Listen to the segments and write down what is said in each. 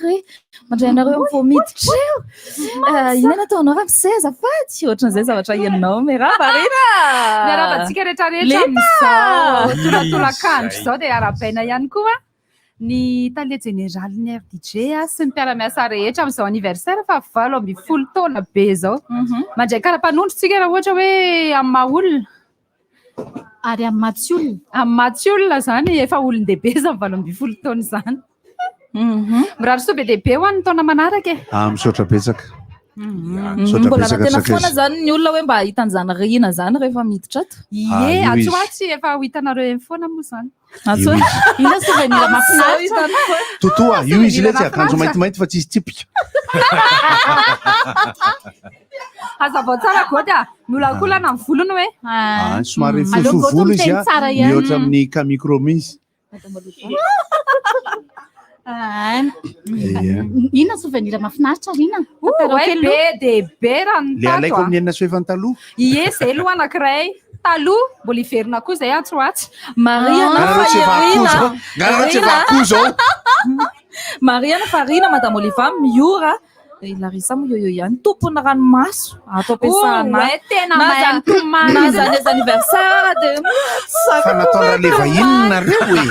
re mandray anareo vao miditra eo ina nataonao raha miseza fady ohatran'izay zavatra ianao meravarina miaravantsika rehetrarehetra amizao tolatolakandro zao dia arabaina ihany koa ny tale général ny RDJ sy ny mpiaramiasa rehetra amin'izao anniversaire fa 20 taona be zao mandray karapanondrotsika raha ohatra hoe amin'ny maha olona ary amin'ny matsy olona amin'ny matsy olona zany efa olon-dehibe za 20 taona zany mirary soa be dehibe ho an'ny taona manaraka misaotra betsaka mbola natena foana zany ny olona hoe mba hitan'izany rihina zany rehefa miditra ato ie atsoatsy efa ho hitanareo foana moa zany ina souvenir mahafinaritra totoa io izy le tsy akanjo maintimainty fa tsisy tsipika aza vao tsara gody miolakolana amin'ny volony hoe somary fofovolo izy mihoatra amin'ny camicromise ina souvenir mahafinaritra rina be dehibe raha le alaiko amin'ny enina soefany taloha ie zay aloha anankiray taloha mbola iverina koa zay atsoatsy mariana farina madame Oliva miora Larissa mo yo ihany tompona ranomaso ato ampiasana tena mahay mitomany na zany les anniversaire de fa nataona leva inona reo hoe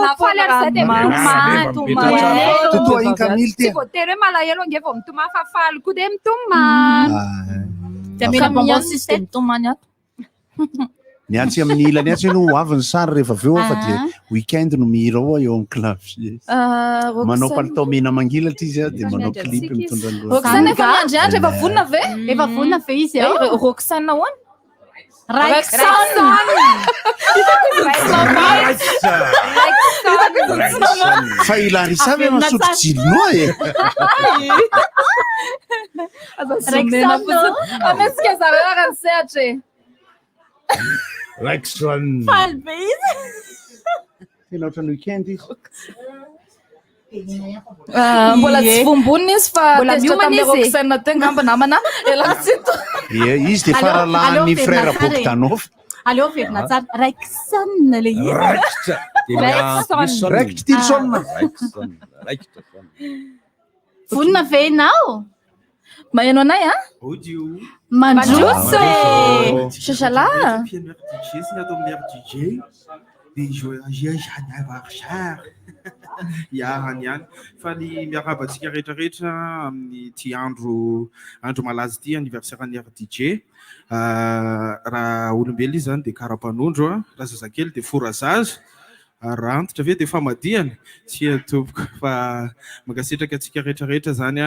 nafaly ary zay dia mitomany totoa iny Camille tsy tia voatery hoe malahelo ange vao mitomany fa faly koa dia mitomany Camille bonbon système mitomany ato ny antsy amin'ny ilany antsy no avy ny sary rehefa aveo fa dia weekend no mihira ao eo amin'ny clavier manao palitao mena mangilatra izy dia manao clip mitondra ny Roxane efa miandriandry efa vonina ve efa vonina ve izy Roxane nahoana fa ilarisa ve masotro jilinoa amesika zareo raha ny sehatra Rexon faly be izy tena ohatran'ny weekend izy mbola tsy vombonina izy fa tezitra tamin'ny Roxane teo ngamba namana elatsito izy dia faralahan'ny frère Bogdanov aleo verina tsara Rexon le izy Rex Tilson vonina ve ianao maheno anay mandroso Chachala dia joyeux anniversaire ihany ihany fa ny miarabantsika rehetrarehetra amin'ny ty andro malaza ty anniversaire ny RDJ raha olombelona izy zany dia karapanondro raha zazakely dia forazaza raha antitra ve dia famadihany tsy atopoko fa mankasitraka antsika rehetrarehetra zany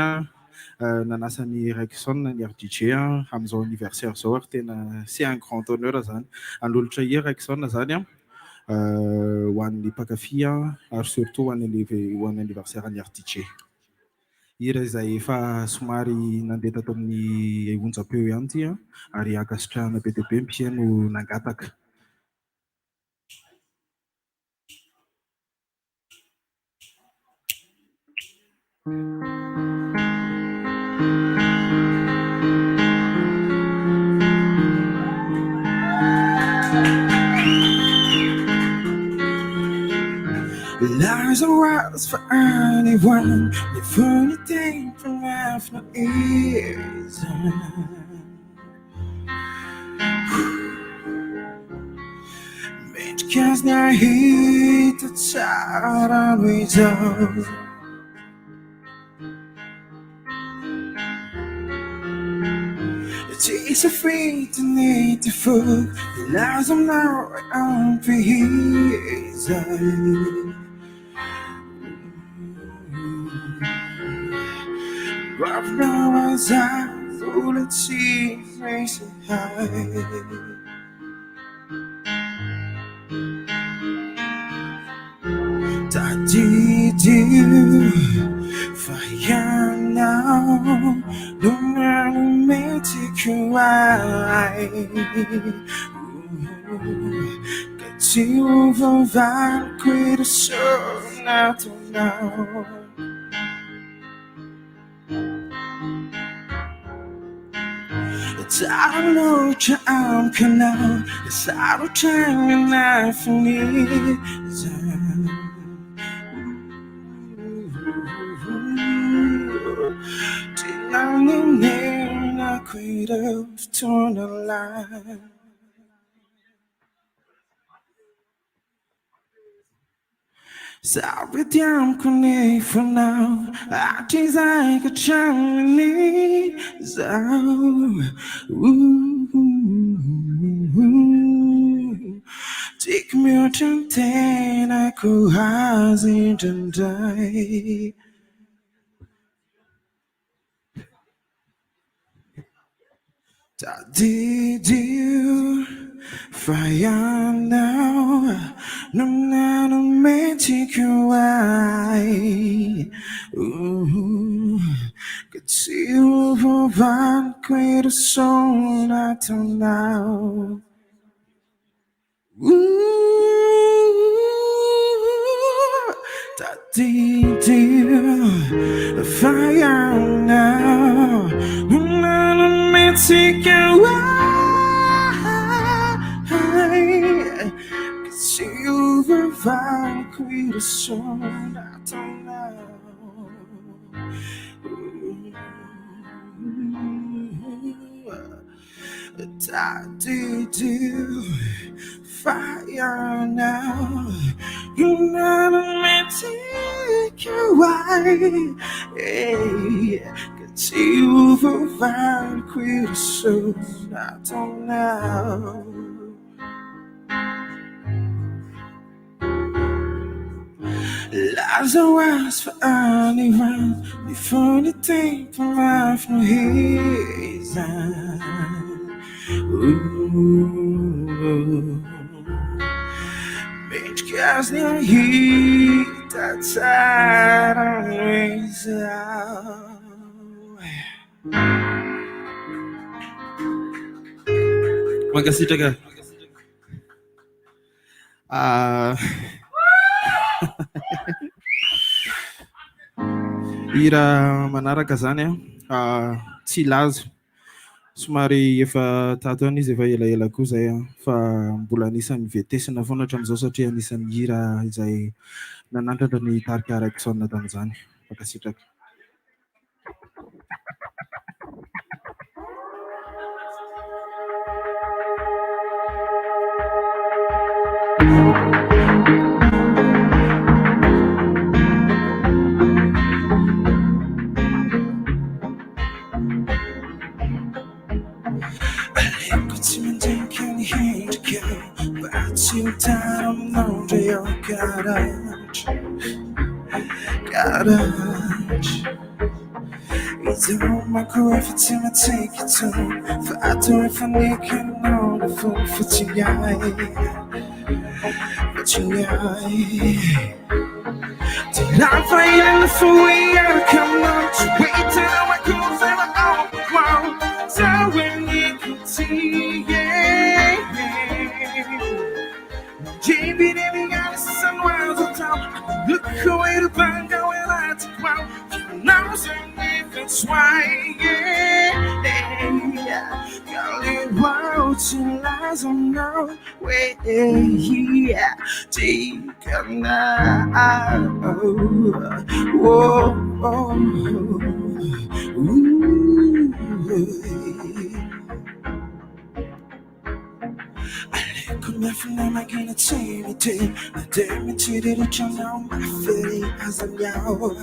nanasany Rexon ny RDJ amin'izao anniversaire zao ary tena c'est un grand honneur zany anolotra i Rexon zany ho an'ny mpakafy ary surtout ho an'ny anniversaire ny RDJ ira izay efa somary nandeha tato amin'ny onjam-peo ihany ty ary akasitrahana be dia be mpiaino nangataka There's a world for anyone, if anything from life no easy. Mężczyzn na hit to czara widzą. It's afraid to need to fool. The lies I'm now on for his Rough now as I full at sea, racing high. Da-dee-doo, fire now, no matter me take you away. Got you over that greater soul now to know. I don't know what I'm canal. It's out of time and life for me. of torn line. Sabe tempo nem final, antes ai que chame Take me to ten, I could hasn't and die. Did you fire now? No, no, no, magic away. Could see you for one great soul, I don't know. Did you fire now? No, no, no, magic away. Could see you for one great soul, I don't know. Did you fire now? You know me take you away. Hey, could see you for fine quit so I don't know. Lives are worse for anyone before the thing for life no reason. Bitch, cause no heat that's out on ways out. Makasih ka. Ira manaraka zany tsy lazo somary efa tato izy efa elaela koa zay fa mbola anisan'ny vetesina foana hatramin'izao satria anisan'ny hira izay nanandratra ny tarika Araikson tamin'izany. Makasitraka. You down on your garage. It's all my career for time I take it to. For I do if I need to know the fool for tonight. For tonight. Till I'm fighting the fool, we gotta come on. So wait till I go and I own the ground. So when you can see, yeah. JB, they got the sunrise on top. Look away the bang going out to ground. Now it's why, yeah. Girl, it won't you lies on no way, yeah. Take a night. Whoa, Come from them, I can't say anything. I dare me to the channel on my feet as a meow.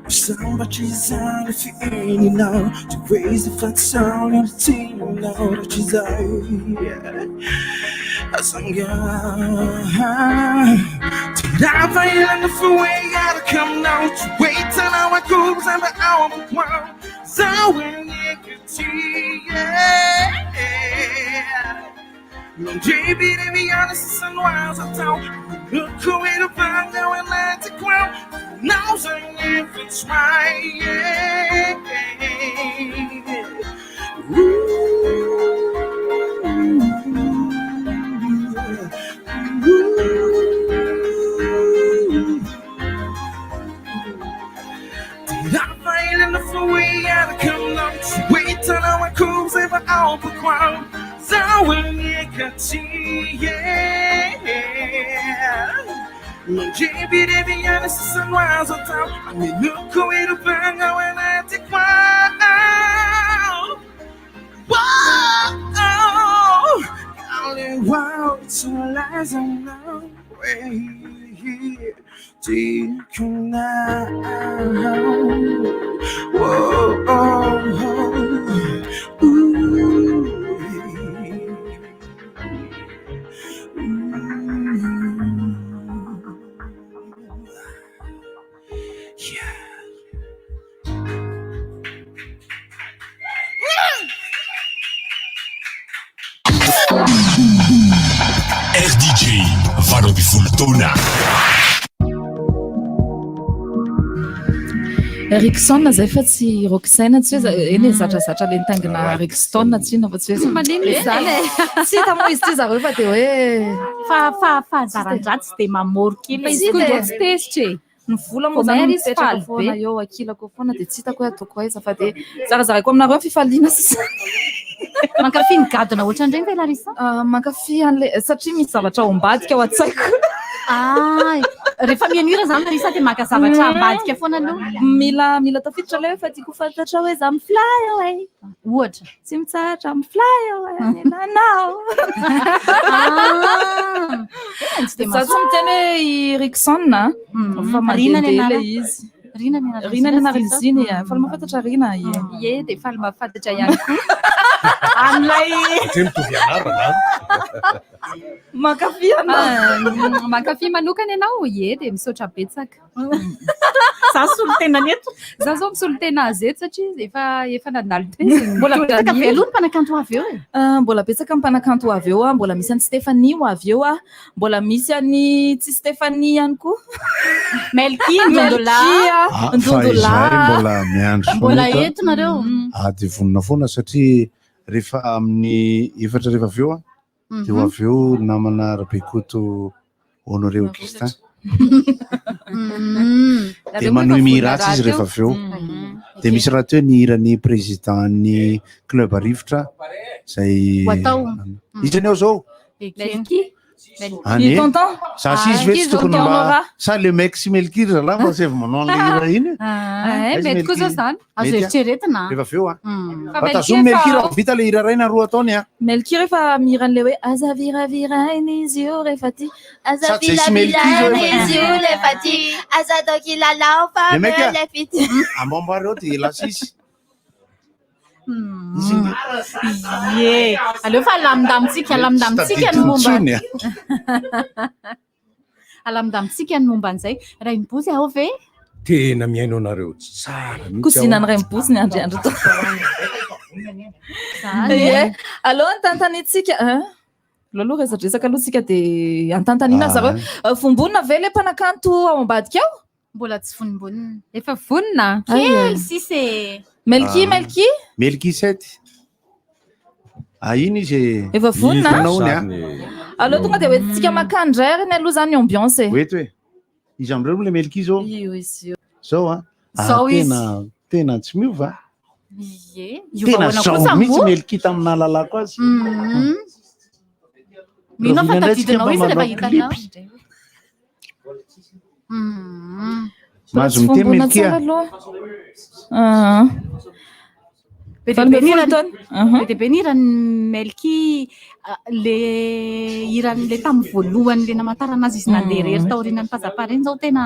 Somebody's on if you ain't know to raise the flat sound of the team, you know that she's out. As I'm gone. I've been the freeway, gotta come now to wait till our goals and the hour of one. So when you can see, yeah. No JB, to be honest, the sunrise on top. Look away the bang, going like the ground. Now I'm if it's right, yeah. In the freeway, gotta come up. Wait till our cools ever out the ground. So when you can see, yeah. Mangiare viana se sanoazo tao Aminuko irupanga wanati kwao Wow Wow It's all as I know Take you now Whoa RDJ valo di Fultona. Rickson zay fa tsy Roxane tsy hoe eny zatrazatra le nitangina Rickson tsy ino fa tsy hoe Manino zany tsy hita moa izy ty zareo fa de hoe fa zarandratsy tsy de mamorokila izy koa ndray tsy tezitra e. ny vola moa zany Omer izy mipetraka faly foana be. eo akilako foana de tsy hitako hoe ataoko aiza fa de zarazaraiko aminareo fifaliana sisa mankafy ny gadona ohatran'ireny ve Larissa? mankafy an'le satria misy zavatra ao ambadika ao an-tsaiko Rehefa mianira zany Larissa de maka zavatra ambadika foana aloha mila tafiditra le hoe fa tiako fantatra hoe za mifly away ohatra tsy mitsahatra mifly away nanao tsy de za tsy miteny hoe i Rickson fa mandendele le izy Rina Rina ny anaran'iziny faly mahafantatra Rina Ie de faly mahafantatra ihany koa. an'ilay Mitovy anarana. mankafy anao Mankafy manokana ianao ie de misaotra betsaka. za solo tena neto Za zao misolo tena azy eto satria efa nandalo teny. mbola betsaka velony mpanakanto avy eo mbola betsaka mpanakanto avy eo mbola misy any Stéphanie ho avy eo mbola misy any tsy Stéphanie ihany koa Melky Ndondola Izay mbola miandro mbola eto nareo de vonona foana satria rehefa amin'ny efatra rehefa avy eo de ho avy eo namana Rabekoto Honoré Augustin de manohy mihiratsy izy rehefa avy eo de misy raha teo ny hiran'ny présidentny club Rivotra zay izy ao zao Melky. Ani tonton za sisy ve tsy tokony mba sa le mec sy Melky zalahy mba seva manao an'le hira iny Mety koa zao zany. azo eritreretina rehefa avy eo Fa tazomy Melky raha vita le hira raina roa ataony Melky rehefa miran'le hoe aza viravirainy izy io rehefa ty aza Sady zay sy Melky vilavilainy zao izy io rehefa ty aza atao kilalao fa Le mec, le fity ambambary eo de lasisy ye aleo fa alamindamitsika alamindamitsika ny momba alamindamitsika ny momba an'izay raha imbozy ao ve Tena miaino anareo tsara mihitsy. kosinany ray mibosi ny andriandro to aloha antantanitsika aloha resadresaka aloha tsika de antantanina zareo fombonina ve le mpanakanto ao ambadika ao mbola tsy vonimbonina Efa vonina. kely sisy Melky Melky 7 iny izy efa vonina naony aloha tonga de hoe tsika makandrera ny aloha zany ambiance oety hoe izy amreo le Melky zao io izy zao Zao izy. tena tsy miova ye tena iovahoana zao kosa mihitsy mbo Melky tamin'ny nahalalako azy mino fa Rovinay tadidinao izy tsika rehefa mba hitanao mahazo miteny Melky be Fa dia be ny nirany taona. be dia be nirany Melky le iran'le tamin'ny voalohany le namantarana azy izy nandeha rery taorian'ny mpazapareny zao tena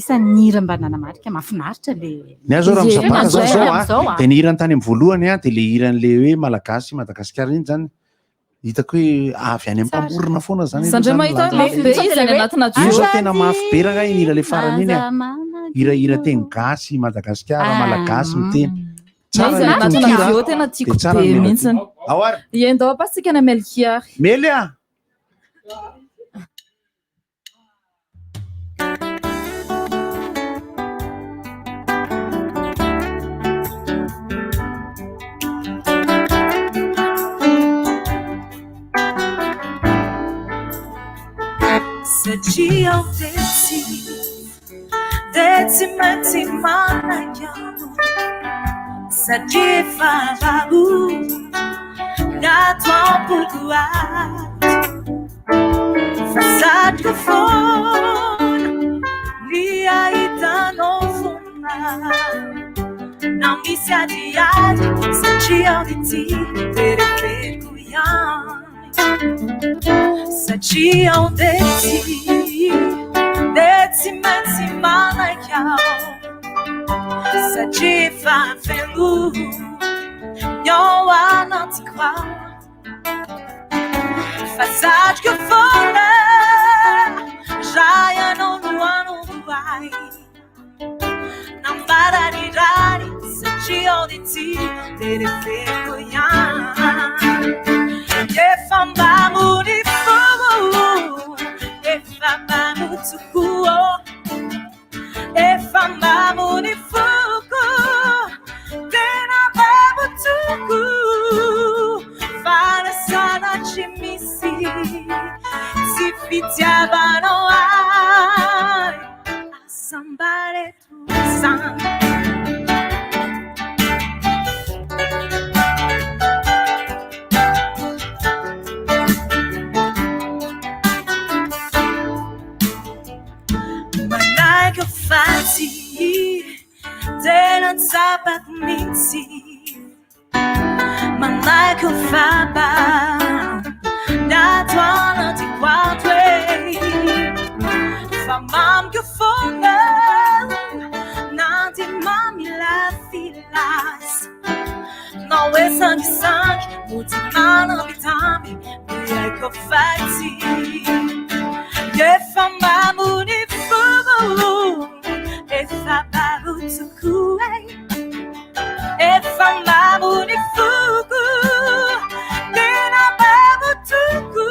isan'ny hira mba nanamarika mahafinaritra le ny azo raha Izy misapaka zao amizao zao de ny hirany tany amin'ny voalohany de le hiran'le hoe malagasy Madagasikara iny zany hitako hoe avy any amin'ny mpamorona foana zany sandre mahita mafy be izy any anatina io zao duo tena mafy be raha iny hira le farany iny Azamana hira teny gasy Madagasikara malagasy miteny izy any anatina duo tena tiako be mihitsiny ao ary iendao apasika na Melky ary mely Satria ao detsy maintsy manaiamo satria efa vavo nato ampoko aty Sadio foana ny ahitanao fomba na misy adiady satria ao ity ereferiko ihany satria ao dety tsy maintsy manaiky aho satria efa velo ny ao anatiko ao fa satrika foana raha ianao no anoay nambarariray satria ao ity ereferiko ihany efa mbamony fogo efa mbamotoko efa mbamony fogo tena mbamotoko farasana tsy misy tsy fitiavanao ay asambareto zany manaiky faty tena tsapaky mihitsy manaiky faba natoanatiko ato fa mamiko foana nandy mamila filas não é sangue mudi manambitambi miaiko faty efa mamuni fogo efa babutuku efa mamuni fogo tena babutuku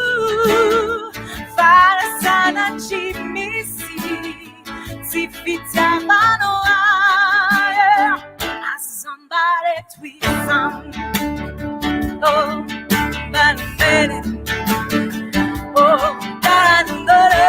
fara sana chimisi zifitambano asambare twisam oh banere oh dandore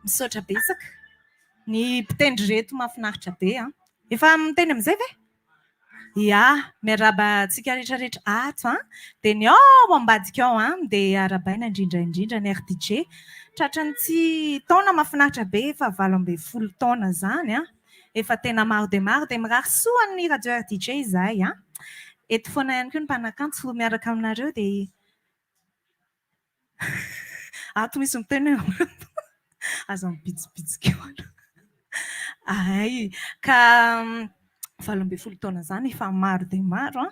misaotra besaka ny mpitendry reto mahafinaritra be a efa miteny amizay ve ia miaraba tsika rehetrarehetra ato a dia ny ao ambadika ao a dia arabaina indrindraindrindra ny RDJ tratran'ny tsy taona mahafinaritra be efa 12 taona zany a efa tena maro dia mirary soan'ny radio RDJ izahay a eto foana ihany koa ny mpanakanto miaraka aminareo dia ato misy miteny aza mipitsipitsika ay ka 12 taona zany efa maro dia maro a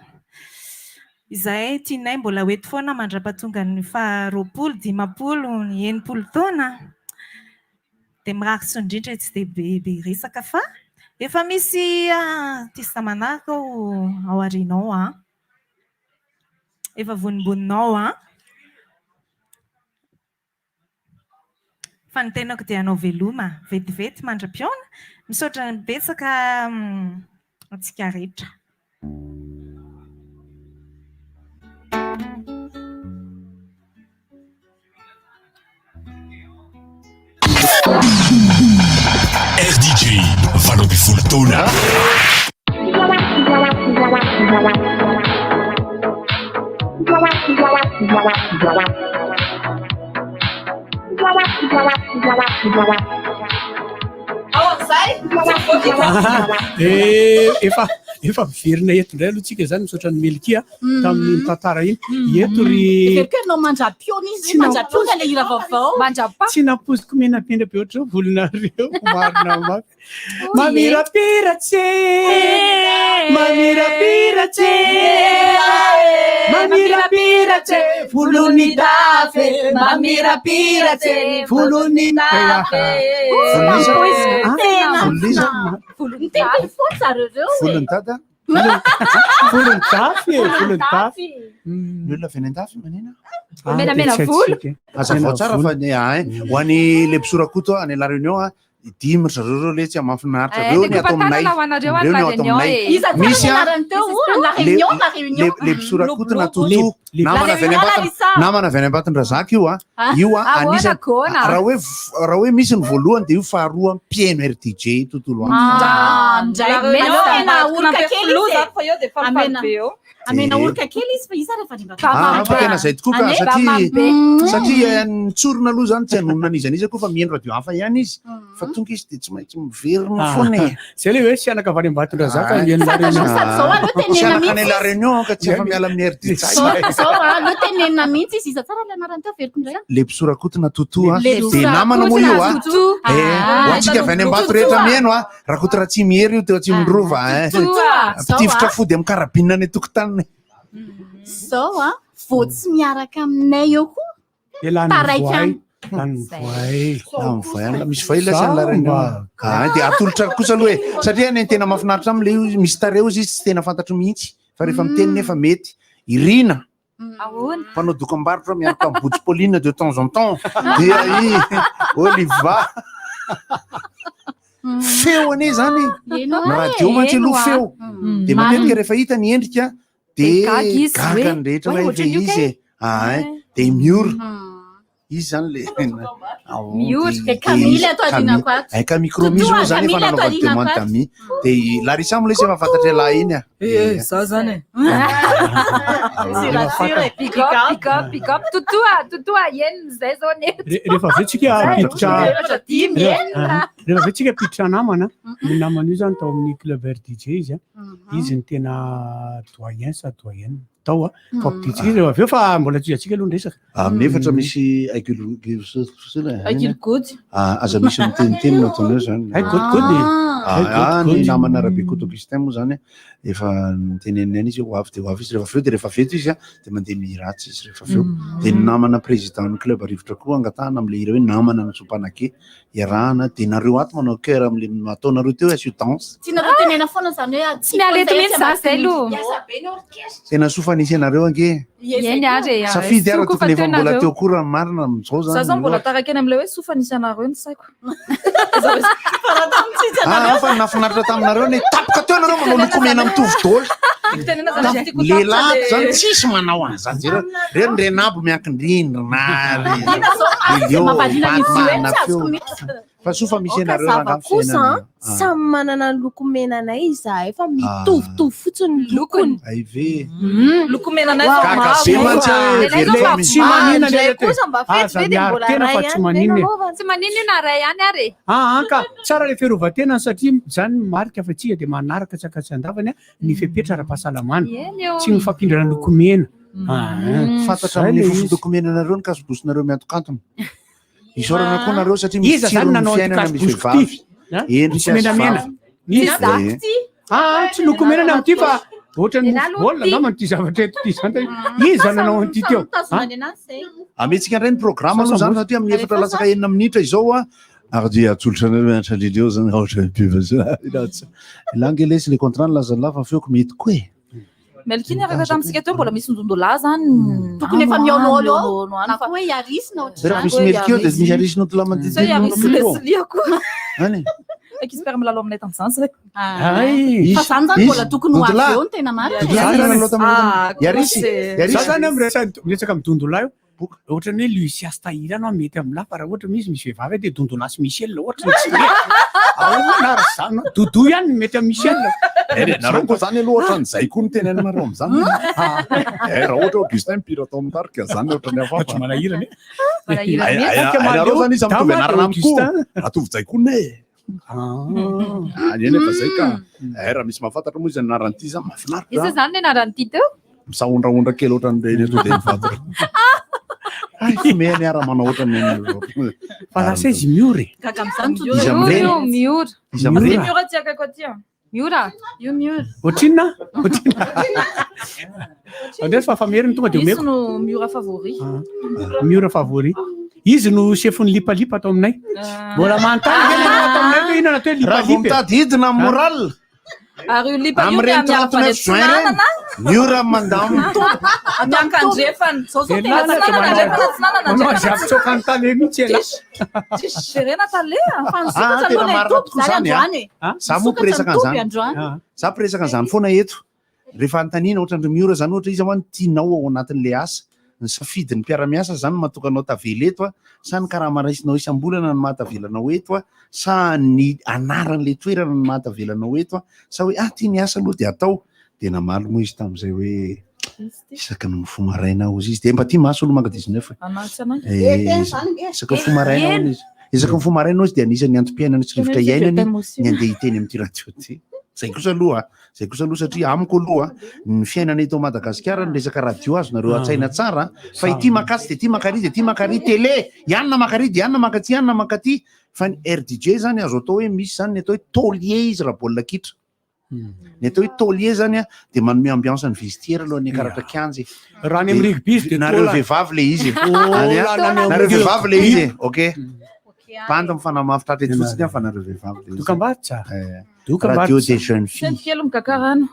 izahay tianay mbola hoeto foana mandra-pahatonga ny 20 ny 80 taona dia mirary sy indrindra tsy dia be resaka fa efa misy artiste manaraka ao arinao a efa vonimboninao a fa ny tenako dia anao veloma vetivety mandra-piona misaotra ny betsaka atsika rehetra. RDJ vanno di fortuna. Efa miverina eto indray aloha tsika zany misaotra ny Melkia tamin'ny tantara iny eto ry anao mandra-piona izy mandra-piona le hira vaovao tsy napoziko menapenda be ohatry zao volonareo marina mafy mamirapiratsy mamirapiratsy mamirapiratsy volony dafy mamirapiratsy volony dafy volony tena fotsy zareo reo volony dada volony dafy volony dafy ny olona venendafy manina menamena volo azavao tsara fa ny ho an'ny le mpisorakoto any la réunion dimitra zareo le tsy mahafinaritra reo ny atao aminay reo ny atao aminay misy le mpisorakoto natoto namana venambatondrazaka io anisany raha hoe misy ny voalohany dia io faharoa mpiaino RDJ tontolo amena orika kely izy fa izy fa tena zay tokoa ka satria nitsorona aloha zany tsy anonona an'izy an'izy koa fa mihaino radio hafa ihany izy fa tonga izy dia tsy maintsy miverina foana zay le hoe sy anaka avy any ambatondrazaka sianaka any la réunion ka tsy efa miala amin'ny RDJ lo tenenina mihitsy izy iza tsara le anarany teo veriko indray le mpisorakotona totoa dia namana moa io ho antsika avy any ambato rehetra mihaino raha koto raha tsy mihery io teo tsy mindrova pitivotra fody amin'ny karabinina any tokotaniny zao voatsy miaraka aminay eo koa misy voay lasany la réunion dia atolotra kosa aloha e satria ny tena mahafinaritra amle misy tareo izy tsy tena fantatro mihitsy fa rehefa miteny nefa mety irina mpanao dokam-barotra miaraka amin'ny Bouts Pauline de temps en temps dia Oliva feo ane zany radio mantsy aloha feo dia matetika rehefa hita ny endrika dia gaga ny rehetra hoe izy dia miora izy zany le ka micro misy moa zany efa nanaovany demande tami dia Larissa moa le sy efa fantatra lahy iny za zany pick-up totoa eny zay zao rehefa avetsika piditra namana ny namana io zany tao amin'ny club RDJ izy izy ny tena doyen sa doyenne tao fa piditsika izy aveo fa mbola tsoatsika aloha ndresaka amin'ny efatra misy aikilgody aza misy miteniteny nataonao zany aigodgody ny namana Rabe Koto Augustin moa zany efa niteneniny izy ho avy dia ho avy izy rehefa aveo dia rehefa veto izy dia mandeha miratsy izy rehefa aveo dia ny namana président ny club rivotra koa angatahana am'le hira hoe namana ny Sopanake iarahana dia nareo ato manao cœur am'le ataonareo teo assistance tsy nareo tenena foana zany hoe tsy mialeto mihitsy za zay aloha tena sofanisa ianareo ange safidy ara tokony efa mbola teo koa marina am'izao zany za zao mbola taraka eny am'le hoe sofanisa anareo ny saiko fa nafinaritra taminareo ny tapoka teo nareo manao lokomena mitovy dôla lehilahy zany tsisy manao an'izany zay reo ny renabo miankindrindrina fa sofa misy anareo kosa samy manana ny lokomenanay izahay fa mitovitovy fotsiny lokony aive lokomenanay tsy manino io na ray ihany ary ka tsara le fiarovatena satria zany marika fa tsika dia manaraka tsakatsy andavany ny fepetra ara-pahasalamana tsy mifampindrana lokomena fantatra amin'ny fofon-dokomenanareo ny kasobosinareo miantokantona isorana koa nareo satria misy tsirony fiainana misy vehivavy endrika menamena tsy lokomenana amity fa ohatrany volona namany ty zavatra eto ty zany izy nanao an'ity teo ametsika indray ny programme aloha zany satria amin'ny efatra latsaka enina minitra izao ary dia atsolotra anareo miantralileo zany ohatra biva langelesy le contrat ny lazalafa feoko mety koa Melkiny araka tamintsika teo mbola misy ndondolahy zany tokony efa miaoloalo ao miaoloano na fa koa hoe iarisina Raha misy melkio dia misy arisina so yarislesia koa any eky izy père milalo aminay tamin'izany zay fa zany zany mbola tokony ho avy eo ny tena marina Yarisy za zany miresaka midondolahy io ohatra ny hoe Lucias Tahir anao mety amin'ny lafa raha ohatra misy vehivavy dia dondonasy Michel ohatra tsy ary zany dodo ihany mety amin'ny Michel nareo koa zany aloha ohatran'izay koa no tena nareo amin'izany raha ohatra Augustin Mpira atao mitarika zany ohatra ny tsy manahirany nareo zany izy mitovy anarana amikoa atovy-zay koa ne eny efa zay ka raha misy mahafantatra moa izy anaran'ity zany mahafinaritra isa zany ny anaran'ity teo misaondraondra kely ohatran'ireny eto dia mivantatra meny ara manao ohatran'ny fa lasa izy miora gaga amin'izany izy amin'ireny miora izy amin'ireny miora ty akaiko aty miora io miora ohatrinona andresy fa fameriny tonga dia misy omeko no miora favori miora favori izy no chefony lipalipa atao aminay mbola manontany atao aminay hoe inona natao hoe raha vao lipalipa mitady hidina moral ary io lipa io amin'ireny 39 juin reny miora mandamo miankandrefana manao azy avitsoka ny tale mihitsy ela gerena talea tena marina tokoa zany za moa mpiresaka an'izany za mpiresaka an'izany foana eto rehefa antaniana ohatran'ireo miora zany ohatra izy hoany tianao ao anatin'le asa ny safidin'ny mpiara-miasa zany matokanao tavela eto sa ny karaha maraisinao isam-bolana ny mahatavelanao eto sa ny anaran'le toerana ny mahatavelanao eto sa hoe tia ny asa aloha dia atao dia namalo moa izy tamin'izay hoe isaky ny mifomaraina ao izy dia mba tia maso olo manga 19 isaky ny fomaraina ao izy isaky ny fomaraina ao izy dia anisany antom-piainana sy rivotra iainany ny andeha hiteny amin'ity radio ty zay kosa aloha satria amiko aloha ny fiainana eto Madagasikara ny resaka radio azo nareo atsaina tsara fa ity makasy dia ity makary dia ity makary télé ianona makary dia ianona makaty ianona makaty fa ny RDJ zany azo atao hoe misy zany ny atao hoe taulier izy raha baolina kitra ny atao hoe taulier zany dia manome ambiance ny vizitiera aloha ny karatra kianjy raha ny amin'ny rugby dia nareo vehivavy le izy nareo vehivavy le izy ok panda mifanamafitratra eto fotsiny fa nareo vehivavy le izy dokam-barotra radio des jeunes filles kely mikakarana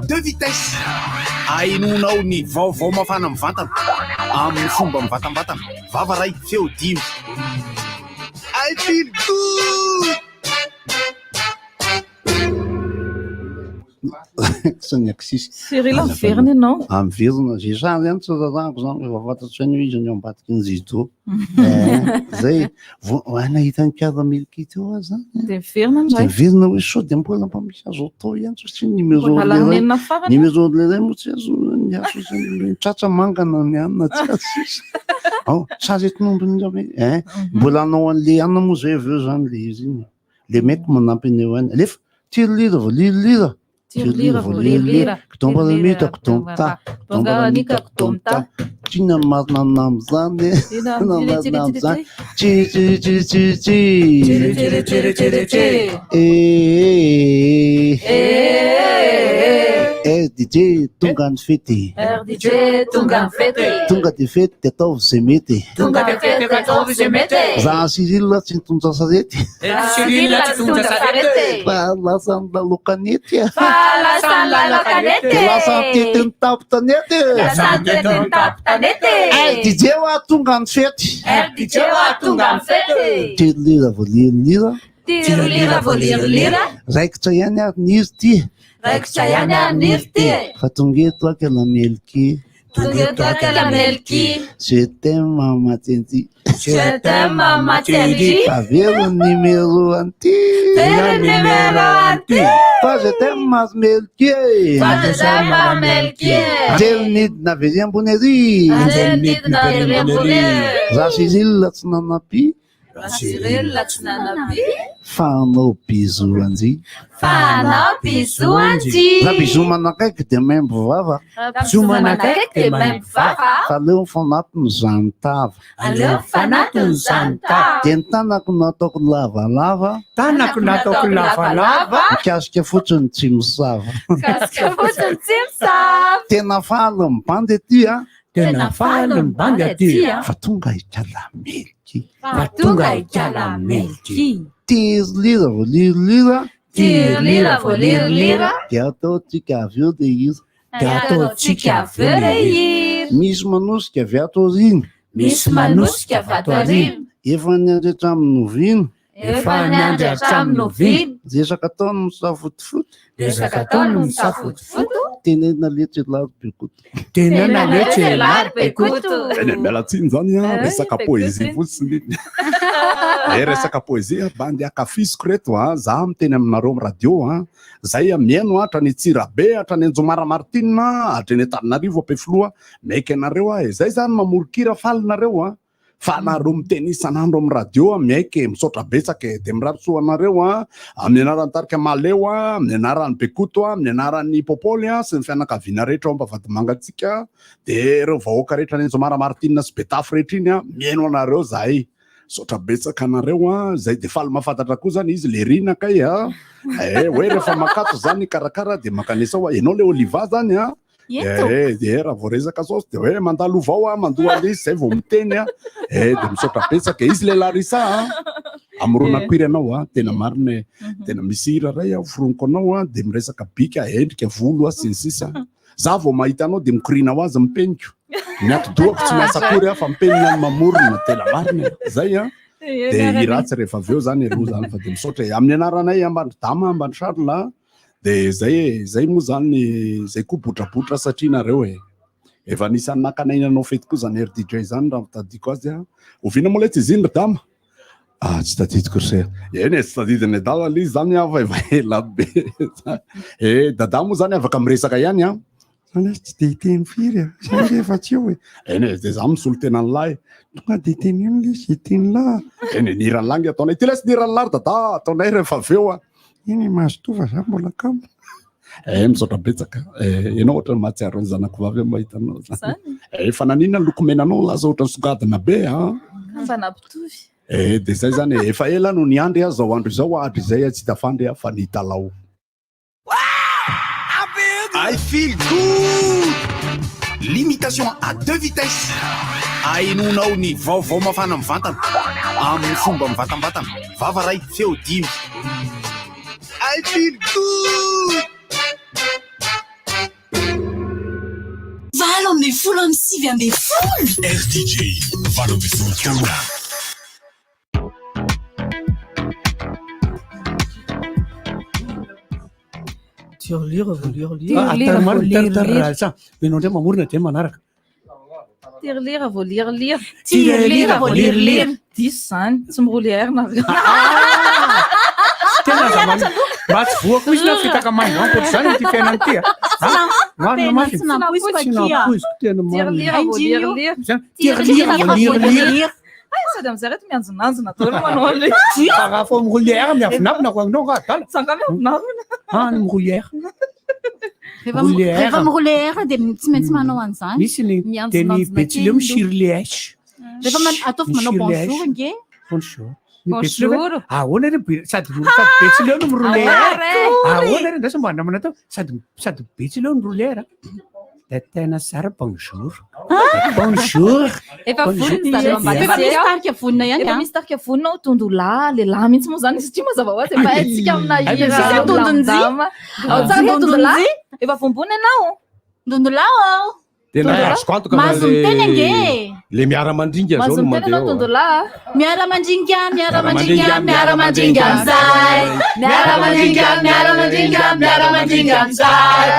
deux vitesses ainonao ny vaovao mafana mivantana amin'ny fomba mivatambatana vava ray feo dimy I feel good Sany aksisy Cyril miverina ianao miverina zay zany any tsazazako zany efa fantatro any hoe izy ny ambadiky ny zito zay nahita ny piara-milky teo azy zany dia miverina ndray miverina hoe sao dia mbola mbamisy azo atao ihany satria alaminenina farany numéro leray moa tsy azo niaso tratra mangana ny anina tsy azo sazy etonombony hoe mbola anao an'le anina moa zay aveo zany le izy iny le meko manampy aneo any alefa tirolira volilira Tirolira volilira kutombalamita kutomta kutombalamita kutomta tina marina amin'izany amin'izany tsi RDJ tonga ny fety RDJ tonga ny fety tonga dia fety dia ataovy izay mety tonga dia fety dia ataovy izay mety za Cyril tsy nitondra sarety Cyril tsy nitondra sarety fa lasa nylalokanety lasa nylalokanety lasa ntetiny tapo tanety lasa ntetiny tapo tanety RDJ hoa tonga ny fety RDJ hoa tonga ny fety tirolira volilira tirolira volilira raikitra ihany ary niry ty raikitra ihany ary niry ty fa tonga eto akela melky tonga eto akela melky je t'aime mama Tendry je t'aime mama Tendry avelo numéro anty avelo numéro anty fa je t'aime ma melky fa je t'aime ma melky anjelonidina avery ambony ary anjelonidina avery ambony za Cyril tsy nanampy Cyril tsy nanampy fa anao bizo anjy fa anao bizo anjy na bizo manakaiky dia maimbo vava bizo manakaiky dia maimbo vava fa aleo fanatiny zany tava aleo fanatiny zany tava dia ny tanako nataoko lavalava tanako nataoko lavalava mikasika fotsiny tsy misava mikasika fotsiny tsy misava tena faly mibandy aty a tena faly mibandy aty fa tonga ikalamelky fa tonga ikalamelky tirolira volilira tirolira volilira dia ataotsika avy eo dia izy dia ataotsika avy eo dia izy misy manosika avy ato aoriana misy manosika avy ato aoriana efa niandry hatramin'ny novina efa niandry hatramin'ny novina resaka taony misafotofoto resaka taony misafotofoto tenena letra laro be koto tenena letra laro be koto mialatsiny zany a resaka poezie fotsiny resaka poezie bandy akafisiko reto a za miteny aminareo amin'ny radio a zay miaino hatrany Tsirabe hatrany Anjomara Martina hatrany Antananarivo Ampefiloha maiky anareo a zay zany mamorokira falinareo a fa nareo miteny isan'andro amin'ny radio miaiky misaotra betsaka dia mirarosoa anareo a amin'ny anaran'ny Tarika Maleo a amin'ny anaran'ny Bekoto a amin'ny anaran'ny Popoly a sy ny fianakaviana rehetra ao ampavadimangatsika dia ireo vahoaka rehetra ny Anjomara Martina sy Betafy rehetra iny a miaino anareo zahay misaotra betsaka anareo a zay dia faly mahafantatra koa zany izy le rina kay a hoe rehefa makato zany karakara dia makanesa hoa ianao le oliva zany a dia raha vao resaka saosy dia hoe mandalo vao a mandoa lisy zay vao miteny a dia misaotra betsaka izy le Larissa a amorona-quiry anao a tena marina tena misy hira ray a foroniko anao a dia miresaka bika endrika volo a sy ny sisa za vao mahita anao dia mikorina ho azy mipeniko miatodoako tsy miasa akory a fa mipenina any mamorona tena marina zay a dia hiratsy rehefa avy eo zany aloha zany fa dia misaotra amin'ny anaranay ambandry dama ambandry Charles dia zay moa zany zay koa botrabotra satria nareo efa nisan'ny nakanainanao fety koa zany RDJ zany raha tadiko azy a oviana moa le tsy zindry dama tsy tadidiko ry eny tsy tadidiny dala izy zany a fa efa ela be dada moa zany afaka miresaka ihany a zany tsy dia hiteny firy a zany rehefa tsy eo eny dia za misolo tena ny lahy tonga dia teny eny le sy teny lahy eny niran'ny langy ataonay ty le sy niran'ny lary dada ataonay rehefa avy eo a iny mahazotova za mbola kamo misaotra betsaka ianao ohatra ny mahatsiaro ny zanako vavy mahita anao zany efa nanina ny lokomenanao laza ohatra ny sogadina be a mba nampitovy dia zay zany efa ela no niandry a zao andro izao ahatra izay tsy tafandry a fa nitalao I feel good limitation à deux vitesses ainonao ny vaovao mafana mivantana amin'ny fomba mivatambatana vava ray feo dimy I feel good 9:30 RDJ valo ambin'ny folo taona. Tirelira enao ndray mamorona dia manaraka tirelira voalirelira tirelira voalirelira diso zany tsy mirolière nareo tena mba tsy voako izy na fitaka mainao koatra zany ty fiainany ty napoiziko tena tirelira voalirelira tirelira voalirelira sady amizay reto mianjonanjona ataony manao le rafa mirolière miavinavina ko aminao nga dala sanga miavinavina ny mirolière rehefa mirolière dia tsy maintsy manao an'izany misy teny Betsileo Shirley rehefa ataovy manao bonjour nge bonjour bonjour ahoana re sady Betsileo no mirolière ahoana re ndasa mba namana atao sady Betsileo no mirolière da tena tsara bonjour bonjour efa vonina zany efa misy tarika vonina ihany efa misy tarika vonina ho tondolahy lehilahy mihitsy moa zany izy ty mazava ho azy efa haintsika amina hiradama ao tsara hoe tondolahy efa vombony ianao tondolahy tena azoko antoka mahazo miteny ange le miara-mandringa zao mahazo no miteny anao tondolahy miara-mandringa miara-mandringa miara-mandringa amizay miara-mandringa miara-mandringa miara-mandringa amizay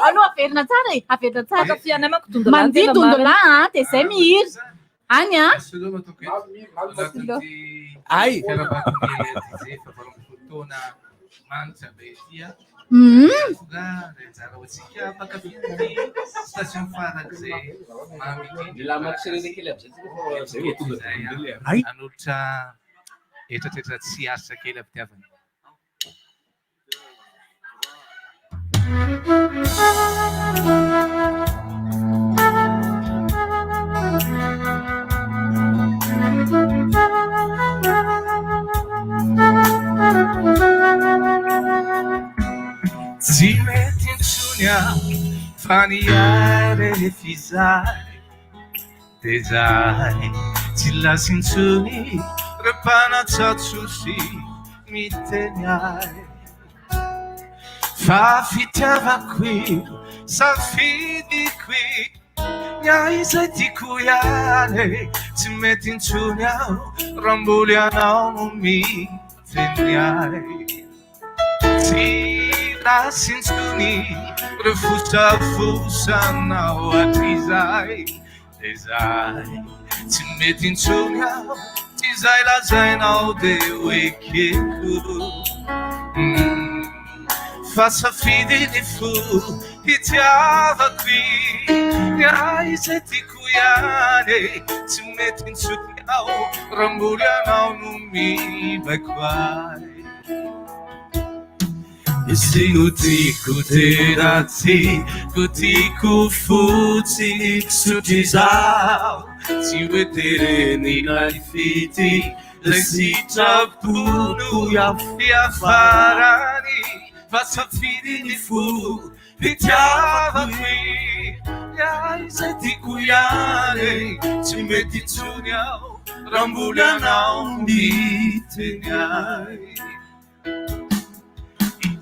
aloha averina tsara e averina tsara fianamako tondolahy mandihy tondolahy dia zay mihiry any a ay anolotra etratratra tsy asa kely ampiavana tsy mety intsony aho fa niary refizary dia zahay tsy lasintsony repanatsatsosy miteny ahy fa fitiavako io safidiko io niaizay tiako ihany tsy mety intsony aho raha mboly anao no miteny ahy tsy lasintsony refosafosanao atrizay dia zahay tsy mety intsony aho tsy zay lazainao dia hoekeko fa safidiny fo hitiavako niaizay tiako ihany tsy mety intsony aho raha mboly anao no mibaiko ahy izy no tiako tena tiako tiako fotsiny sotry zaho tsy hoe tereny ilay fity lay sitrapono iafarany fa safidiny fo hitiavako niaizay tiako ihany tsy mety intsony aho raha mboly anao miteny ahy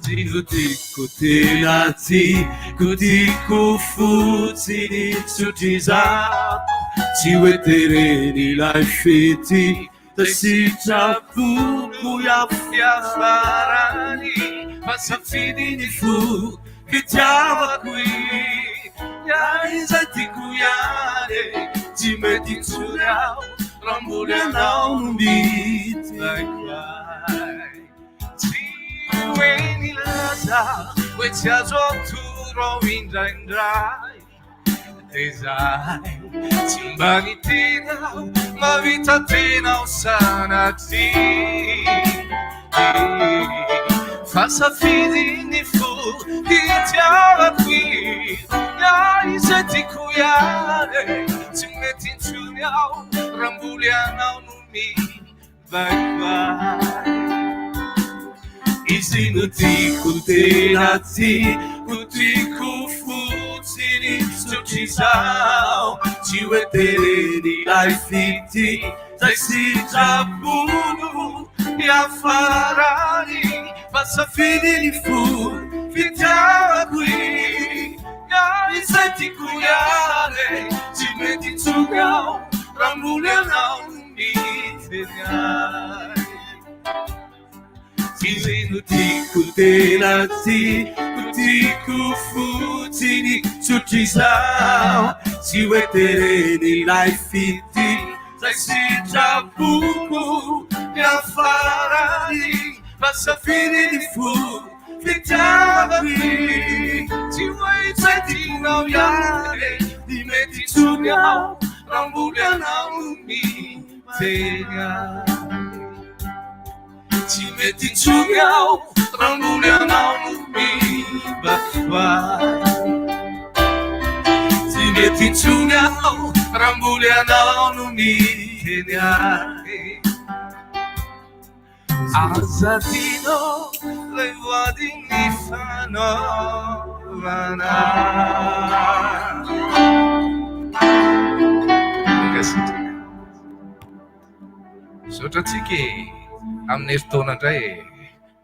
izy no tiako tena tiako tiako fotsiny sotry zaho tsy hoe tereny ilay fety lay sitrapono iafarany fa safidiny fo hitiavako niaizay tiako ihany tsy mety intsony aho raha mboly anao no miteny ahy tsy hoe nilaza hoe tsy azo atoro indraindray dia zahay tsy mba nitinao mavita tenao sanatry fa safidiny fo hitiavako niaizay tiako ihany tsy mety intsony aho raha mboly anao no mibaiko ahy izy no tiako tena tiako tiako fotsiny sotry zaho tsy hoe tereny ilay fity zay sitrapono iafarany fa safidiny fo fitiavako ka izay tiako ihany tsy mety intsony aho raha mbola ianao miteny ahy tsy reno tiako tena tiako fotsiny sotrizao tsy hoe tereny ilay fity zay sitrapoko miafarany masafiriny fo fitiavako tsy hoe izay tianao ihany ny mety intsony aho raha mbola ianao miteny ahy tsy mety intsony aho raha mbola ianao mibakoahy tsy mety intsony aho raha mbola ianao no miteny ahy aza tino lay voady ny fanaovana sotratsika amin'ny heritaona indray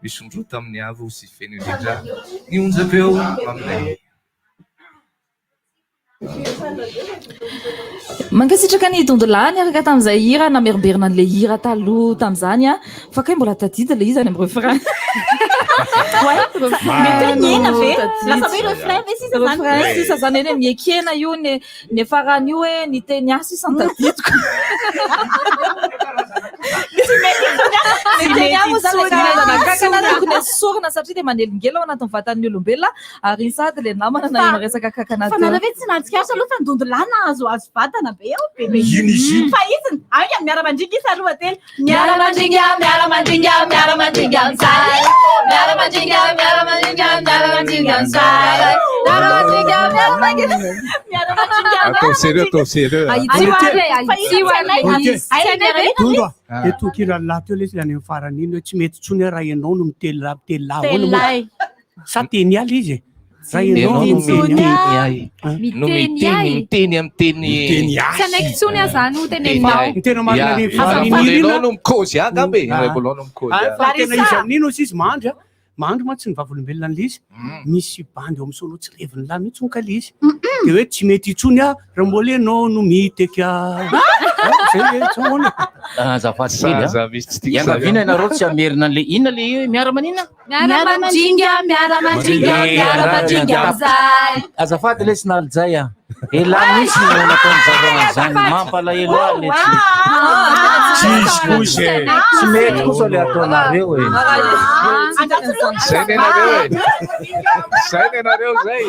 misondro tamin'ny avo sy feno indrindra ny onjam-peo aminay mankasitraka ny dondolahy niaraka tamin'izay hira namerimberina an'le hira taloha tamin'izany a fa kay mbola tadida le izy any amin'ny refrain refrain sisa zany eny miekena io ny farany io hoe ny teny asy isany tadidiko sorina satria dia manelingela ao anatin'ny vatan'ny olombelona ary sady le namana na ino resaka kakanaty fa nareo tsy nahatsikaritra aloha fa ndondolahy na azo vatana be ao be fa iziny ay miara-mandringa isa rohately miara-mandringa miara-mandringa miara-mandringa mizay miara-mandringa miara-mandringa miara-mandringa mizay miara-mandringa miara-mandringa atao sérieux etokira lahy teo le izy any amin'ny farany iny hoe tsy mety tsony raha ianao no mitely lahy sa teny aly izy raha ianao no miteny amin'ny teny tsy anaiky tsony aho zany ho tenenao ny tena marina ny farany no mikôzy agambe rebolao no mikôzy fa tena izy nino izy izy mandry ma tsy ny vavolombelona an'le izy misy bandy eo amin'solo tsy reviny lahy mihitsy onka le izy de hoe tsy mety itsony aho raha mbola ianao no miteka zay tsona azafady kely iangaviana ianareo tsy amerina an'le inona le miara-manina miara-mandringa miara-mandringa miara-mandringa mizay azafady le sy nalijay a elahy misy nataony zany mampalahelo le tsisy kosa tsy mety kosa le ataonareo zay nenareo zay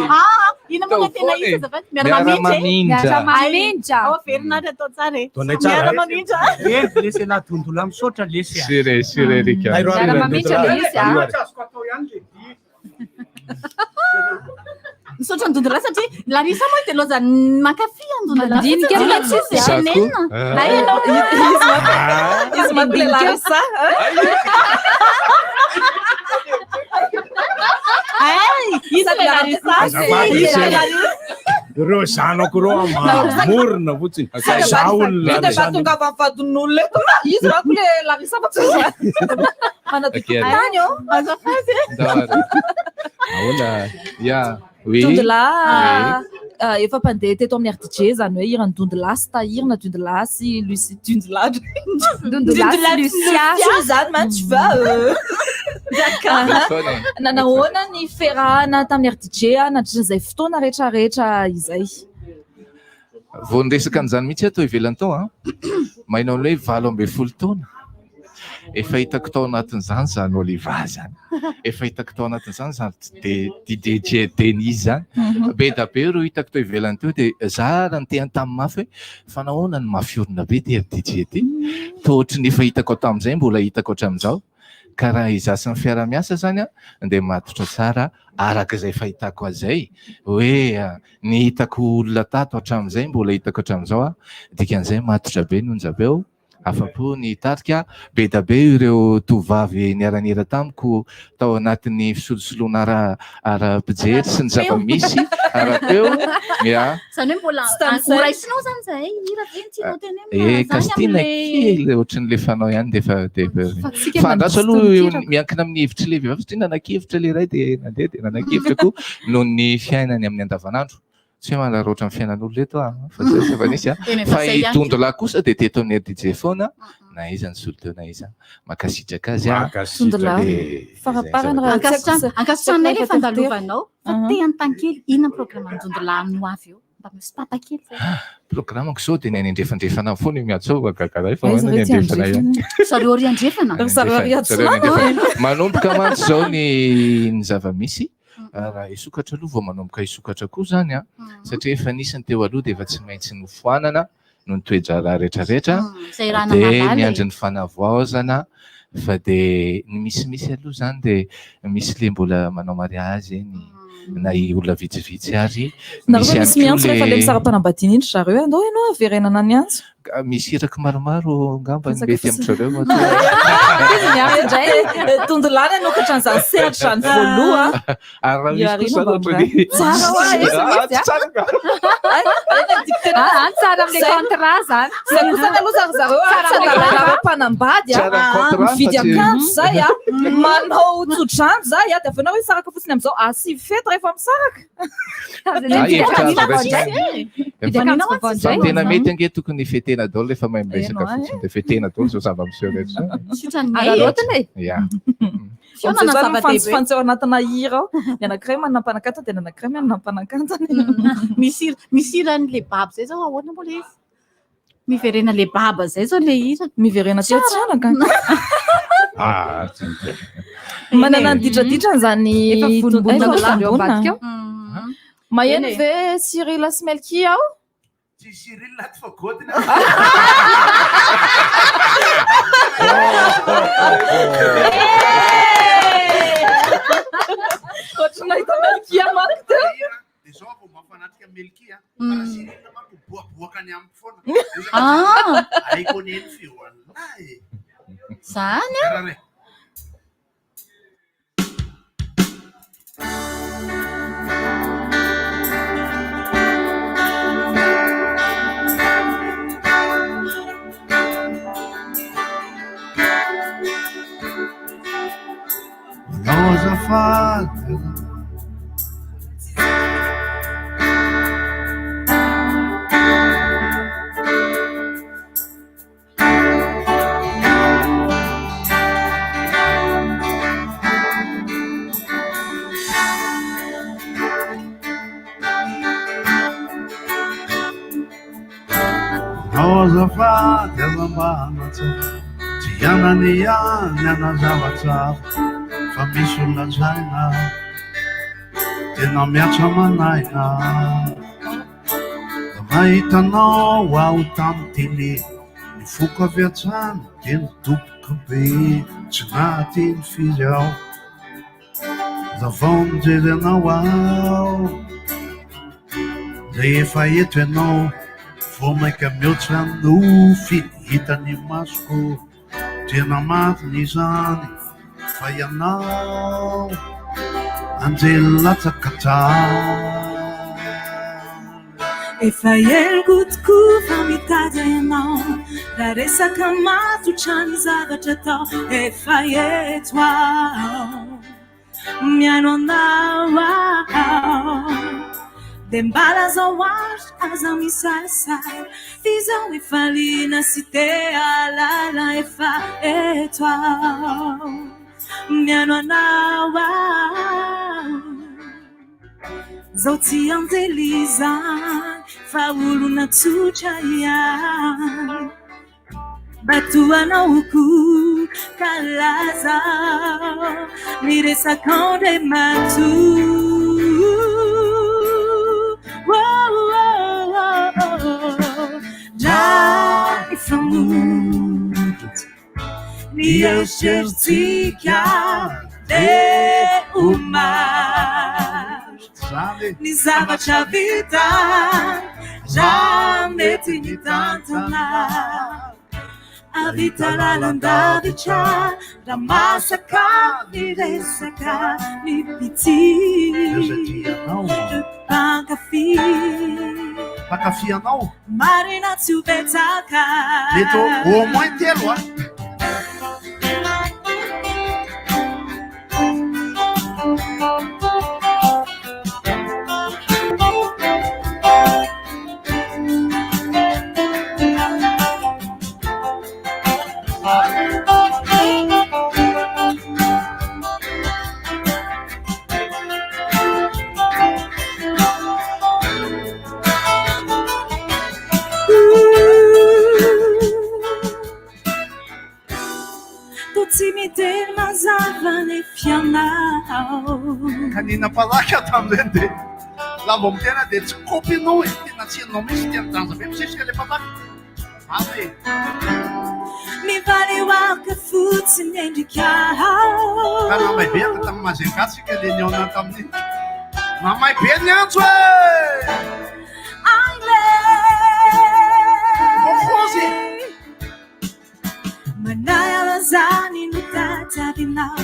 ina moa tena izy azafady miara-mamindra averinareo atao tsara miara-mamindra lesy lahy dondolahy misaotra lesy sirerika miara-mamindra le izy misaotra ny dondolahy satria larisa moa te loza mankafy andondolahy dinika la tsisy nenina na ianao izy mampile larisa izy le larisa reo zanako reo morona fotsiny za olona tonga vavadin'olona eto izy rako le larisa fa tsy manatany ao azafady ahoana ya dondolahy efa mpandeha teto amin'ny RDJ zany hoe hirany dondolahy sy tahirina dondolahy sy Lucie dondolahy Lucia zany mantsy va nahoana ny ferahana tamin'ny RDJ nandritran'izay fotoana rehetrarehetra izay vao niresaka an'izany mihitsy atao ivelany tao mainao ny hoe 20 taona efa hitako tao anatin'izany zany Oliva zany efa hitako tao anatin'izany zany DJ Denis zany be da be reo hitako tao ivelany teo dia za raha nitehany tamin'ny mafy hoe fa nahoana ny mafiorina be ty DJ ty toa ohatry ny efa hitako tamin'izay mbola hitako hatramin'izao ka raha izasy ny fiara-miasa zany dia matotra tsara araka izay fahitako azay hoe ny hitako olona tato hatramin'izay mbola hitako hatramin'izao dikan'izay matotra be ny onjabeo afa-po ny tarika be da be ireo tovavy niaranira tamiko tao anatin'ny fisolosoloana ara-pijery sy ny zava-misy ara-peo zany hoe mbola oraisinao zany zay hira ve tianao teny kastina kely ohatran'le fanao ihany defa fandraso aloha miankina amin'ny hevitry le vehivavy satria nanakihevitra le ray de nandeha de nanakihevitra koa noho ny fiainany amin'ny andavanandro tsy hoe manaraotra amin'ny fiainan'olo reto fa zay zava-nisy fa itondolahy kosa de teton'ny DJ foana na iza ny solo teo na iza makasitraka azy ankasitrahanay le fandalovanao fa te an-tankely inona programme ndondolahy no avy eo mba misy patakely programmako zao de ny andrefandrefana foana miatsova gagaray fa hoana ny andrefana ihany zareo ry andrefana manomboka mantsy zao ny zava-misy raha isokatra aloha vao manomboka isokatra koa zany satria efa nisany teo aloha de efa tsy maintsy nofoanana no ny toedraraha rehetrarehetra de miandry ny fanavaozana fa de ny misimisy aloha zany de misy le mbola manao mariazy eny na olona vitsivitsy ary misy miantso rehefa le misara-panambadiana iny zareo andao ianao averenana ny antso misy iraka maromaro ngamba ny mety amintrareo tondolany anokatra an'izany seratra ny voaloha tsara amle contrat zany zay kosany aloha zareo mpanambady mividy akanjo zay manao tsodrano zay de avenao hoe saraka fotsiny am'izao asivy fety rehefa misaraka tena mety ange tokony fetena daholo rehefa mahay miresaka fotsiny de fetena daholo zao zava-miseho rehetra fantseo anatina hira ao ny anakiray manana mpanakantana de ny anakiray manana mpanakantana misy hiran'le baba zay zao ahoana mbola izy miverena le baba zay zao le hira miverena tiatsanaka manana ny didradidrany zany maheno ve Cyril sy Melky ao Cyril laty fa godina ohatrana hita Melky manko teo de zao vao mafanatrika Melky Cyril manko boaboakany amiko foana aiko neny fioanay zany azafady azafady azambanatsy tsy anany any anazavatsava fa misy olona zaina tena miatra manaina da mahitanao aho tamy tele ny foko avy atsany de nidoboka be tsy naty ny firy aho da vao mijery anao aho zay efa eto ianao vao maika mihoatra nofy hitany masoko tena matiny izany fa ianao anjely latsakatra efa eloko tokoa fa mitady ianao raha resaka matotra ny zavatra tao efa eto aho miano anao aho de mbala zao azo aza misarisary ty zao efa lina sy te alala efa eto aho miano anao aho zao tsy antelizany fa olona tsotra ihany batoanao ko kalaza miresakandre matu Dai famuto Nia certica de umar Ni zavatra vita Já meti ni tantana avita lalandavitra raha masaka miresaka mipity Pakafy anao marina tsy ho betsaka mety au moins telo Timidely mazava ny fianao kanina palaka tam'zay de lamba amy tena de tsy kopinao e tena tsianao misy tena danja be misesika le palaka ave mivaly oaka fotsiny endrikao namay be ata tamy mazengatsika le niona tamin'ny namay be ny antso e kokozy manaya lazany no tatavinao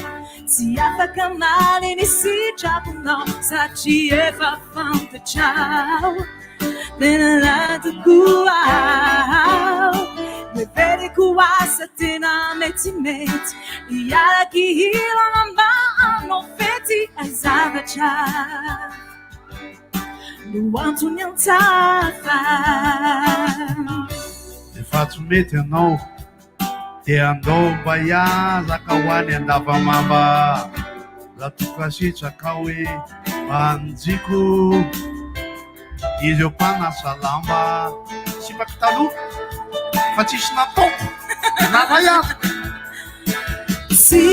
tsy afaka maly ny sitraponao satria efa fantatrao tena latokoao meveriko asa tena metymety iaraky hilana mba anao fety azavatra no antony antsafa efa tsy mety anao de andao mba iazaka ho any andavamamba latokasitraka hoe manjiko ireo mpanasa lamba sipaky taloha fa tsisy nataoko nanayaza sy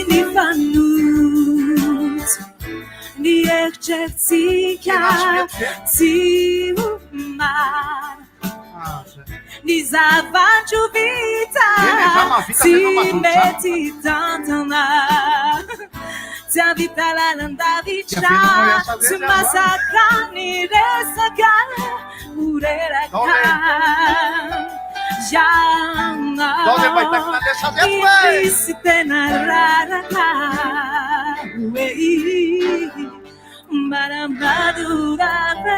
ny fanoto ny eritreritsika tsy ho maro ny zavatro vita tsy mety tantana tsy avita lalandavitra tsy masaka ny resaka oreraka jana irisy tena raraka oe mbarambadorabe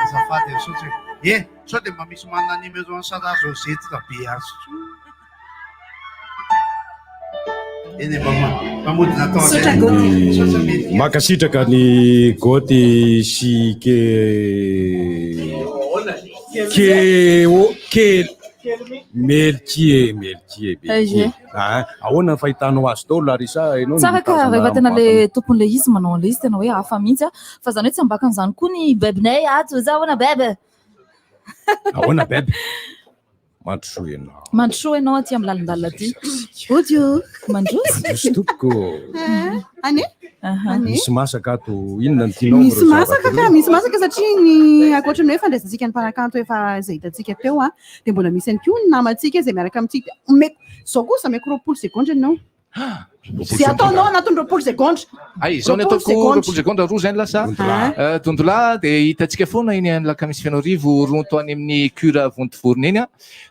azafady sotry e sao de mba misy manana numéro any Sara Rosette da be azo eny mpamody natao makasitraka ny goty sy melkie be ahoana fahitanao azy tao Larissa enao tsara ka rehefa tena le tompon'le izy manao an'le izy tena hoe hafa mihitsy fa zany hoe tsy ambaka an'izany koa ny bebinay ato za ahoana bebe ahoana bebe mandrosoa ianao mandrosoa ianao aty amin'ny lalindalina aty odio mandrosy topoko ane misy masaka ato inona ny tianao misy masaka ka misy masaka satria ny akoatra ny hoe fandraisantsika ny mpanakanto efa zay hitantsika teo dia mbola misy any koa ny namantsika zay miaraka amintsika zao kosa meko 20 seconde ianao sy ataonao anatin'ny 20 seconde izao ny ataoko 20 seconde roa zany lasa tondola dia hitantsika foana iny any lakamisy Fianorivo ronto any amin'ny cura vontovorona iny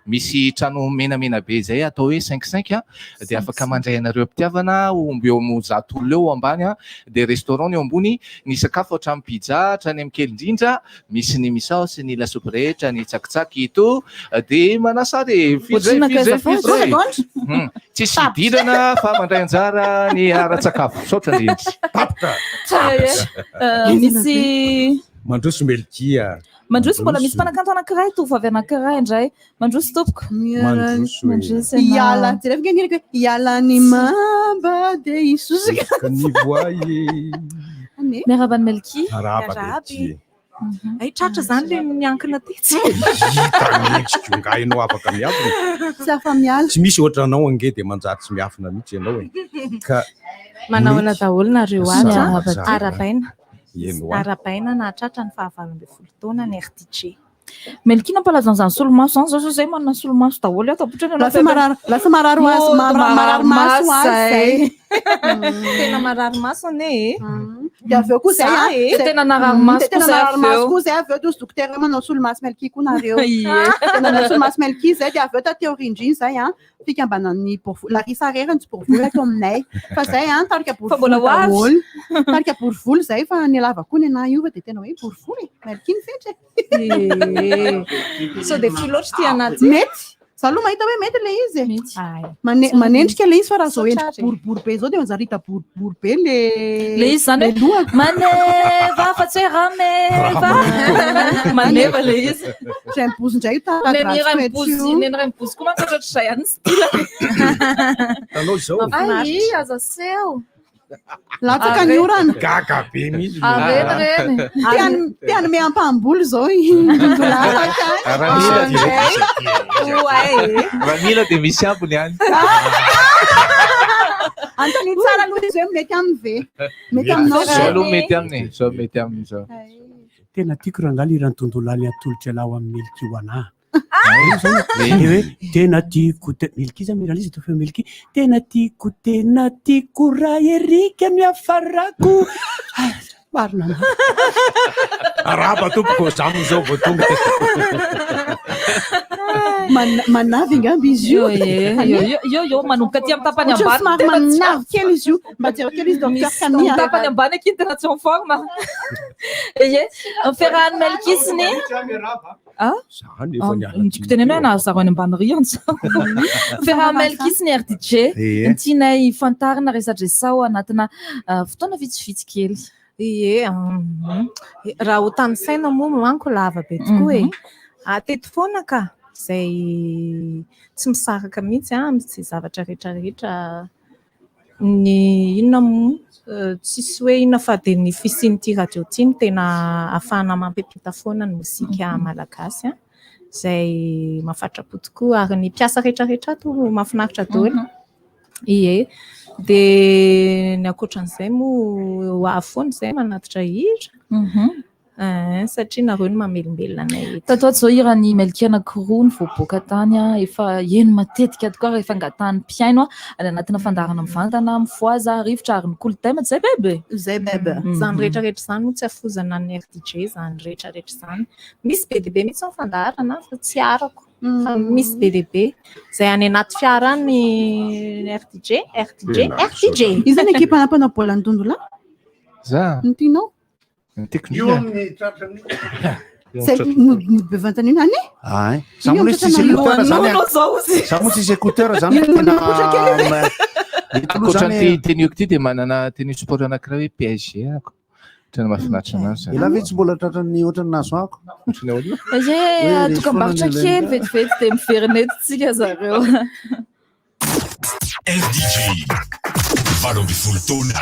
misy trano menamena be zay atao hoe 5-5 dia afaka mandray anareo mpitiavana omby eo mo zatolo eo ambany dia restaurant ny eo ambony ny sakafo hatramy pizza hatrany amin'ny kely indrindra misy ny misaosy ny lasopy rehetra ny tsakitsaky ito dia manasary fizay tsisy hidirana fa mandray anjara ny ara-tsakafo saotra ndrindry misy mandroso melkia mandroso mbola misy mpanakanto anankiray tovavy anankiray indray mandroso tompoko iala jerevika niraka hoe iala ny mamba dia isosaka ny voay miarabany melki arabaky ay tratra zany le miankina tetsy ngainao afaka miafina tsy afa miala tsy misy ohatra anao ange dia manjary tsy miafina mihitsy ianao ka manahoana daholo nareo azy arapaina na tratra ny 29 taona ny RTG melkina mpalaza an'izany solomaso zany zao zay manana solomaso daholo lasa marary maso marary maso azy tena marary maso ane dia avy eo koa zay tena narary-maso tena koa zay narary-maso avy koa zay avy eo dos dokotera manao solomaso melki koa nareo Ie. tena manao solomaso melki zay dia avy eo tateo rindriny zay fikambanan'ny Larissa Rera ny Borovolo ato aminay fa zay tarika mbola Borovolo ho avy. daholo tarika Borovolo zay fa nialava koa ny anahy io dia tena hoe Borovolo melki ny fetra sao dia fy loatra ty anaty mety za aloha mahita hoe mety le izy manendrika le izy fa raha zao endrika boribory be zao dia manjarita boribory be le izy zany hoe maneva fa tsy hoe rameva maneva le izy zay mibozy indray neny ray mibozy koa manko ohatratra zay any tanao zao ai aza seo latsaka ny orana gaga be mihitsy tiany meampamboly zao raha mila dia misy ambony any antony tsara aloha izy hoe mety aminy ve mety aminao zao aloha mety aminy zao mety aminy zao tena tiako raha ngala irany tontolo any atolotra lao amin'ny milky ho anahy hoe tena tiako milky zany miralizy to fe milky tena tiako raha erika miafarako marina araba tompoko zamo zao vao tonga manavy angamby izy io manomboka ty amin'ny tapany ambany somary manavy kely izy io mba jero kely izy misy tapany ambany aky tena tsy en forme ie ferahany melkisiny nitiko tenena hoe nahazaro any ambany riantsy ferahany melkisiny RDJ tianay fantarina resadresao anatina fotoana vitsivitsy kely ie raha ho tany saina moa manko lava be tokoa e teto foana ka zay tsy misaraka mihitsy am'zay zavatra rehetrarehetra ny inona moa tsisy hoe inona fa dia ny fisian'ity radio ty ny tena ahafahana mampipita foana ny mozika malagasy zay mahafatrapo tokoa ary ny mpiasa rehetrarehetra to mahafinaritra daholo ie dia ny ankoatran'izay moa ho afoana zay manatitra hira satria nareo ny mamelombelona anay tatoato zao irany melki anankiroa ny voaboaka tany efa eno matetika tokoa rehefa angatahany mpiaino any anatina fandarana mivantana mifoaza rivotra ary ny kolotema zay bebe zany rehetrarehetra zany no tsy afozana ny RDJ zany rehetrarehetra zany misy be deaibe mihitsy ny fandarana fa tsy arako misy be deaibe zay any anaty fiara ny RDJ izany ekipa anampanao bolan-dondola za ntinao io amin'ny tratrany bevantany io any samo tsisy écouteur zany samo tsisy écouteur zany ankoatran'ity tenioko ty dia manana teny sport anankiray hoe PSG ako tena mahafinaritra anazy zany ela ve tsy mbola tratrany ohatrany nazo ako tokambarotra kely vetivety dia miverinetitsika zareo RDJ 20 taona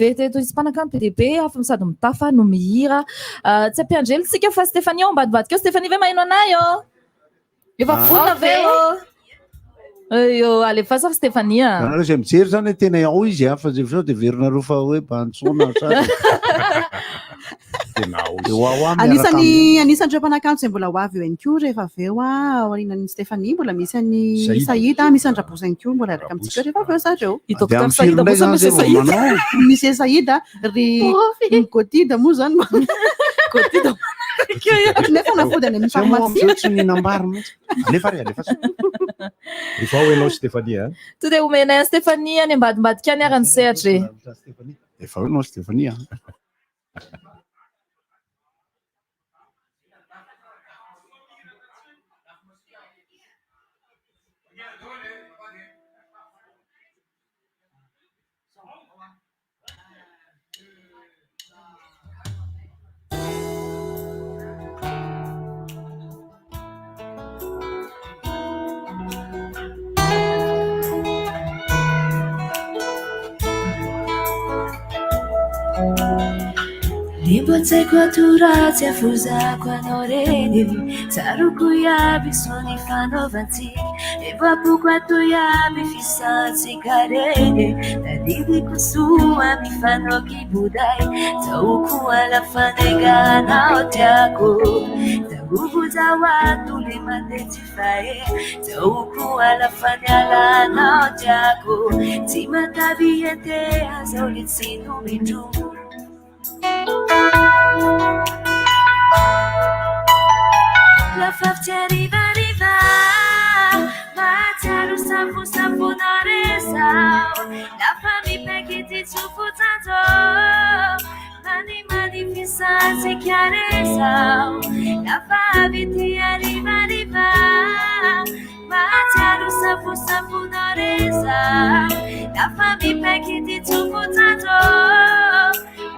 fety eto izy mpanakanto be be afa sady mitafa no mihira tsy ampiandrelintsika fa Stéphanie ambadibadika Stéphanie ve maheno anay efa vonona ve io alefa sa Stéphanie anareo zay mijery zany tena ao izy fa zay sao de verina fa hoe bantsona anisan'ireo mpanakanto zay mbola ho avy eo ihany koa rehefa avy eo aorinan'ny Stéphanie mbola misy any Saïda misy Andrabosa ihany koa mbola araka amintsika rehefa avy eo zareo i docteur Saïda moa misy Saïda misy Saïda ry Gotida moa zany Gotida nefa nafody any amin'ny pharmacie tsy ninambary mihitsy alefa efa ho enao Stéphanie to de omenay Stéphanie any ambadimbadika any arany sehatra efa ho enao Stéphanie Nimbotseko aturatsy afozako anao reny tsaroko iaby sony fanaovantsika efapoko ato iaby fisantsika reny tadidiko soa mifanoky boday taoko alafanenganao tiako tagovo zao ato le mandetsy fae taoko alafanialanao tiako tsy matavy enteha zao le tsy nomindromo la fafty arriva matsiaro safosafonarezao lafa mipekity tsofotsanjo manimani fisantsikarezao lafa vity arriva matsiaro safosafonarezao lafa mipekity tsofotsanjo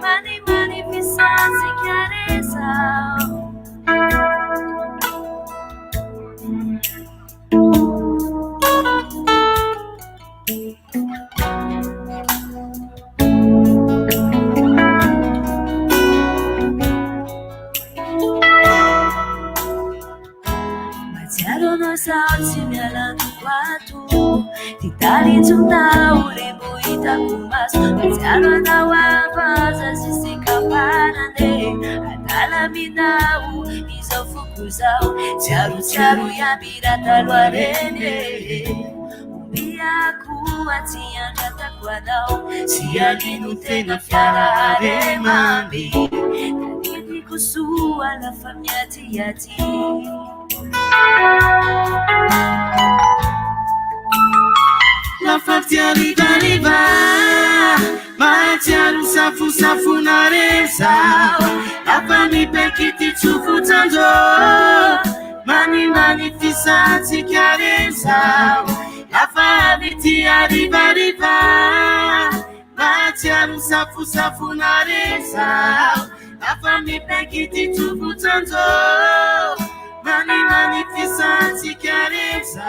manimani fisantsikarezao Sauti mialano quatu titalinzunao lemuita kumas Tiaro na wabaza sisi kapanane Atala minau izofukuzao Tiaru ya birata luarene Umbiaku atianjata kwadao Sialinu tena fiara aremami Tadini kusua la famiati yati La fafty arriva matsiaro safosafonarezao lafa mipekity tsofotsanjo manimani fisantsikarezao lafa vity arriva matsiaro safosafonarezao lafa mipekity tsofotsanjo manimani fisantsikarezao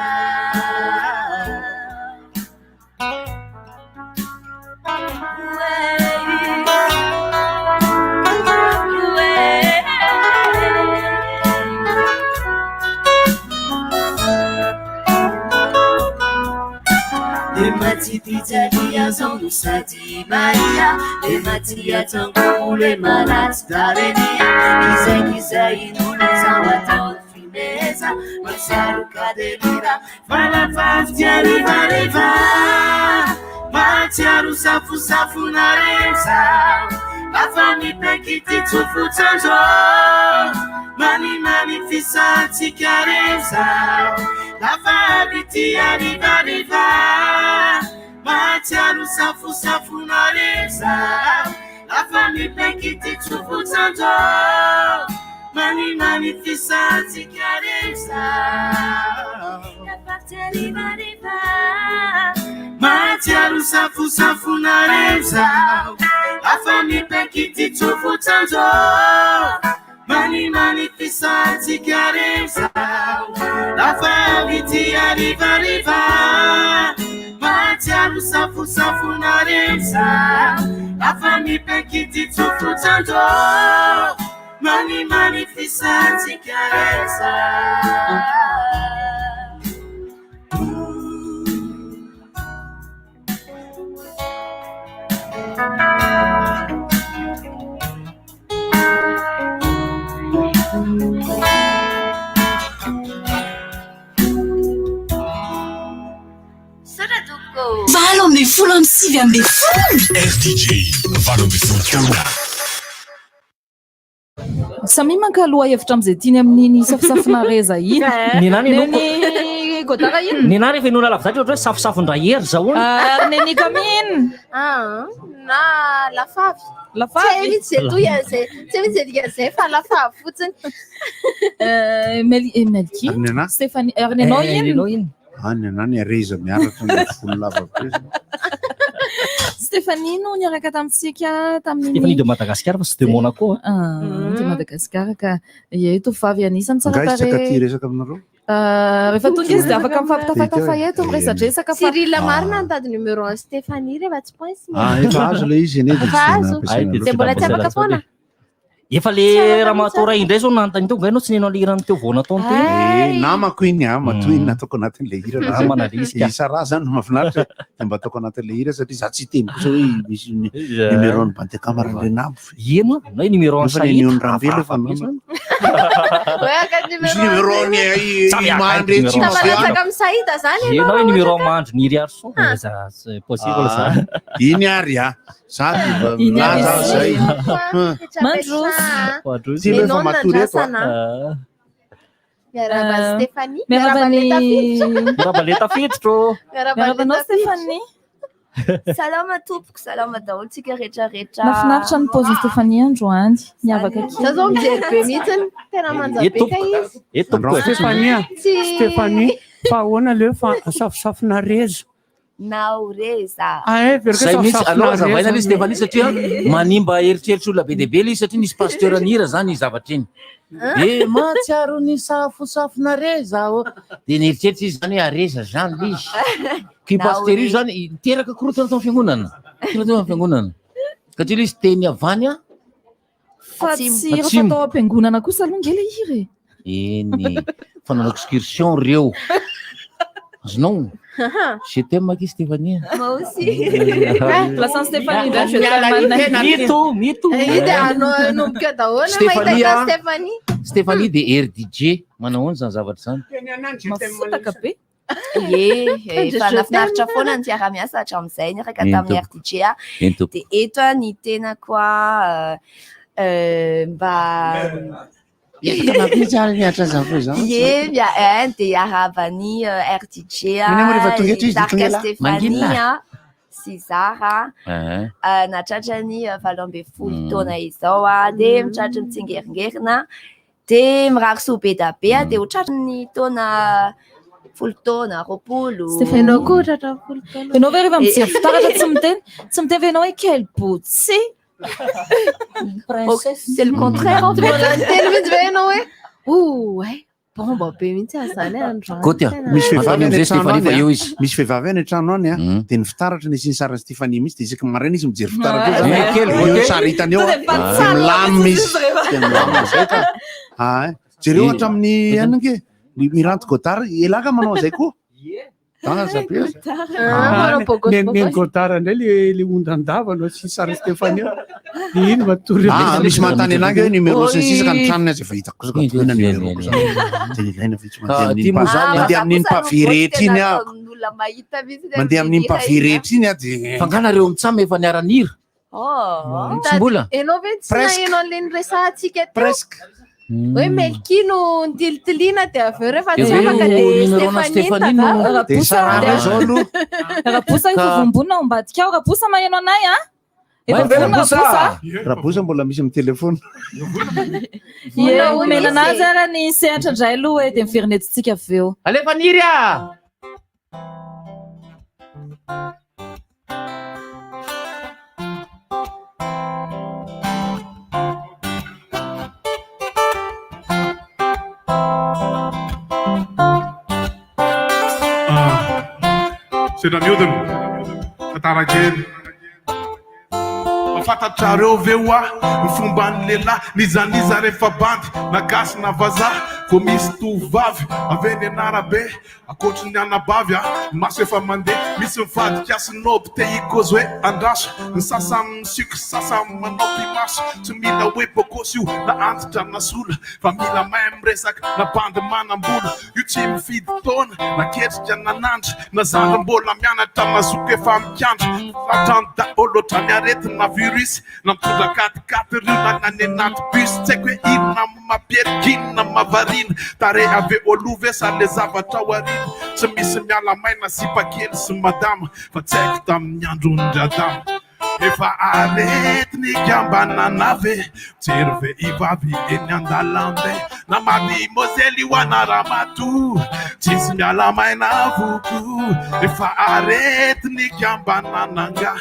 Matitijalia zongu sati maia le matia tangu le manas darenia kiza inuna zawata fineza masaruka delira fala fafty arriva matsiaro safosafonarezao lafa mipekity tsofotsanjo manimani fisantsikarezao lafa vity arriva matsiaro safosafonarezao lafa mipekity tsofotsanjo manimani fisantsikarezao matsiaro safosafonarezao lafa mipekity tsofotsanjo manimani fisantsikarezao lafa vity arriva matsiaro safosafonareza afa mipekititsofotsanjô manimany fisatsika reza Valo amby folo amby sivy amby folo. RTG valo amby folo taona. Samy mankaloha hevitra amin'izay tiany amin'iny safosafonareza iny. Neny godara iny. Nena rehefa hinona lavidatra ohatra hoe safosafon-drahery zahoana. Neny kaminy. Na lafavy. Lafavy. Tsy mitsy zay toy zay. Tsy mitsy zay zay fa lafavy fotsiny. Melki. Stéphanie. Nenao iny. Nenao ny areza miaraka ny folo lava be. Stéphanie no niaraka tamintsika tamin'ny Stéphanie de Madagascar fa tsy de Monaco. De Madagascar ka tovavy anisany tsara tare. Gaisaka ty resaka aminareo. Rehefa tonga izy dia afaka mifampitafatafay eto miresadresaka fa Cyril Marina nitady numéro 1 Stéphanie rehefa tsy pointsy. Efa azo le izy ene dia mbola tsy afaka foana. Efa le raha matora indray zao nanontany teo nganao tsy nenao le hirana teo vao nataony teo. Namako iny matoiny nataoko anatin'le hira. Manariska. Isara zany mahafinaritra dia mba ataoko anatin'le hira satria za tsy teny kosa hoe misy numéro ny bande camarade nabo. Ino na numéro 1 sahit. Neon Rambele fa misy numéro ny mandre tsy mafiana amin'ny sahita zany ianao hoe numéro mandro ny iry arso za c'est possible ça. Iny ary sady milaza zay. Mandroso. Menao nandrasana. Miaraba Stéphanie. Miaraba leta fiditro. Miarabanao Stéphanie. Salama tompoko, salama daholo tsika rehetrarehetra. Mahafinaritra ny paozin'i Stéphanie androany. Miavaka kely. Za zao mijery be mihitsy tena manjabeka izy. Stéphanie, fa ahoana leo fa safosafona-reza. Naoreza. Zay mihitsy alors zavaina le Stéphanie satria manimba eritreritry olona be dia be le izy satria nisy pasteur nira zany zavatra iny. E matsiaro ny safosafona reza dia nieritreritry izy zany hoe areza zany le izy. Ki pasteur io zany teraka korotana tao fiangonana. Korotana fiangonana. Satria le izy teny avany fa tsy rehefa tao am-piangonana kosa aloha ngely iry. Eny fananao excursion reo. Azonao je t'aime qui Stéphanie. Moi aussi. Plaçant Stéphanie là, je t'aime. Mito. Stéphanie de RDJ. Manao zany zavatra zany. Mafotaka be. Efa nafinaritra foana ny fiara-miasa hatramin'izay niaraka tamin'ny RDJ. Dia eto ny tena koa mba dia aravany RDJ Zarka Stéphanie sy Zara natratrany 20 taona izao dia mitratry mitsingeringerina dia mirariso be da be dia ho tratrany taona 10 taona 20. Ianao koa tratra 10 taona. Ianao ve rehefa mijery fitaratra tsy miteny ve ianao hoe quelle beauté. C'est le contraire en fait. Ouais. Bon, bah, mihitsy azany andro. Kotia, misy vehivavy am'izay Stéphanie fa eo izy. Misy vehivavy any an-trano any dia ny fitaratra ny isiany sarany Stéphanie mihitsy dia isaka maraina izy mijery fitaratra io sary hitany eo milamina izy. Milamina zay ka. Jereo hatramin'ny anake miranty godara elaka manao zay koa. Ny godara indray le ondan-dava no sy sary Stéphanie ino matory misy mantany anangy hoe numéro sy sisaka ny tranony azy efa hitako kosa koina numéro kosa dia ilaina vitsy mandeha amin'iny pavirehetra iny mandeha amin'iny pavirehetra iny dia fanganareo mitsamy efa niara-nira tsy mbola ianao ve tsy naheno an'ilay niresahantsika teo hoe Melki no nitilitiliana dia avy eo rehefa tsy afaka dia Stéphanie raposa ivovombonina ao ambadika ao raposa maheno anay raposa mbola misy amin'ny telefona omena anazy ara ny sehatra indray aloha dia miveronetsitsika avy eo alefa niry C'est la mieux de nous. tantara kely fantatrareo ve oa ny fomba ny lehilahy nizaniza rehefa bandy nagasy na vazaha vo misy tovavy aveny anarabe akoatry ny anabavy maso efa mandeha misy mivadika sinoby te ikozy hoe andraso ny sasany misiko sasany manao pimaso tsy mila hoe bokosy io na antitra na sola fa mila mahay miresaka na bandy manam-bola io tsy mifidy taona na ketrika nanandry na zandry mbola mianatra mazoko efa mikandro fatrany daolo otrany areti na virus na mitondra katikaty rio na nany anaty bus tsy haiko hoe inona mapierikina mavarina tare ave olove sa le zavatra ao arina tsy misy miala maina sipakely sy madama fa tsy haiko tamin'ny androny adama efa arety ny kambananave mijery ve ivavy eny andalambe na mademoiselle io anaramato tsisy miala maina avoko efa arety ny kambanananga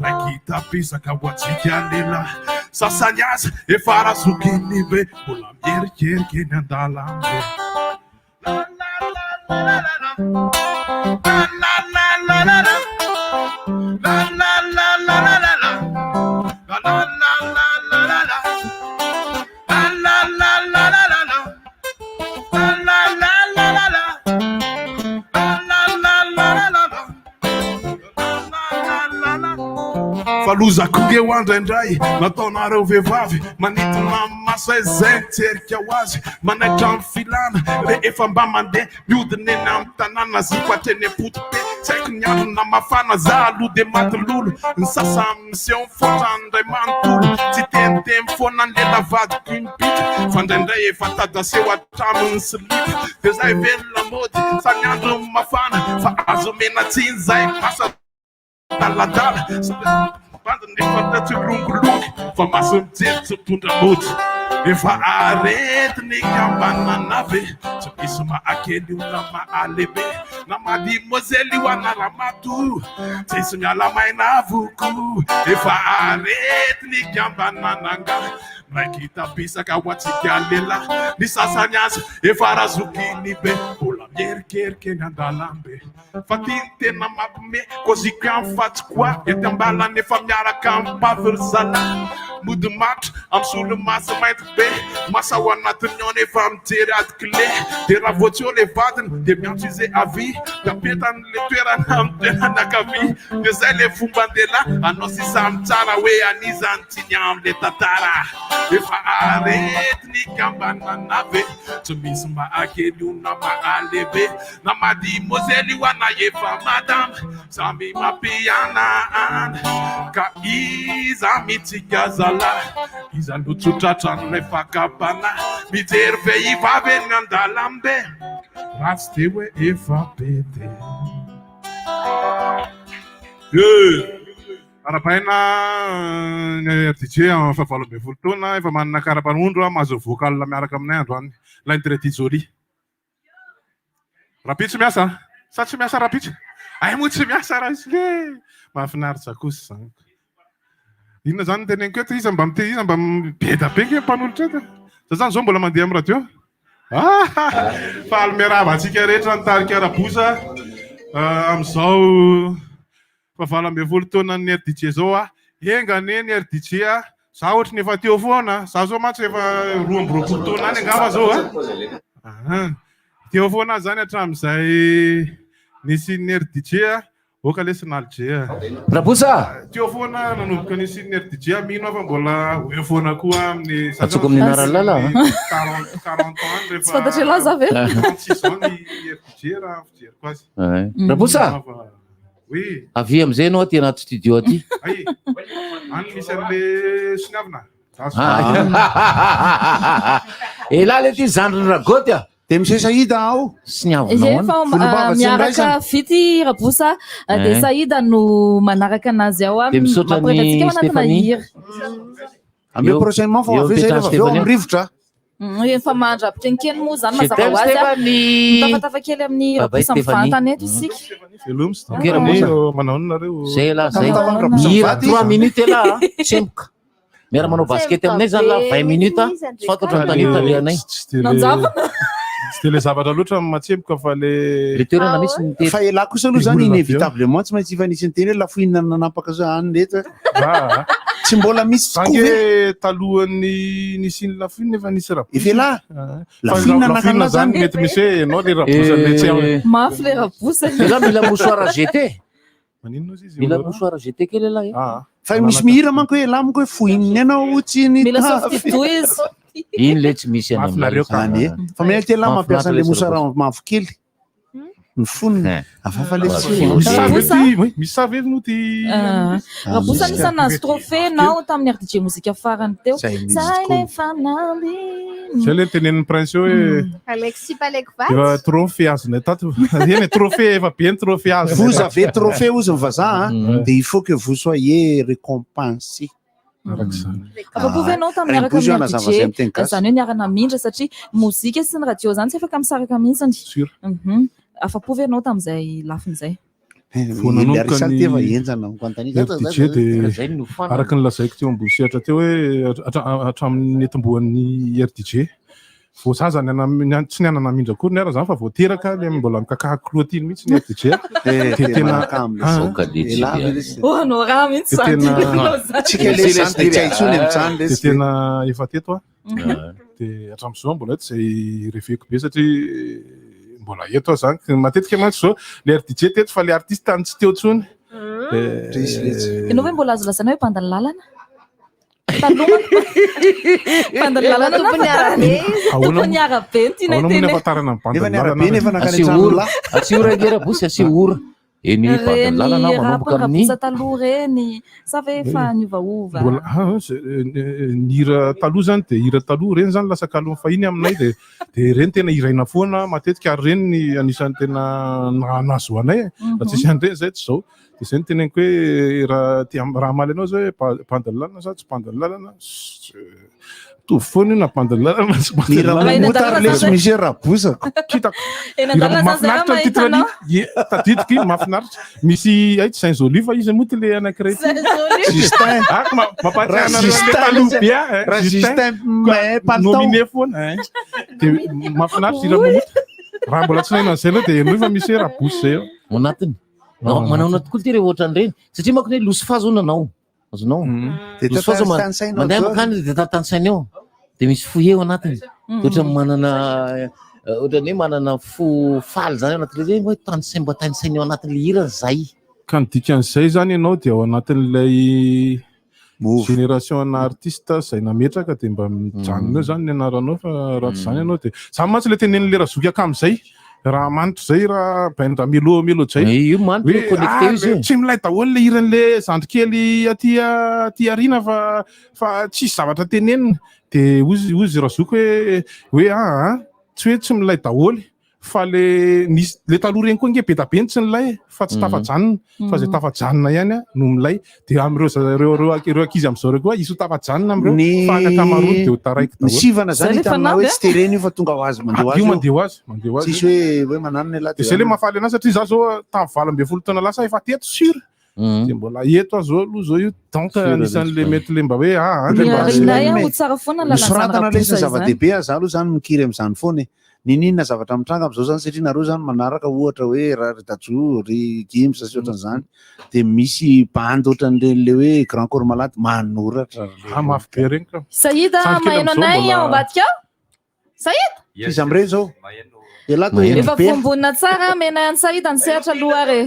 raiky tapisaka ho atsika lela sasany aza efa razokiny be mbola mierikeriky eny andalambe falozako eo andraindray nataonareo vehivavy manitona maso izay mitserika ho azy manaitra amin'ny filana rehefa mba mandeha miodina eny amin'ny tanàna zipatreny apotipe tsy haiko ny androna mafana za aloha de maty lolo ny sasa miseho mifotrandray manontolo tsy tenitemy foana ny lela vadiko impitra fa ndraindray efa tadaseho atraminy silitra de zay velona mody sany andro mafana fa azo menatsiny zay masa daladala bandiny efa tatsylongolongy fa maso mijery tsy mitondra mody efa arety ny kambananave tsy misy mahakely io na mahalehibe na mademoiselle io anaramato tsisy miala maina avoko efa arety ny kambanananga raiky tapisaka ho atsika lela ny sasany azy efa razokiny be mbola mierikeriky eny andalambe fa tiany tena mampime koziko amin'ny fatsy koa ety ambalany efa miaraka amin'ny mpavy ry zala mody matra amin'ny solo masy mainty be masa ao anatiny ao nefa mijery adikile de raha voatsy eo le vadiny de miantso izy avy tapetany le toerana amin'ny toerana akavy de zay le fomba andela anao sisa mitsara hoe anizany tsiny am'le tantara efa arety ny kambananave tsy misy mahakely io na mahalehibe na mademoiselle io ana efa madama samy mampiana ana ka iza mitsika zala iza lotsotratrany refa kabana mijery vehivavy eny andalambe ratsy te hoe efa pete arapaina DJ fa 20 taona efa manana karapanondro mahazo vocal miaraka aminay androany l'intérêt joli rapitsy miasa sa tsy miasa rapitsy ay moa tsy miasa raha izy le mahafinaritra kosa zany inona zany teneniko eto izy mba mite izy mba beda be ke mpanolotra eto za zany zao mbola mandeha amin'ny radio fa almerava atsika rehetra nitarika arabosa am'izao fa 20 taona ny RDJ zao engane ny RDJ za ohatra ny efa teo foana za zao mantsy efa 12 taona any angamba zao teo foana zany hatramin'izay nisy ny RDJ oka lesy nalje rabosa teo foana nanomboka nisy ny RDJ mino fa mbola eo foana koa amin'ny atsoko amin'ny naralala 40 ans tsy fantatry laza ve 36 ans ny RDJ raha fijeriko azy rabosa oui avy am'izay anao aty anaty studio aty ay any misy an'le siniavina ela le ty zandriny ragoty de misy Saïda ao efa miaraka vity rabosa de Saïda no manaraka anazy ao mampirehetratsika manatina hira ame prochainement fa avy zay rehefa aveo amin'ny rivotra efa mandrapitrengikely moa zany mazava ho azy mitafatafa kely amin'ny rabosa mivantany eto isika manaonareo zay la zay hira 3 minutes ela tsemboka miara manao basket aminay zany la 20 minutes fantatra ny tanita lehanay nanjava tsy de le zavatra loatra matseboka fa le toerana misy ny fa ela kosa aloha zany inévitablement tsy maintsy ifanisy ny teny hoe lafoinina nanapaka zao any reto tsy mbola misy sange talohan'ny nisy ny lafoinina efa nisy raha efa ela lafoinina lafoinina zany mety misy hoe ianao le rabosany le tsy mafy le rabosany ela mila mosoara GT maninona izy izy mila mosoara GT kely ela fa misy mihira manko hoe ela manko hoe foininy ianao tsy ny mila softy izy iny le tsy misy any aminareo zany fa mety ela mampiasa le mosoara mavokely ny foniny afafa le misy savety no ty rabosany isany nahazo trophée nao tamin'ny RDJ mozika farany teo zay le fanamby zay le tenen'ny prince hoe Alexis Palekva efa trophée azonay tato eny trophée efa bien trophée azo vous avez trophée ozy mivazaha de il faut que vous soyez récompensé afa povenao tamiaraka amin'ny RDJ zany hoe niarana mindra satria mozika sy ny radio zany tsy afaka misaraka mihitsy afa povenao tam'izay lafin'izay araka ny lazaiko teo ambony sehatra teo hoe hatramin'ny etombohan'ny RDJ voazazany tsy nianana mindra kory ny ara zany fa voateraka le mbola mikakaha clotine mihitsy ny RDJ de tena efa teto de hatramin'izao mbola tsy zay reveko be satria mbola eto zany matetika mantsy zao le RDJ teto fa le artiste tany tsy teo tsony ianao hoe mbola azo lazana hoe mpandany lalana tompony arabe ny tiana teny afatarana nefa ny arabe nefa nakany trano asiora gera bosy asiora eny mpandany lalana manomboka amin'ny taloha reny sa ve fa niovaova ny hira taloha zany de hira taloha reny zany lasa kalony fahiny aminay de reny tena iraina foana matetika ary reny ny anisan'ny tena nazoanay raha tsisy an'ireny zay tsy zao de zay ny teneniko hoe raha maly anao zao hoe mpandany lalana sa tsy mpandany lalana tovy foana io na mpandany lalana sy motary le tsy misy rabosako kitako mafinaritra ny titrany tadidiky mafinaritra misy ay Saint Joly fa izy moty le anankiray Justin nominé foana de mafinaritra iramomoty raha mbola tsy naina an'izay aloha de eno fa misy rabosy zay ao anatiny manao tokoa ty re ohatran'ireny satria manko hoe losy fa zao nanao azonao losy fa zao mandeha makany de tatany-sainy eo de misy fo eo anatiny ohatra manana ohatrany hoe manana fo faly zany anatin'le zay hoe tany-sainy mba tany-sainy eo anatin'le hira zay ka ny dikan'izay zany ianao de ao anatin'ilay génération ana artiste zay nametraka de mba mijanona eo zany ny anaranao fa raha tsy zany ianao de zany mantsy le tenen'le razoky akam'izay raha manitro zay raha bainra melo zay tsy milay daholo le hiran'le zandrikely aty arina fa tsisy zavatra tenenina de ozy razoky hoe tsy hoe tsy milay daholo fa le taloha reny koa nge be tabeny tsy nilay fa tsy tafajanona fa zay tafajanona ihany no milay de am'ireo ankizy am'izao reo koa iso tafajanona am'ireo fa anakamarony de ho taraiky daholo sivana zany hitanao hoe tsy tereny io fa tonga ho azy mandeho azy tsisy hoe mananona ela de zay le mahafaly anazy satria za zao tamin'ny 12 taona lasa efa teto sura de mbola eto azo aloha zao io donc anisan'le mety le mba hoe misoratana lesy zava-dehibe za aloha zany mikiry am'izany foana ninina zavatra mitranga am'izao zany satria nareo zany manaraka ohatra hoe raha ry dajo ry gims sy ohatran'izany de misy bandy ohatran'le hoe grand corps malady manoratra mafy be regny ka Saïda maheno anay ao ambadika Saïda izy am'ireny zao efa vombonina tsara menay any Saïda ny sehatra aloha re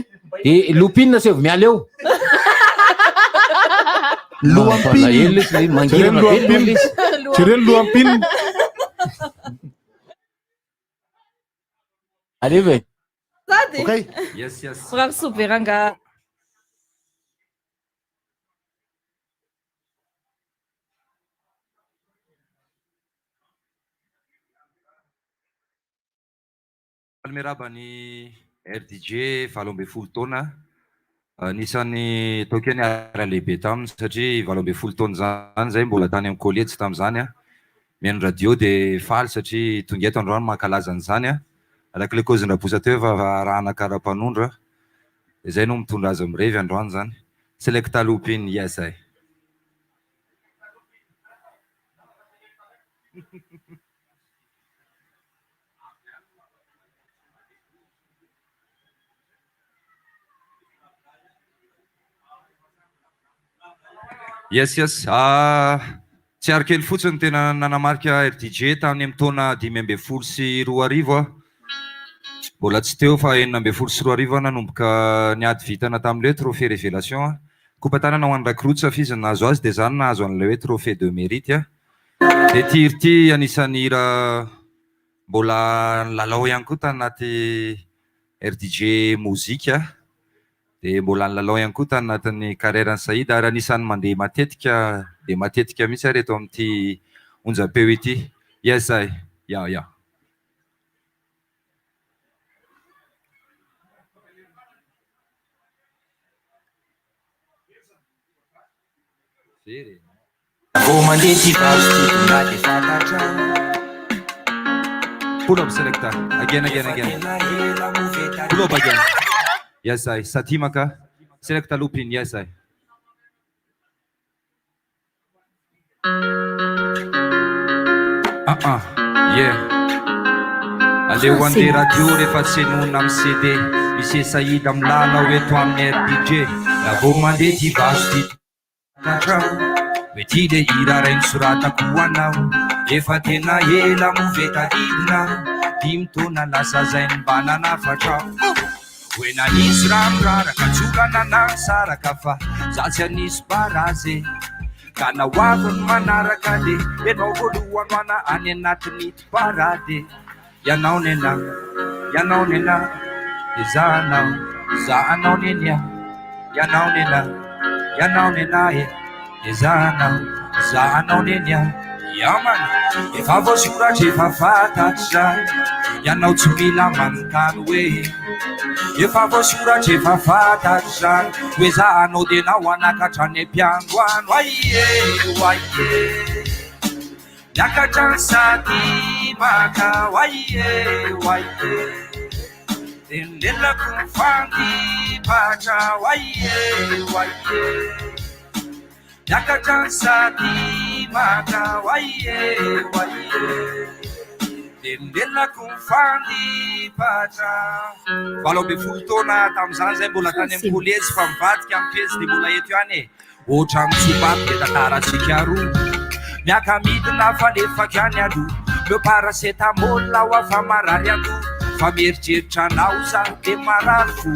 lopinina se vao miala eo jereny loampinina aleve sady frère Soberanga mirabany RDJ 12 taona nisan'ny taoko ny ara lehibe taminy satria 12 taona zany zay mbola tany amin'ny collège tam'izany mihaino radio de faly satria tonga eto androany mankalaza an'izany araka le cause ndrabosa teo efa arahana kara-panondra zay no mitondra azy mirevy androany zany selecta lopiny yesay Yes, tsy ary kely fotsiny tena nanamarika RDJ tamin'ny amin'ny taona 5 a. Mbola tsy teo fa 4 nanomboka niady vitana tamin'ilay trophée révélation. Coupe tanana ho an'ny Rakrotsa fizy nahazo azy dia zany nahazo an'ilay hoe trophée de mérite. Dia ty anisany hira mbola lalao ihany koa tanaty RDJ mozika. Dia mbola nilalao ihany koa tanatin'ny carrière-ny Saïda ary anisany mandeha matetika dia matetika mihitsy ary eto amin'ity onjam-peo ity. Yes, ya. Pull up, selector. Again. Pull up again. Yes, Satimaka. Selector Lupin, yes, yeah. Aleo andeha radio rehefa tsy enona amin'ny CD. Misy Saïda amin'ny lalao eto amin'ny RDJ. Na vao mandeha ty vaso ty tatrao. Hoe ty le hira ray nisoratako anao. Efa tena ela movetadidina. 5 taona lasa zay ny mba nanafatrao. Hoe nanisy ramoraraka tsorana nasaraka fa za tsy anisy barazy. Ka nahoavy ny manaraka le enao voalohany hoana any anatin'ny parady. Ianao nena dia za anao nenya. Ianao nena dia za anao nenya. Yamana efa voasoratra efa fantatsa. Ianao tsy mila manontany hoe efa voasoratra efa fantatsa. Hoe za anao dia nao anakatra ny ampiangoano. Aie niakatra ny sady maka. Aie dia nelako ny fandipatra. Aie niakatra ny sady maka. Aie dia nelako ny fandipatra. 20 taona tamin'izany zay mbola tany amin'ny kolezy fa mivadika amin'ny piesy dia mbola eto ihany e. Ohatra mitsobaty dia tantaratsika roa. Miaka midina fa lefaka ihany aloha. Meo paracetamol ho afa marary aloha. Fa mieritreritra anao za dia marary fo.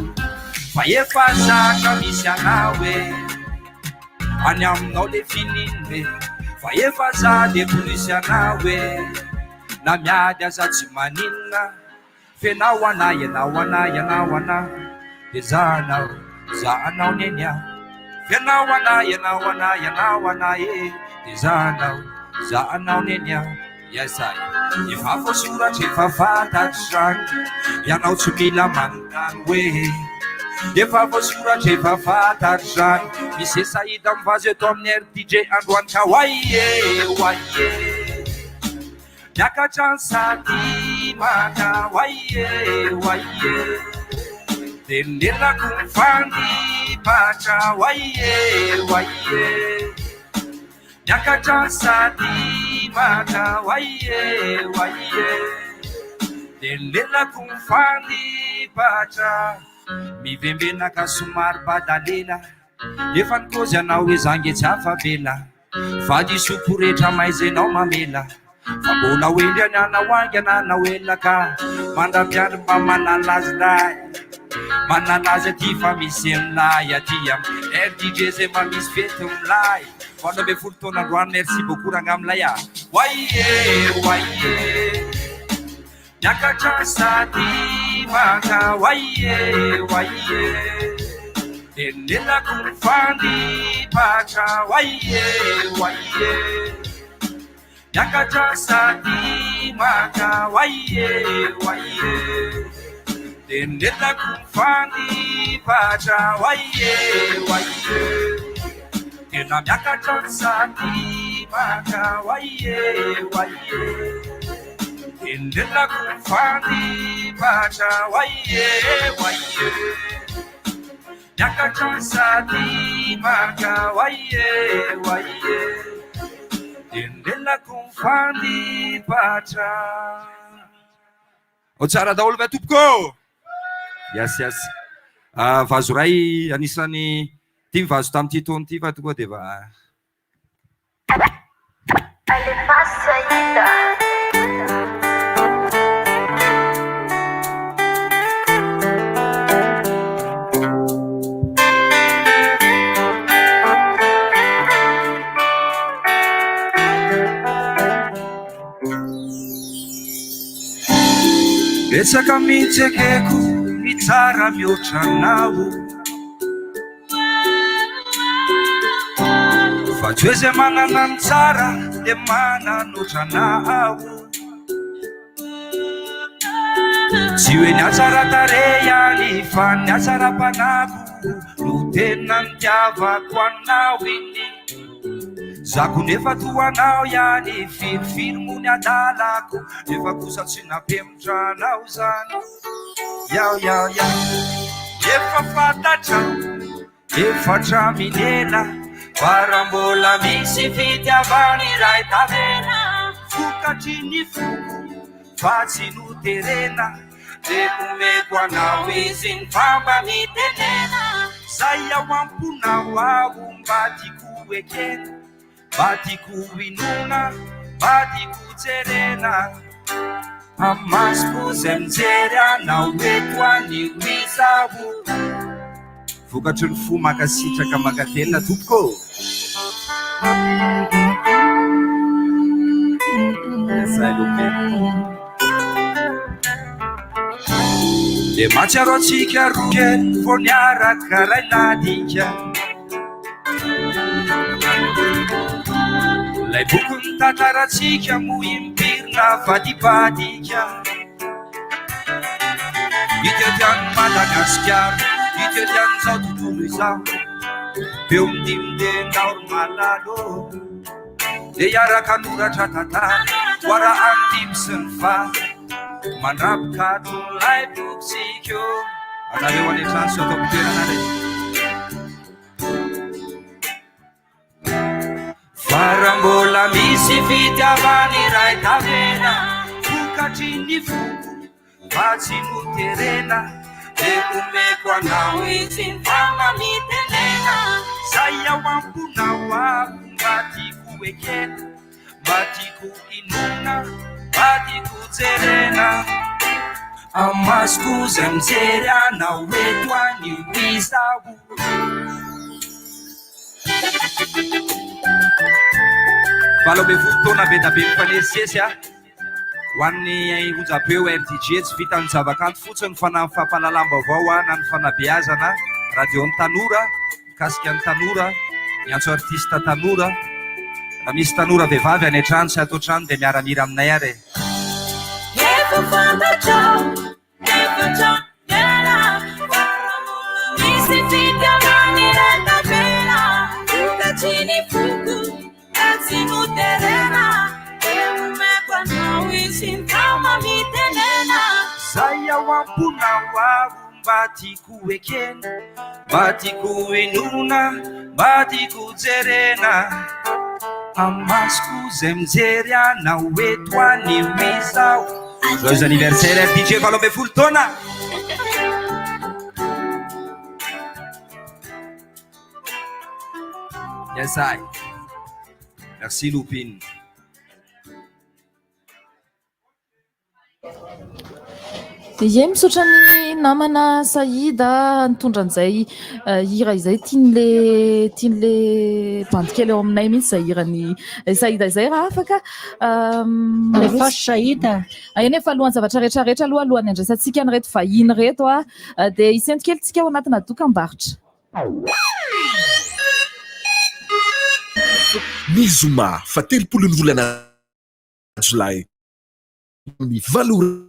Fa efa zaka misy anao e. Any aminao le fininne. Fa efa za dia polisy anao e. Na miady aza tsy maninona. Fenao ana. Dia za anao nenya. Fenao ana e. Dia za anao nenya. Yes, efa voasoratra efa fantatsa. Ianao tsy mila manontany hoe efa voasoratra efa fantatsa. Misy Saïda mivazo eto amin'ny RDJ androany ka. Aie niakatra ny sady maka. Aie dia nelako ny fandipatra. Aie niakatra ny sady maka. Aie dia nelako ny fandipatra. Mivembenaka somary badalela. Efa nikozy anao hoe zange tsy afavela. Vady soporehetra maizenao mamela. Fa mbola hoendry any anao angana anao elaka. Mandampiandry mba manalazy lay. Manalazy aty fa misy amilay. Aty amin'ny RDJ zay mba misy fety milay. 20 taona androany. Merci beaucoup rangamilay a. Aie niakatra sady maka. Aie dia nelako ny fandipatra. Aie niakatra sady maka. Aie dia nelako ny fandipatra. Aie tena miakatra ny sady maka. Aie dia nelako ny fandipatra. Aie niakatra ny sady maka. Aie dia nelako ny fandipatra. Ao tsara daholo va tompoko. Yes. Vazo ray anisany tia mivazo tamin'ity taona ity va tokoa dia va Betsaka mihitsy ekeko ny tsara mihoatra anao fa tsy hoe zay manana ny tsara dia mananoatra anao tsy hoe ny atsara-tare ihany fa ny atsara-panako no tena nitiavako anao iny zako nefa toanao ihany firifiro mo ny adalako nefa kosa tsy nampemotranao zany yao efa fantatra efatra minena farambola misy fitiavany ray tavena vokatry ny foko fa tsy noterena de omeko anao izy ny famba mitenena zay ao amponao aho mba tiako ekena mba tiako inona mba tiako jerena amasoko zay mijery anao eto anio izabo vokatry ny fo makasitraka makatelina tompoko de matsiaro atsika rokely vo niaraka ray nadika lay boky ny tantaratsika mo impirina vadibadika itiatiany Madagasikara itiatiany zao tontolo izao eo midimidendao malalo de iaraka noratra tantara hoara andimy sy ny fa mandrapikadron'lay bokitsika anareo anetrano sy atao mpitoerana re farambola misy fitiavany ray tavena vokatry ny foko fa tsy noterena de omeko anao izy ny famba mitenena zay ao amponao aho mba tiako ekena mba tiako inona mba tiako jerena amasoko zay mijery anao eto anio izabo valo amby folo taona be da be mifanesesy a ho an'ny onjapeo RTG tsy vita ny zavakanto fotsiny fa na fampahalalam-baovao a na ny fanabeazana radio ny tanora mikasika ny tanora ny antso artista tanora raha misy tanora vehivavy any an-trano sy atao trano dia miara-mira aminay ary efa fantatrao efatra tena misy fitiavany ray tavena vokatry ny foko tsy noterena omeko anao izy ny famba mitenena zay ao amponao aho mba tiako ekena mba tiako inona mba tiako jerena amasoko zay mijery anao eto anio izao joyeux anniversaire RTG valo amby folo taona yesay merci Lupine Ie misaotra ny namana Saïda nitondra an'izay hira izay tian'le bandikely eo aminay mihitsy izay hirany Saïda izay raha afaka rehefa Saïda eny efa alohan'ny zavatra rehetrarehetra aloha alohan'ny andraisantsika ny reto vahiny reto a dia isento kely tsika ao anatina dokam-barotra Mizoma fa 30 volana Jolay ny valora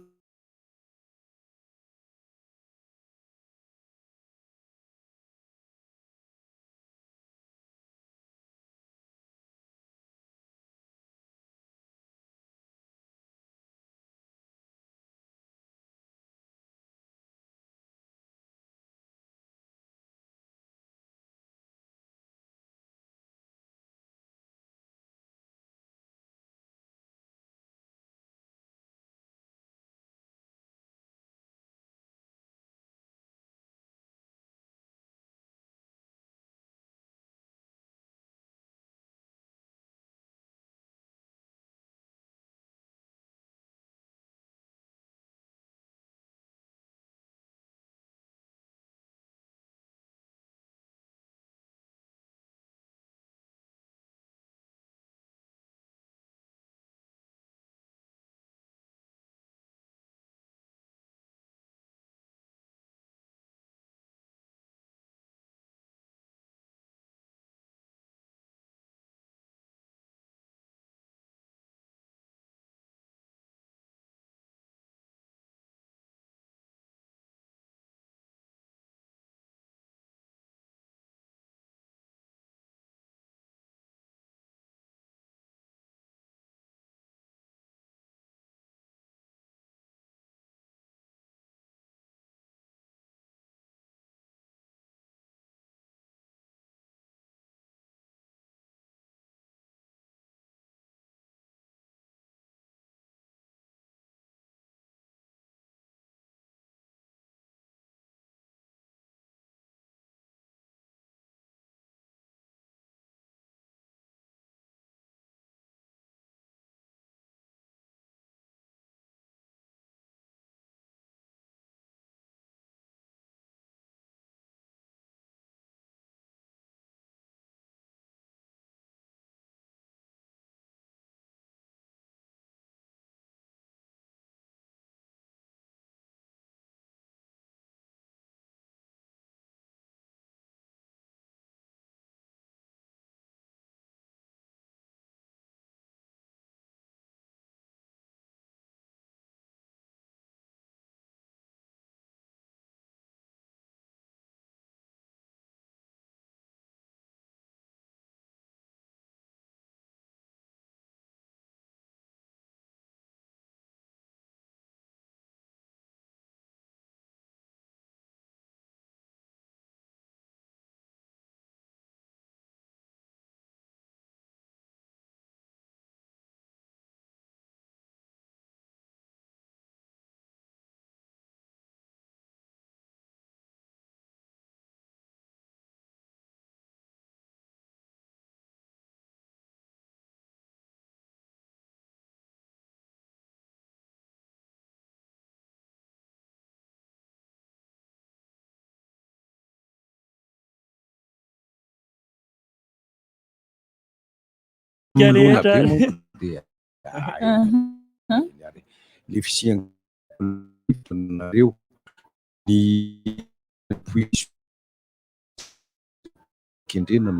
milona be moa dia le fisianareo ny kendrena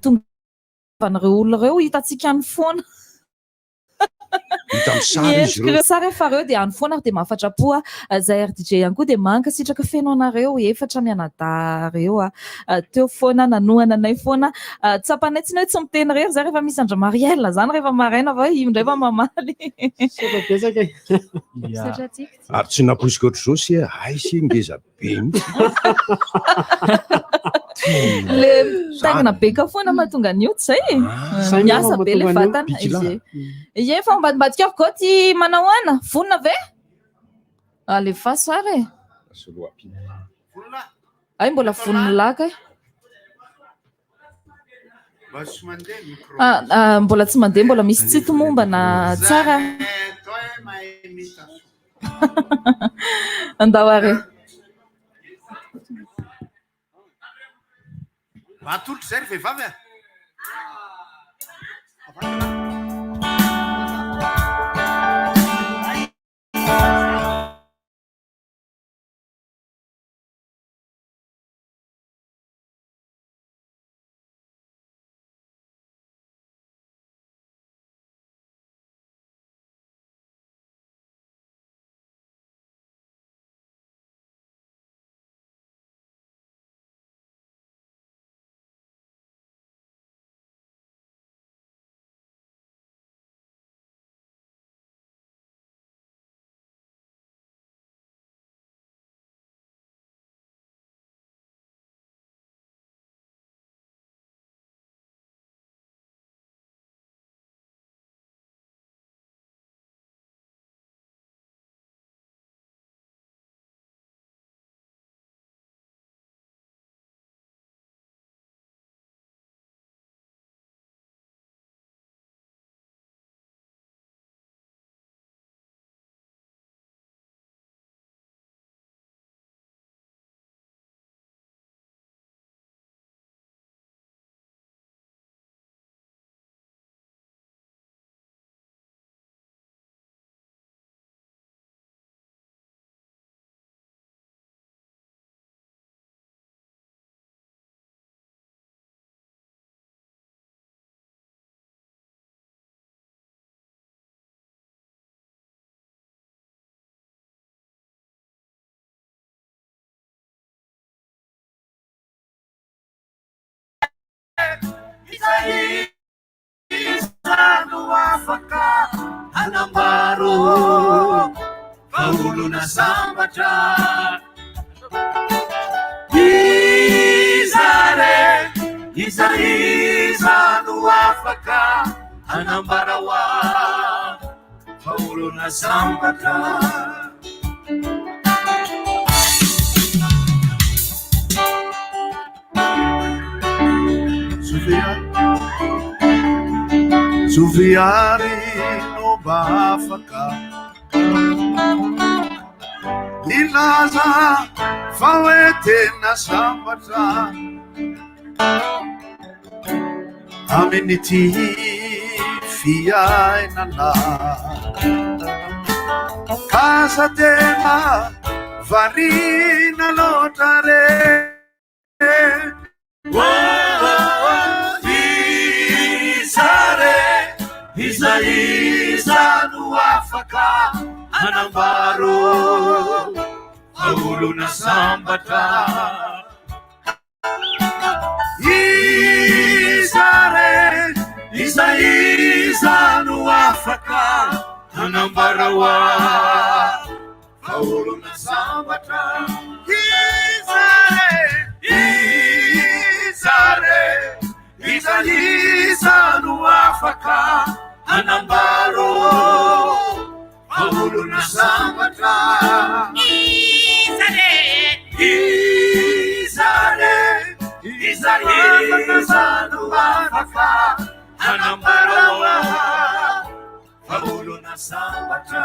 tonganareo olona reo hitantsika any foana sary efa reo dia any foana ary dia mahafatrapoa zay RDJ ihany koa dia mankasitraka feno anareo efatra mianadareo teo foana nanohana anay foana tsapanay tsy hoe tsy miteny rery zay rehefa misy andra mariela zany rehefa maraina va indray fa mamaly ary tsy naposika oatra zao sy ay sy ngeza be le tagnana beka foana mahatonga an'io tsy zay miasa be le vatana ie fa mbadibadika avoko ty manao ana vonona ve le fasary ay mbola vonona laka mbola tsy mandeha mbola misy tsito momba na tsara andao are Matolotro zay ry vehivavy Izano afaka hanambaro faolona sambatra izano afaka hanambara wa faolona sambatra Suviari no bafaka Nilaza fawete na sambatra Ameniti fiai nana Casa tema varina lotare Izano afaka hanambaro faolona sambatra izano afaka anambarawa faolona sambatra izare no afaka anambaro faolona sambatra izare no afaka anambaro faolona sambatra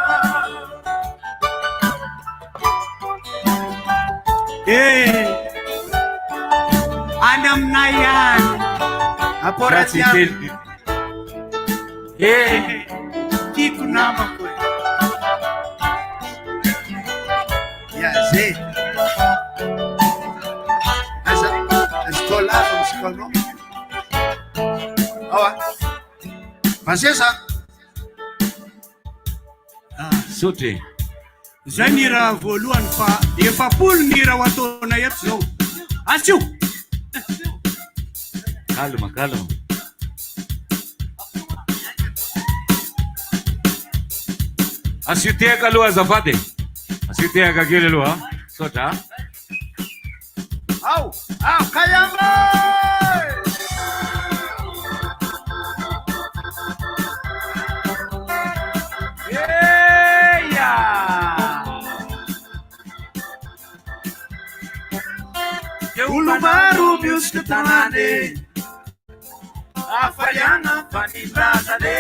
any aminay any aporatsy tiako namako iaze azitolava misikanao aoa masesa sotre zay ny raha voalohany fa efapolo ny raha ho ataona eto zao asio calma asio tehaka aloha azafady asio tehaka kely aloha sotra ao kayamba olo maro miosika tanane afariana fanindrazane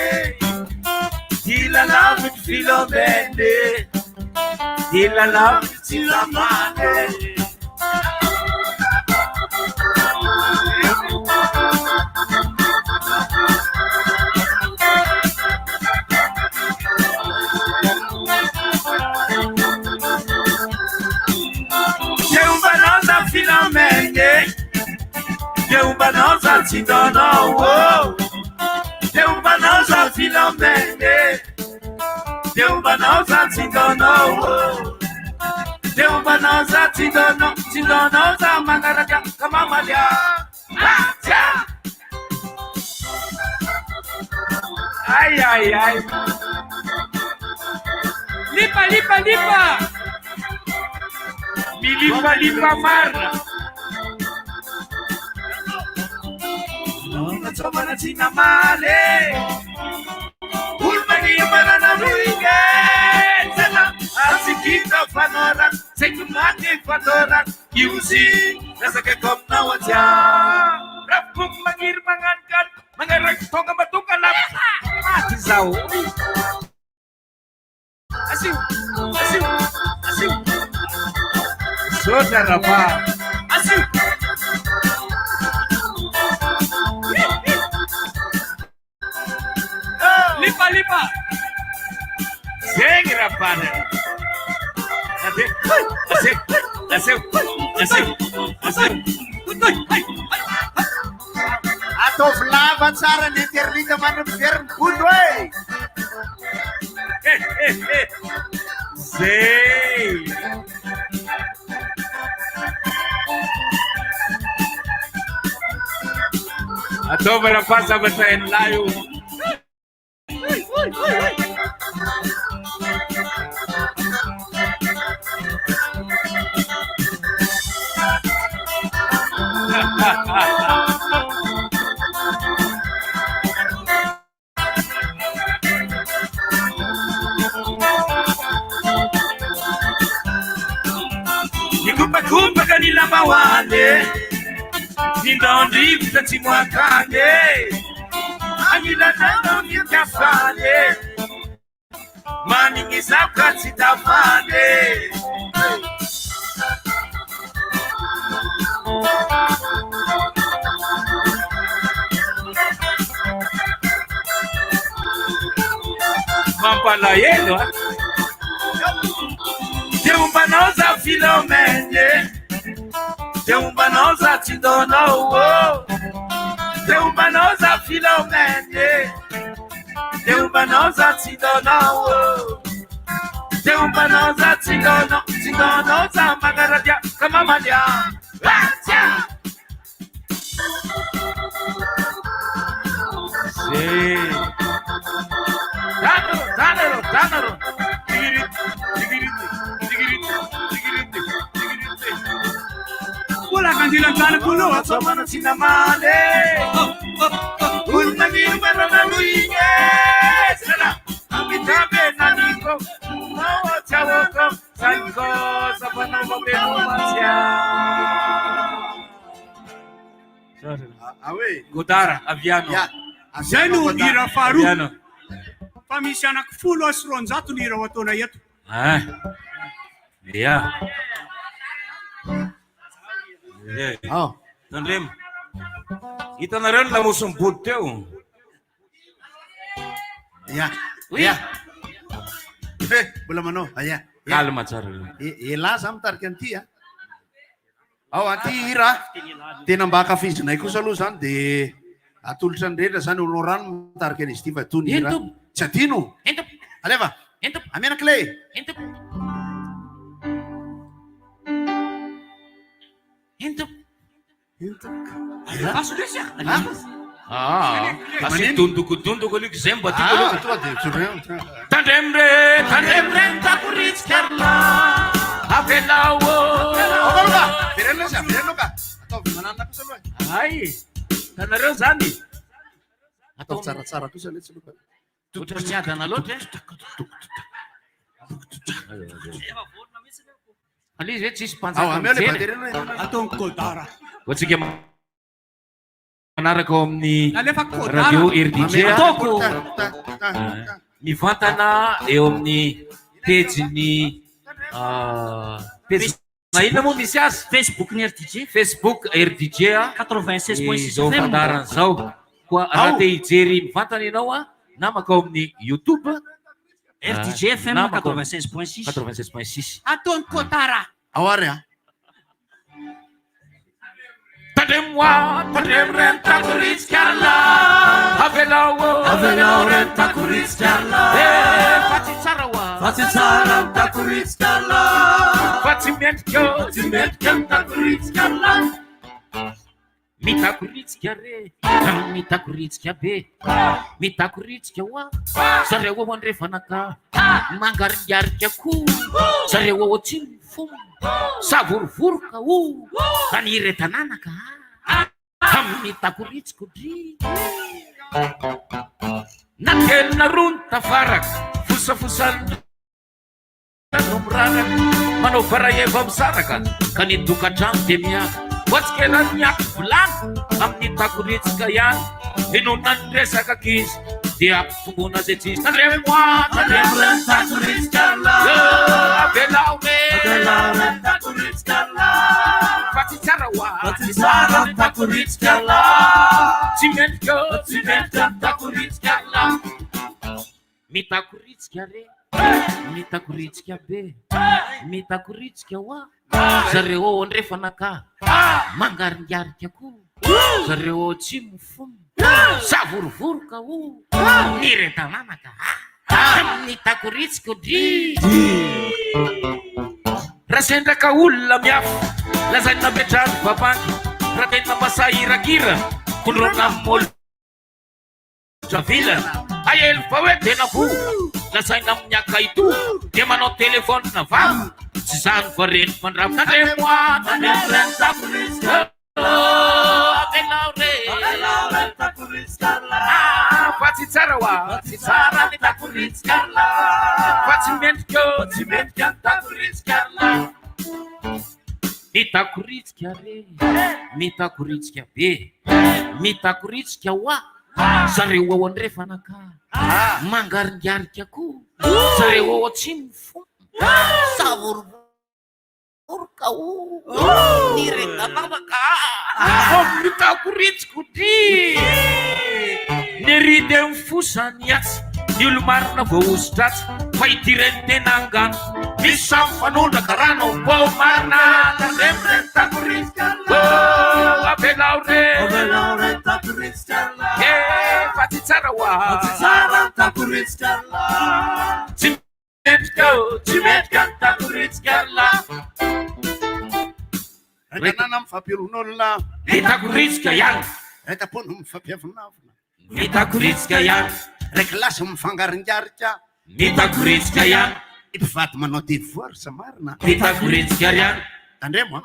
ilalavitry filomene ilalavitry tsilamane Finalmente, deu banosa tindona, deu banosa finalmente, deu banosa tindona, deu banosa tindona, mangaraka kamamalya, ai, lipa, milipa marra. Natsomana tina male, ulmani banana ruige, zena asikita fanora, sekumati fanora, yusi, nasake komna waja, rapuk mangir mangankan, mangarak tonga batuka lap, mati zau. Asiu. Saudara Pak, asik. Lipa. Segera pada. Asik. Atau flavan saran interlita mana biar kudwe. Zey. Atau berapa sahabat saya layu? Kumpa kanila mawale, nindondri vitati mwakane, anila nando nikafane, maningi zaka sitafane. Mampala yelo, Teumanosa Filomene, Teumanosa Tidono, Teumanosa Filomene, Teumanosa Tidono, Teumanosa Tidonosa Magaradia, Kamamadia, Ratia. Sim. Tano. Dilantanakolo at sa mga sinamali Ulnagin ba na naluinge Sana ang itabi na niko Mawat sa wakam San ko sa panabang benumasya Godara, Aviano. Zay no hira faharoa. Fa misy anankifolo sy roanjato ny hira ao ataona eto. Ia. Tandremo. Hitanareo ny lamosiny body teo. Ia. Mbola manao. Ia. Calma tsara. Ela za mitarika an'ity a. Ao anty hira tena mba akafizinay kosa aloha zany de atolotra ny rehetra zany olo rano mitarika an'izy ity fa toy ny hira tsy adino aleva amena clé Kasi tunduk-tunduk ulit zay mba tiko ulit. Tandemre takurit karla. Apelawo. Pireno ka. Atau manana ko sa luay. Ay. Tanareo zani. Atau tsara-tsara ko sa luay. Tutras niya tanalot eh. Ali sis pansa. Atong Kodara. What's again? Manaraka amin'ny radio RDJ mivantana eo amin'ny page-ny mahina moa misy azy Facebook-ny RDJ Facebook RDJ 96.6 zao fandarana zao koa raha te hijery mivantana ianao a na makao amin'ny YouTube RDJ FM 96.6 Atong Kodara. Aware Tademwa, tademren takuris karla. Avelawen takuris karla. Fati sarawa, takuris karla. Fati mentyo takuris karla. Mitakuris kare, mitakuris kabe, mitakuris kawa. Sarewa wandre fanaka, mangar ku. Sarewa wachin fum. Savur ka kanire tanana ka hamita kurits kudri nakel narun tafarak fusa numranak mano paraye vamsaraka kaniduka jam demia what's kelan yak plan hamita kurits kayan inunan dresa kakis dia tunguna zetis tademwa takuris karla Avelawen takuris karla Fati sarawa takuris karla Cimentko takuris karla Mitakuris kare Mitakuris kabe Mitakuris kawa Zareo onre fanaka Mangar ku Zareo chimfum Savur ka Nire tanana ka Mitakuris kudri Rasenda kaula miaf Lazana betran babangi Ratena masaira gira Kunrona mol Javila Ayel pawete na fu Lazana mnyaka itu Dia mano telefon na fam Sisan farin manrap Tademwa takuris Avelawen takuris karla Fati sarawa takuris karla Fati mentyo takuris karla Mitakuris kare Mitakuris kabe Mitakuris kawa Sarewa wandre fanaka Mangar ku Sarewa wachimfu Savur kau nire tanana ka Mitakuris kudi Neridem fusan yats Nilmar na voustat Faitiren tenangan Misam fanunda karano Bomana Tademren takuris karla Avelawen takuris karla Fati sarawa takuris karla Cimentko takuris karla Reka na mifampiron'olona Mitakuris kayan Reka po no mifampiavonavona Mitakuris kayan Reka lasa mifangaringarika Mitakuris kayan Ipivady manao devoir sa marina Mitakuris kayan Tandremo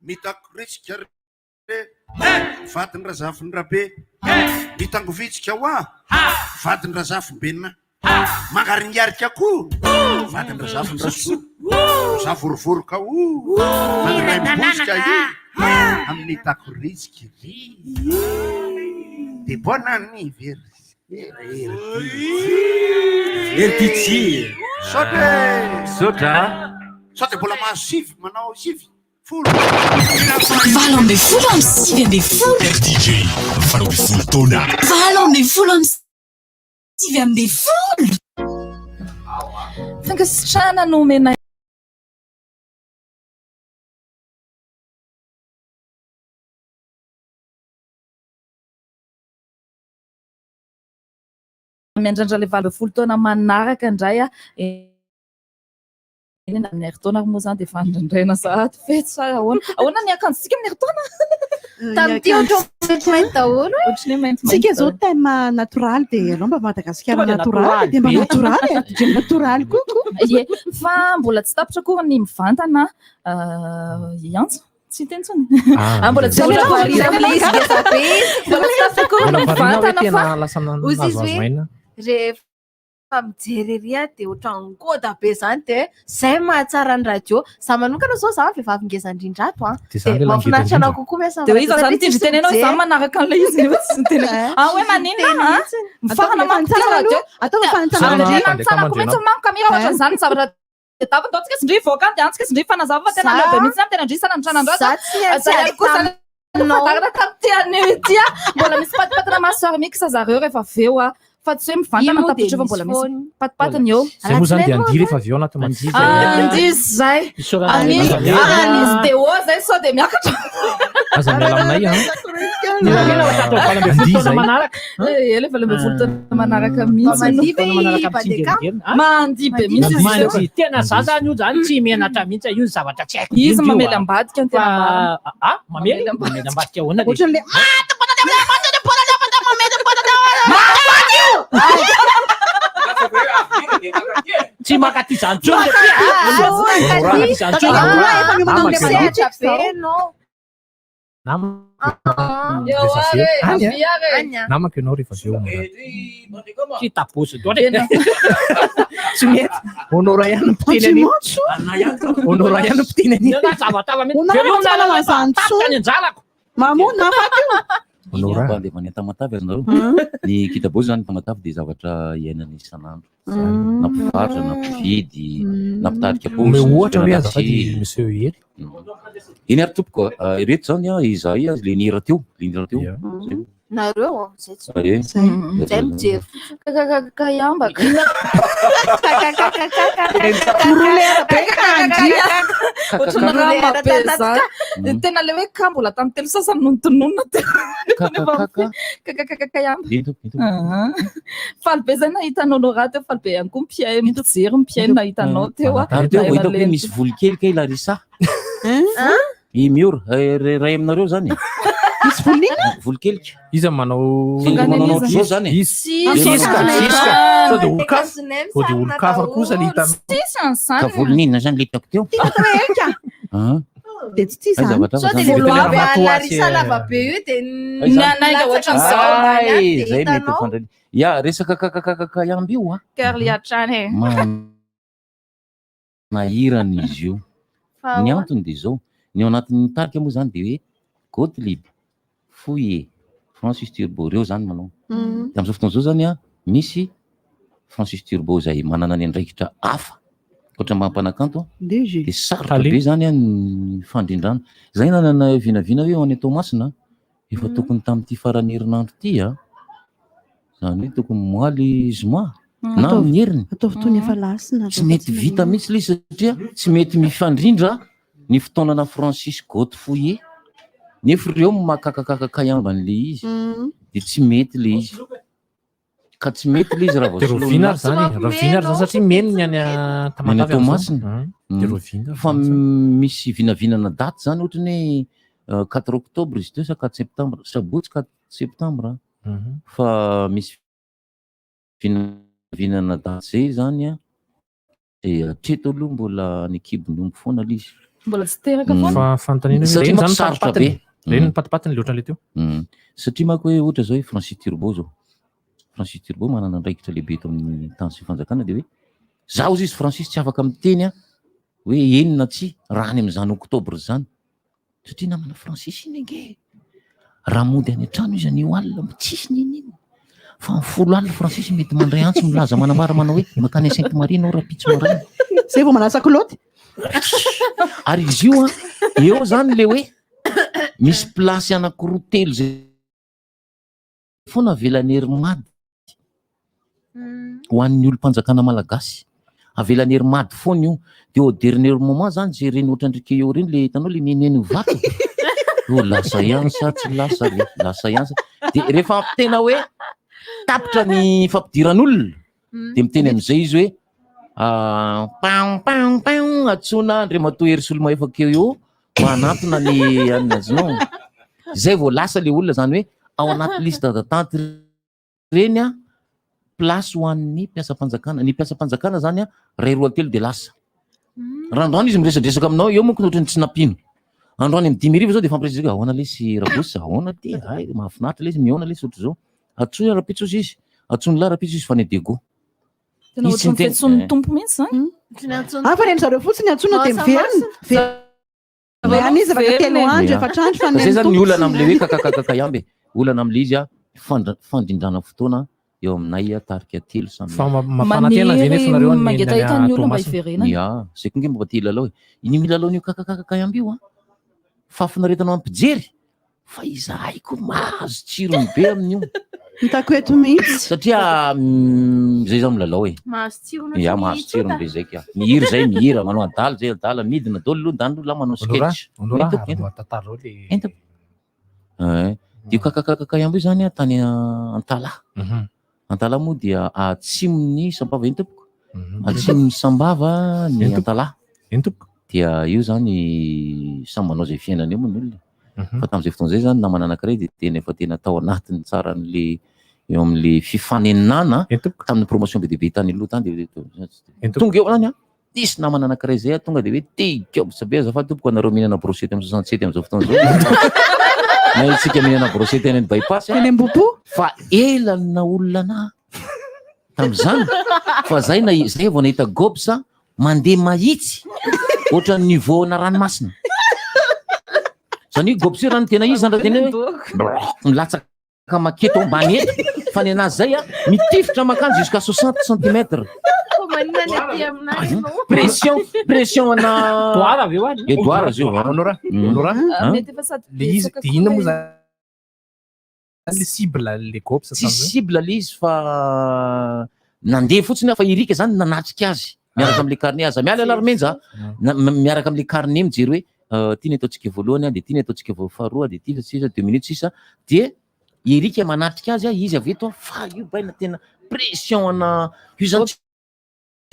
Mitakoritsika vadiny razafiny rabe mitangovitsika hoa vadiny razafim-benina mangaringiarika koa vadiny razafiny raso za vorovoroka vadiny ray mibosika amin'ny mitakoritsika de bonani Ertiti. Sotra mbola mahazo sivy manao sivy folo Valo ambin'ny folo amin'ny sivy ambin'ny folo. RTG valo ambin'ny folo taona. Valo ambin'ny folo amin'ny sivy ambin'ny folo. Fankasitrahana no omena miandrandra le valo folo taona manaraka indray eny amin'ny heritaona ary moa zany dia efa andrandraina zato fety sa ahoana ny akanjosika amin'ny heritaona Tamin'ity ohatran'ny mainty daholo Tsika zao thème natoraly dia alao mba Madagasikara natoraly dia mba natoraly dia natoraly kokoa fa mbola tsy tapitra koa ny mivantana iantso tsy teny tsony mbola tsy rehefa mijery ery dia ohatran'ny goda be zany dia zay mahatsara ny radio za manokana zao za vehivavy ngeza indrindrato dia mahafinaritra anao kokoa miasa dia iza zany tindry tenenao za manaraka an'ilay izy hoe maninona mifahana mantsara radio ataova fanantsana komentsy manko kamera ohatran'izany zavatra davy ndao tsika sindry voaka dia antsika sindry fanazava fa tena lehibe mihitsy na tena ndry sanandranandro tamin'ity mbola misy patipatina masoary mixa zareo rehefa aveo fa tsy hoe mivantana tapitra fa mbola misy patipatiny eo zay moa zany dia andiry efa avy eo anaty andisy zay anisy dia o zay sao dia miakatra aza miala aminay ele fa lembe folo taona manaraka mihitsy mandihy be mihitsy tena za zany io zany tsy menatra mihitsy io zavatra tsy haiko izy mamely ambadika ny tena mamely ambadika ahoana ohatran'le tsy makaty zany tsony namako ianao rehefa aveo tsy taposy tsy mety honora ihany mpiteny honora ihany mpiteny any anjalako mamona Honora dia manenta matavy azonareo ny kitabozy zany tamatavy dia zavatra iainana isan'andro na mpivarotra na mpividy na mpitarika posy ohatra hoe azafady monsieur hery iny ary tompoko ireto zany izahay le nira teo nareo zay mijery kakambaka ohatrana raha mabe zany tena le hoe ka mbola tamin'ny telo sasany nontononona faly be zay nahitanao nora teo faly be ihany koa mijery mipiaino nahitanao teo hitako hoe misy voly kely kay Larissa i miora ray aminareo zany misy volina voly kelika iza manao zao zany sao dia olo-kafa kosa le hitano ka volinina zany le hitako teo dia tsy tia zany sao dia le loavy Larissa lavabe io dia nanaiga ohatran'izao zay mety fandrany ya resaka kakakaka io Curly hatrany nahirana izy io ny antony dia zao ny ao anatin'ny tarika moa zany dia hoe Gottlieb Fouillé Francis Turbo reo zany manao tamin'izao fotoana zao zany misy Francis Turbo zay manana ny andraikitra hafa ohatran'ny mampanakanto dia sarotra be zany ny fandrindrana zay nanana vinavina hoe any Tomasina efa tokony tamin'ity farany herinandro ity a zany hoe tokony moaly zoma na amin'ny heriny ataovy tony efa lasina tsy mety vita mihitsy le satria tsy mety mifandrindra ny fotoanana Francis Godefouillet nefa ireo makakakakakay amban'le izy de tsy mety le izy ka tsy mety le izy raha Rovinard zany Rovinard zany satria meniny any Tamatavy fa misy vinavinana daty zany ohatrany hoe 4 octobre izy teo sa 4 septembre sabotsy 4 septembre fa misy vinavinana daty zay zany a de atreto aloha mbola ny ekibon'omby foana le izy mbola tsy teraka foana fantanina satria reny manko zany sarotra patipatiny be reny patipatiny loatra le teo satria manko hoe ohatra zao hoe Francis Turbo zao Francis Turbo manana andraikitra lehibe eto amin'ny tany sy fanjakana de hoe zaho izy Francis tsy afaka miteny a hoe enina tsy raha any amin'izany oktobra zany satria namana Francis iny ange raha mody any an-trano izy anio alina tsisy nininy fa ny 10 alina Francis mety mandray antsy milaza manambara manao hoe makany Sainte Marie nao raha pitso maraina zay vao manasa koloty ary izy io a eo zany le hoe misy plasy anankiroa telo zay foana avelany herimady ho an'ny olo-mpanjakana malagasy avelany herimady foana io de au dernier moment zany zay reny ohatrandrika eo reny le hitanao le neneny vato o lasa iansa tsy lasa le lasa iansa de rehefa tena hoe tapitra ny fampidiran'olona de miteny am'izay izy hoe pam atsona Andriamatoa Hery Solomahefa-keo io manatona ny anazinao zay vao lasa le olona zany hoe ao anaty liste d'attente reny a place ho an'ny mpiasam-panjakana ny mpiasam-panjakana zany a ray roa telo de lasa randoany izy miresadresaka aminao eo monko nohatrany tsy nampino androany amin'ny 10 arivo zao de fampiresaka ahoana le sy rabosy ahoana ty ay mahafinaritra le izy mihaona le sotro zao atsoy arapitsos izy atsony la rapitsos izy fa ny dego tena ohatrany fetson'ny tompo mihitsy zany fa reny zareo fotsiny antsona de miveriny izy afaka telo andro efatrandro fa zay zany ny olana am'le hoe kakakakakay amby olana am'le izy a fandrindrana fotoana eo aminay tarika telo mangetahita ny olona mba hiverena ya zay konge mba ty lalao iny milalao kakakakakay amby io a fa finaretanao ampijery fa izahaiko mahazo tsirony be amin'io hitako eto mihitsy satria zay zao milalao e ya mahazo tsirony be zay ka mihiry zay mihira manao adaly zay adala midina dolo aloha dany aloha manao sketch dio kakakakakay amby io zany a tany Antala moa dia atsimony Sambava eny tompoko atsimony Sambava ny Antala dia io zany samy manao zay fiainana eo moa ny olona fa tamin'izay fotoana zay zany namana anankiray de tena efa tena tao anatiny tsara n'le eo amin'le fifaninana tamin'ny promotion be dehibe tany aloha tany de tonga eo zany a disy namana anankiray zay tonga de hoe tikeo sabe azafady tompoko anareo mihinana brochette amin'ny 67 amin'izao fotoana zao na itsika mihinana brochette eny bypass fa elana olona na tam'izany fa zay vao nahita gobsa mandeha mahitsy ohatra ny niveau na ranomasina zany hoe gobsa raha ny tena izy zany raha tena hoe milatsaka maketo ambany eto fa ny anazy zay a mitifitra makany jusqu'à 60 cm pression ana doara avy eo e doara zio le izy de inona moa zany le cible le gopsa tsy cible le izy fa nandeha fotsiny fa irika zany nanatrika azy miaraka am'le carnet aza miala alarmenja miaraka am'le carnet mijery hoe tiany ataontsika voalohany de tiany ataontsika faharoa de ty sisa 2 minutes sisa de irika manatrika azy izy avy eto fa io baina tena pression ana io zany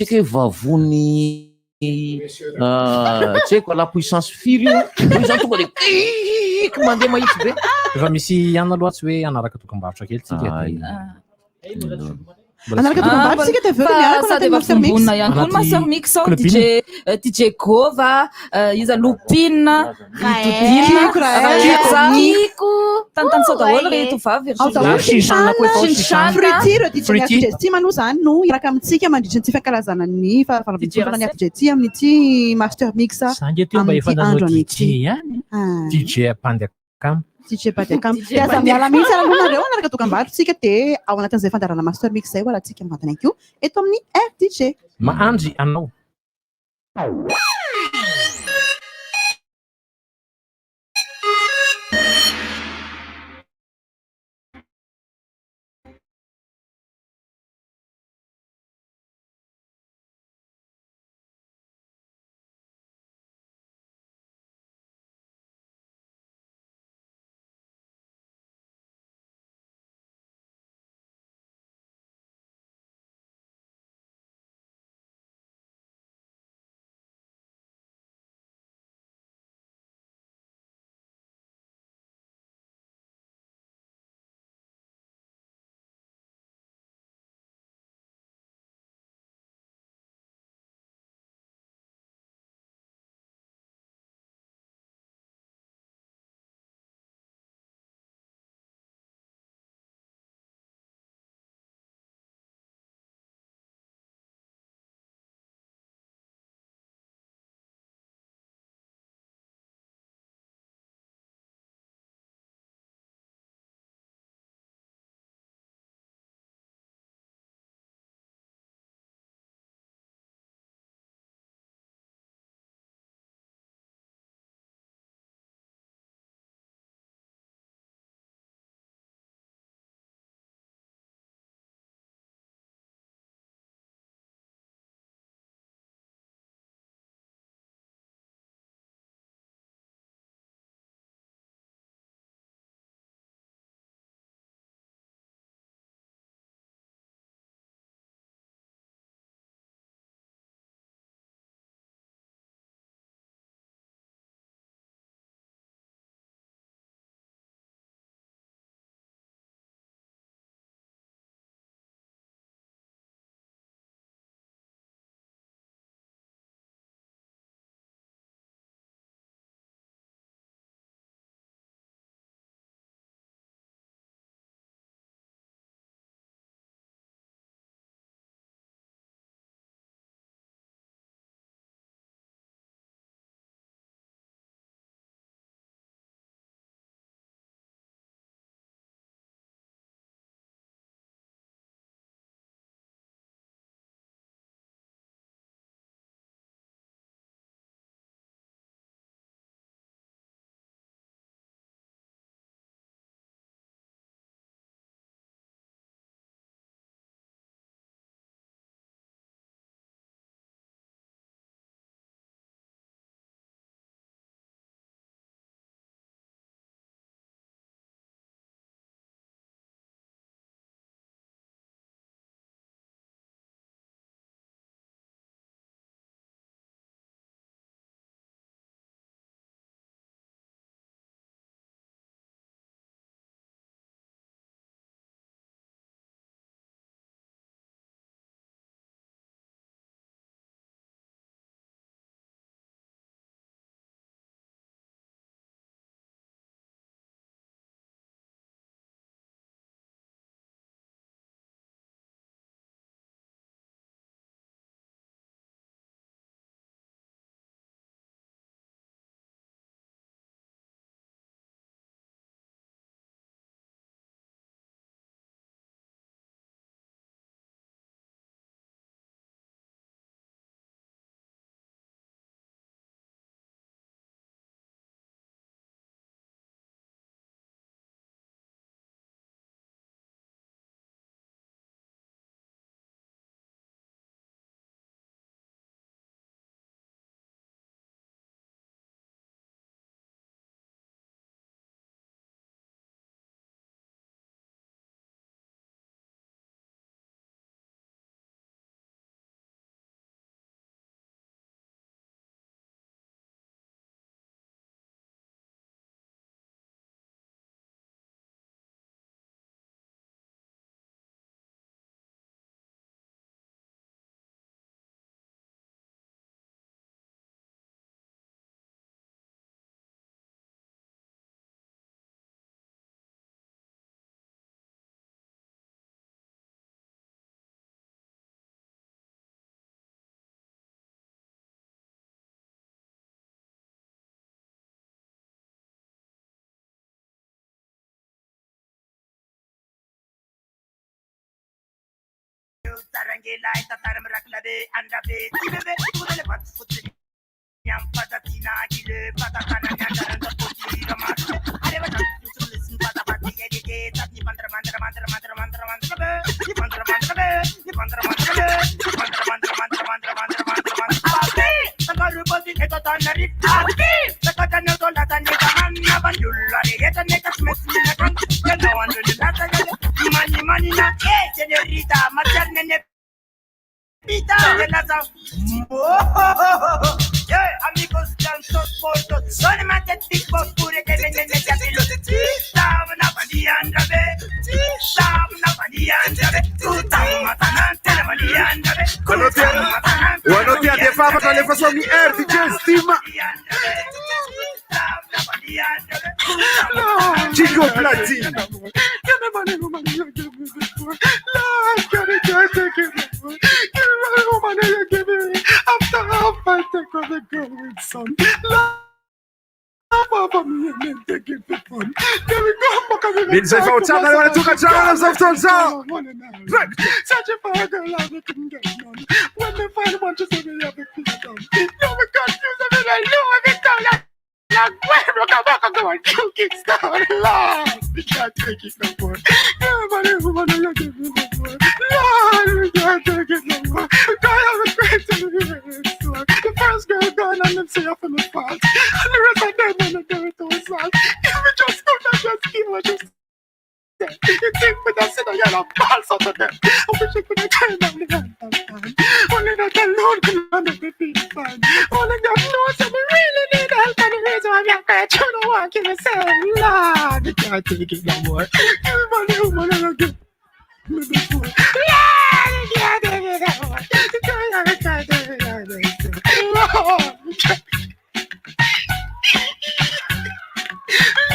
que vavony tsy haiko la puissance firy io zany tonga de mandeha mahitsy be efa misy ana loha tsy hoe anaraka tokam-barotra kely tsika anaraka tokam-barotra tsika de sady efa fombonina ihany koa master mix ao DJ Gova iza Lupine Kiko tantany sao daholo reto vavy ty manoa zany no iraka amintsika mandritra ny tsy fankalazana ny fahavalabona ny DJ amin'ny ty master mix amin'ity andro an'ity DJ Pandekam DJ Pandekam aza miala mihitsy alohanareo anaraka tokam-barotsika de ao anatin'izay fandarana master mix zay oala tsika mivantana akio eto amin'ny RDJ mahandry anao Wanotia de fava tra le façon mi DJ stima. Chico Platine. Więc fałczana, ale tu kaczana za wtąca. Searching for a girl I couldn't get none. When they find one, just let me have a piece of them. Don't be confused, I mean, I know every time like, when we come back and go and kill Kingston. Lord, we can't take it no more. Everybody who wanna look at me no more. Lord, we can't take it no more. God, I was great to be here. The first girl gone and them say off in the fault. And the rest of them wanna do it to us all. If we just go and just kill her, just you think with us in a yellow balls out of them. I wish I could have turned on the hand. Only that alone can make me feel fine. Only that knows that we really need help and the reason why I'm not trying to walk in the same Lord, you can't take it no more. Everybody who wanna get me before. Lord, you can't take it no more. You can't take it no more. Lord, you can't.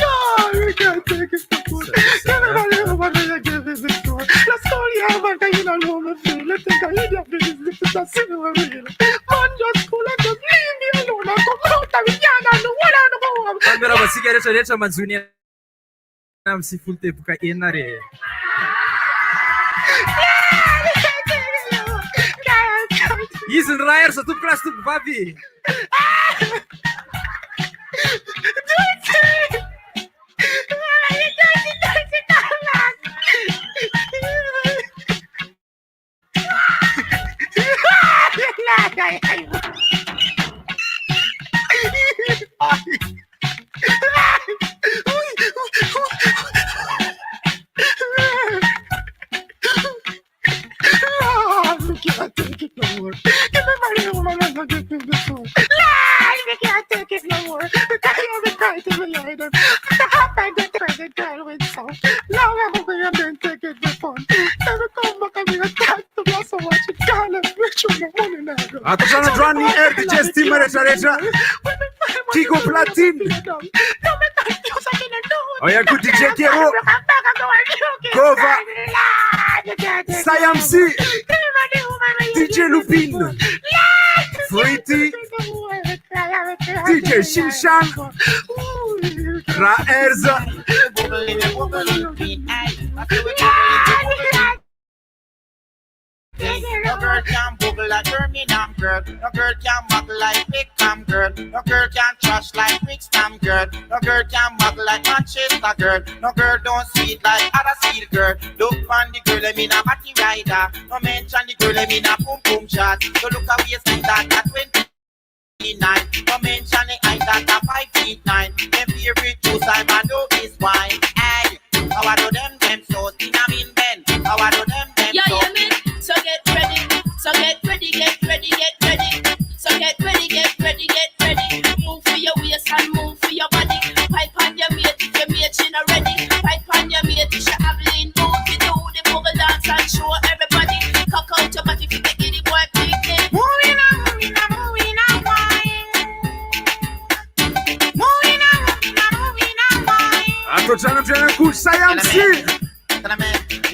Lord, you can't take it no more. Everybody who wanna give me before. That's all you have, and you don't know me feel. Let's take a idiot business. This is a single real. Man, just cool and just leave me alone. I come out of the yard and the one on the home. Allora, ma si chiede c'è Manzuni. Non si fulte può enare. Isn't rare so tu plastic baby. Attenzione Giovanni DJ stima regia Chico Platine. Oh yeah, good DJ Kero Kova Sayamsi DJ Lupin Fruity DJ Shinshan Raerza. No girl can bubble like Birmingham girl. No girl can muggle like Big Cam girl. No girl can trash like Brixton girl. No girl can muggle like Manchester girl. No girl don't see it like Huddersfield girl. Look on the girl, I mean a batty rider. No mention the girl, I mean a boom boom shot. So look at waistline that at 29. No mention the height that at 5'9". Them favorite juice I know is wine. Hey, how I do them so in a mean Ben. How I do them so. So get ready, so get ready, get ready, get ready. So get ready, get ready, get ready. Move for your waist and move for your body. Pipe on your mate if your mate she not ready. Pipe on your mate if she have lean. Move to do the bubble dance and show everybody. Cock out your body if you get the boy picking. Moving on, moving on, moving on, wine. Moving on, moving on, moving on, wine. Attenzione Giovanni Kush Sayamsi.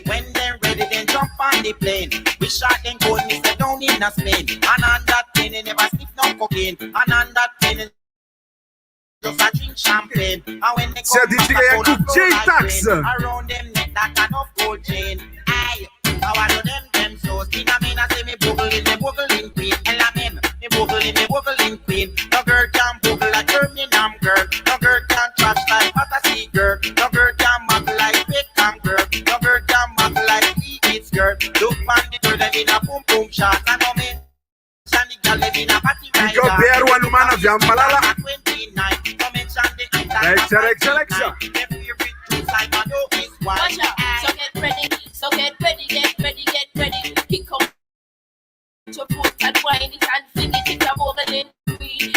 When they're ready, then jump on the plane. We shot them gold, Mr. down in a Spain. And on that plane, they never sniff no cocaine. And on that plane, just a drink champagne. And when they come back, I go to J-Tax. Around them neck, that enough gold chain. Aye, how I know them so. girl. Look on the girl, them in a boom boom shot. And no men, Shandy girl, them in a party rider. Go bear one man of Jambalala. 29, no men Shandy and that. Lecture. Their favorite juice I know is wine. So get ready, get ready. Kick up your foot and wine it and fling it. If you're ogling,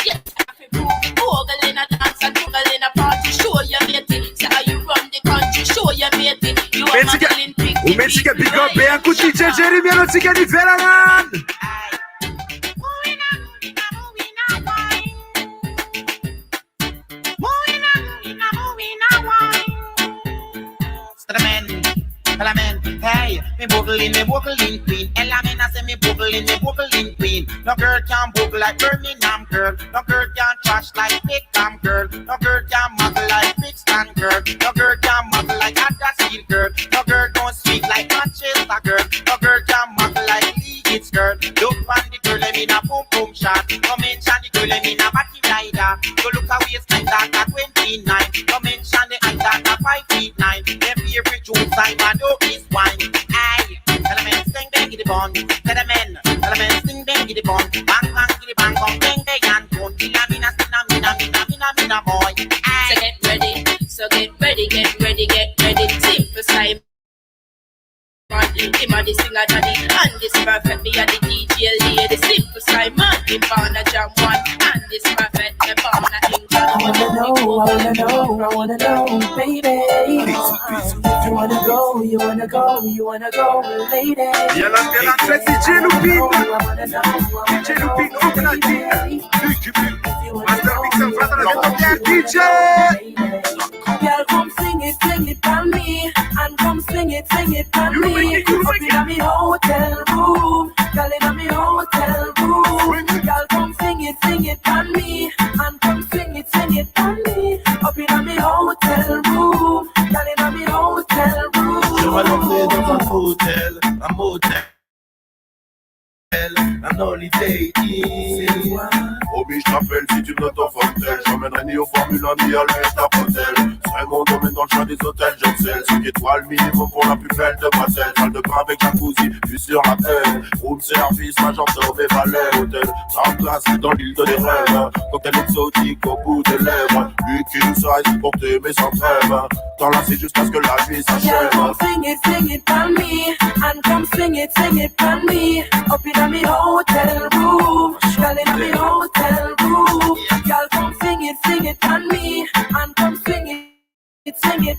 yes, have to prove it. Ogling a dance and ogling a party. Show your matey, say how you run the country. Show your matey, you are modeling big. O Mexica pick up bem com o DJ Jeremy, não se quer de Verangan. Hey, me boogling queen. Elamina say me boogling queen. No girl can boogle like Birmingham girl. No girl can trash like Pickham girl. No girl can muggle like Brixton girl. No girl can muggle like Huddersfield girl. No girl don't speak like Manchester girl. No girl can muggle like Leeds girl. Look on the girl, them in a boom boom shot. No mention the girl, them in a batty rider. You look a waistline that at 29. No mention the height that at 5'9". Their favorite juice I know is wine. Aye, tell a man sting bang get the bond. Tell a man sting bang get the bond. Bang bang get the bang bang bang bang and don't kill a mina boy. Aye. So get ready. Simple Simon. Him a the singer Johnny, and this perfect me a the DJ lady. Simple Simon, him born a jam one, and this perfect me born a England. I wanna know, baby. You wanna go, lady. Girl, come sing it for me, and come sing it for me. Up in me hotel room, girl in me hotel room. Girl, come sing it for me, and come sing it for me. Up in me hotel room, girl in me hotel room. Je vais l'emmener dans un motel. Un holiday inn. Oh, mais je t'appelle si tu me ton fortel. J'emmènerai ni au Formule 1 ni à l'Estapotel. Serait mon domaine dans le choix des hôtels, je sais. 5 étoiles minimum pour la plus belle de Marseille. Salle de bain avec jacuzzi, vue sur la tête. Room service, majordome et valet. Hôtel, en place dans l'île de des rêves. Cocktail exotique au bout des lèvres. King size pour t'aimer sans trêve. T'enlacer jusqu'à ce que la nuit s'achève. Girl, come sing it for me, and come sing it for me. Up in me hotel room, girl in me hotel room. Girl, come sing it for me, and come sing it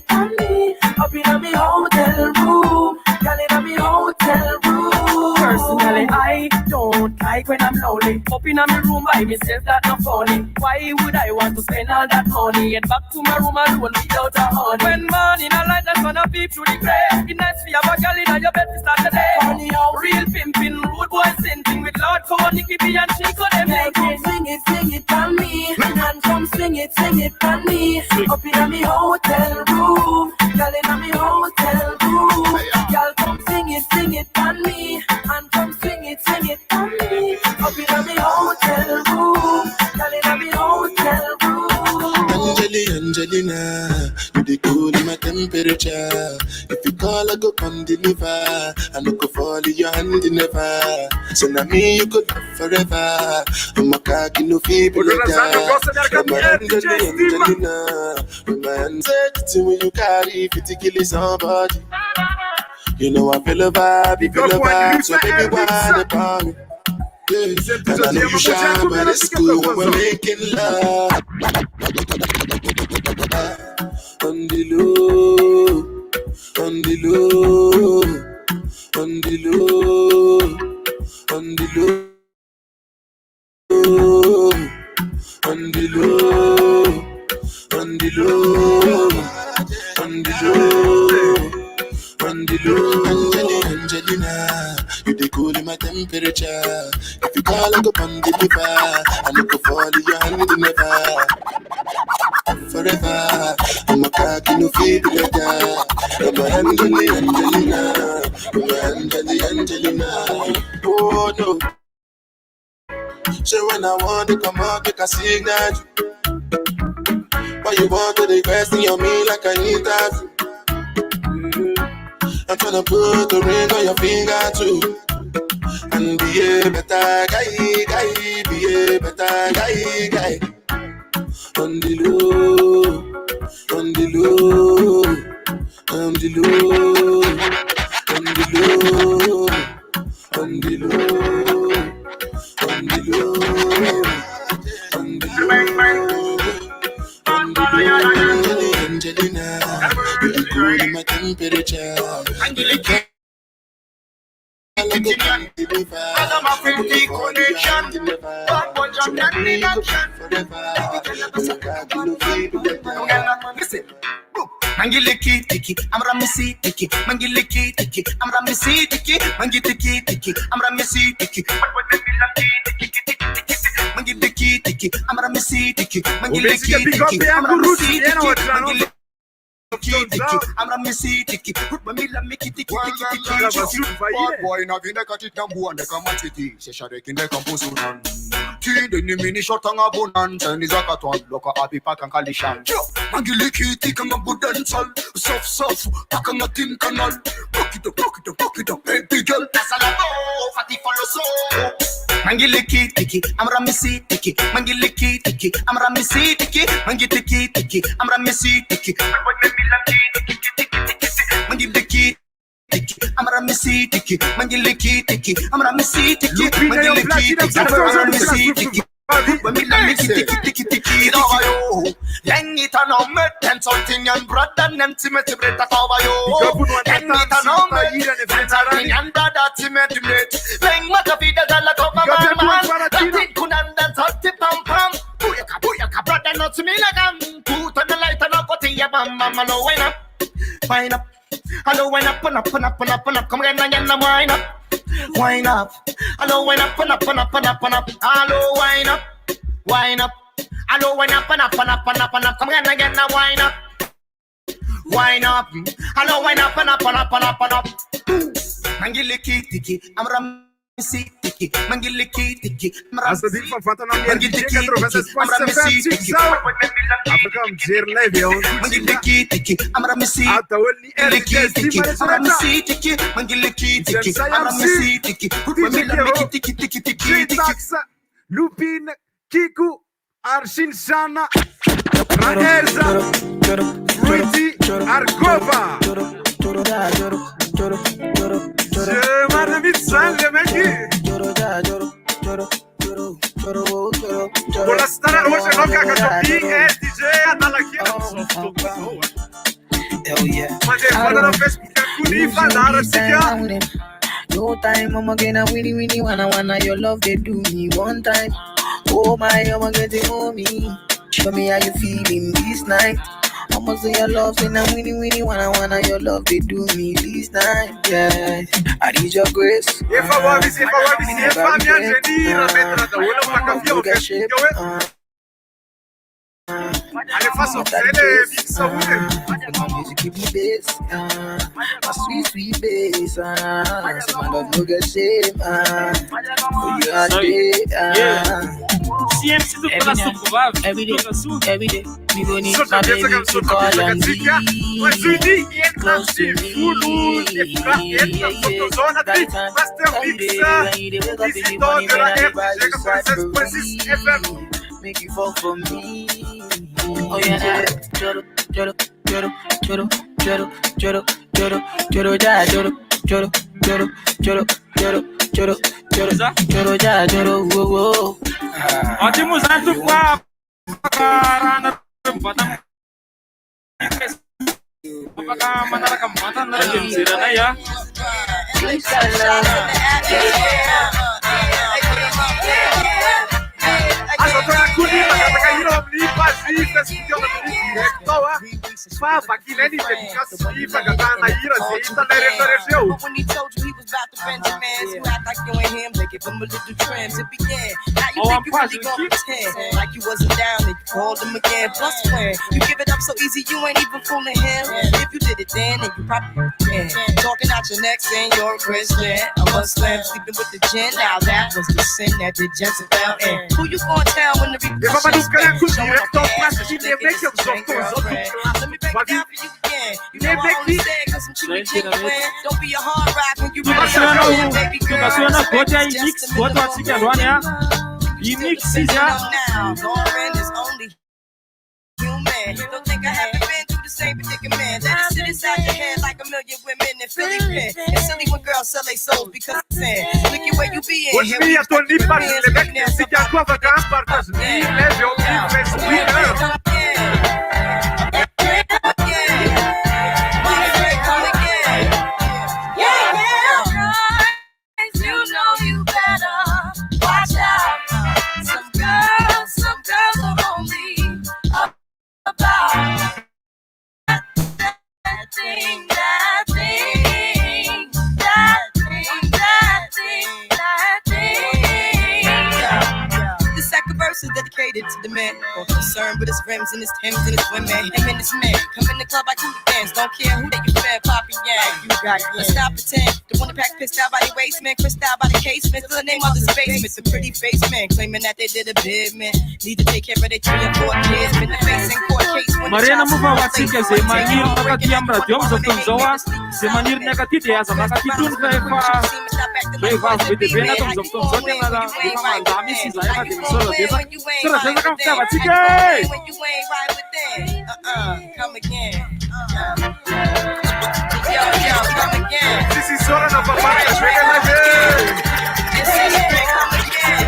for me. Up in me hotel room, girl in me hotel room. Personally, I don't like when I'm lonely. Up in my room by myself, that's not funny. Why would I want to spend all that money? Get back to my room alone without a honey. When morning a light that's gonna peep through the grave. It's nice for you, but girl, in your bed to start the day. Funny how real pimpin', rude boy sinting with Lord Cole, Nicky B and Chico, them making. Sing it for me, and come sing it for me. Up in me hotel room, girl in me hotel room. Girl, come sing it for me, and come sing it for me. Up in me hotel room, girl in me hotel room. Angelina, you the cool in my temperature. If you call, I go come deliver. I no go fall in your hand never. So now me you could love forever. I'm a cocky no feeble letter. I'm a Angelina. When my hands say when you carry 50 kilos somebody. You know I feel a vibe, so baby why about me? Yeah. And I know you shine, but it's cool when we're making love. On the low, on the low, on the low, on the low, on the low, on the low, on the low. On the low, Angelina, you the cool in my temperature. If you call, I go on deliver. I no go fall in your hand never. Forever, I'm a cocky no feeble letter. I'm a Angelina, I'm a Angelina. Oh no, so when I want to come out, make a signal. Why you want to request me on me like I need that? I'm tryna put the ring on your finger too. And be a better guy, be a better guy. On the low, on the low, on the low, on the low, on the low, on the low, on the low. Angelina, you be cooling my temperature. Angelica. I'm a 50 connection. Listen. Mangiliki tiki, I'm Ramisi tiki. Mangiliki tiki, I'm Ramisi tiki. Mangiliki tiki, I'm Ramisi tiki. Mangiliki tiki, I'm Ramisi tiki. Mangiliki tiki, I'm Ramisi tiki. I'm a missy tiki. Put my mill and make it tiki. Boy, now in the cut it number one, the commodity. She shall in the composition. Tea, the mini short on a bonant, and is a carton. Look at happy pack and coalition. Mangiliki, take on a good and soft, pack on a tin canal. Rock it up, baby girl. That's a love, fatty follow so. Mangiliki tiki, I'm Ramisi tiki. Mangiliki tiki, I'm Ramisi tiki. Mangiliki tiki, I'm Ramisi tiki. Mangiliki tiki, I'm Ramisi tiki. Mangiliki tiki, I'm Ramisi tiki. Mangiliki tiki, I'm Ramisi tiki. Tiki, Yang it an omet and something and bread and intimate bread at our yo. Yang it an omet and that intimate. Lang Matavida la Copa man. That couldn't dance out the pam pam. Booyaka, brother, not to me like I'm put on the light and I'll go to your mama. No, wine up. Hello, wine up. Come again, and wine up. Wine up. Hello, wine up. Hello, wine up. Wine up. Hello, wine up. Come again, now wine up. Wine up. Hello, wine up. Mangiliki tiki, I'm Ramisi tiki. Mangiliki tiki, I'm Ramisi tiki. Africa mijery live ao. Mangiliki tiki, I'm Ramisi. Ataolni tiki, I'm Ramisi tiki. Mangiliki tiki, I'm Ramisi tiki. Tiki. Lupin, Kiku, Arshinsana, Raerza, Fruity, Argova. Je m'invite ça, les mecs. Pour la star, moi je crois que je DJ à la no time, I'm gonna winnie wanna your love they do me one time. Oh my, I'm getting homie. Show me how you feeling this night. I'ma say your love, say I'm winnie wanna your love they do me this night. Yeah, I need your grace. If I want to see, allez, façon, music be bass, my sweet bass, so my love no get shame, for you all day, every day, we gon' need my baby to call and be close to me, make you fall for me. Oh yeah, choro, whoa. Ótimo, Zanto, com a apakah mana kemana nanti sirana ya? Aku ni katakan hidup ni pasti kesukaan direktor ah. Papa aqui nem fica assim, para cantar na ira, se está derretendo. When he told you he was about to Benjamins, you act like you ain't him, they give him a little trims. It began. Now you think you really gonna pretend like you wasn't down, and you called him again. Plus when you give it up so easy, you ain't even fooling him. If you did it then you probably can. Talking not your next sin, you're a Christian. A Muslim sleeping with the gin. Now that was the sin that the gents fell in. Who you gonna tell when the repercussions showing up there? You think it's a straight girlfriend. Let me break it down for you again. You know I only say cause I'm cheap and genuine. Don't be a hard rock when you really are baby girl. Just a minimum. Now, Lauren is only human. Don't think I haven't been through the same predicament. Let it sit inside your head like a million women in Philly pen. It's silly when girls sell their souls because of sin. Look at where you be in. Hoje minha Tonipa le vecchie si chiama vacanze partage mi leve o mi fes You know you better watch out. Some girls are only about that thing. This second verse is dedicated to the man, both concerned with his rims and his Timbs and his women. Him and his men come in the club like hooligans. Don't care who they get fed, Poppy Yang. You got it. Let's stop pretend. The one that pack pissed out by the waistman, crissed out by the casement. Still the name of this basement. The pretty face man claiming that they did a bid, man. Need to take care of their 3 and 4 kids. Been the face in court case when Mariana Muvavatsika zay maniry makaty amin'ny radio am'izao fotoan'izao a zay maniry ny akaty dia aza makaty tony fa efa vavy be dia be na am'izao fotoan'izao tena efa mandamy izy izy efa dia misaola betsaka saradrasaka amin'ny fitiavatsika come again. Yo, come again. This is Sora na papai, chega na vez. Come again.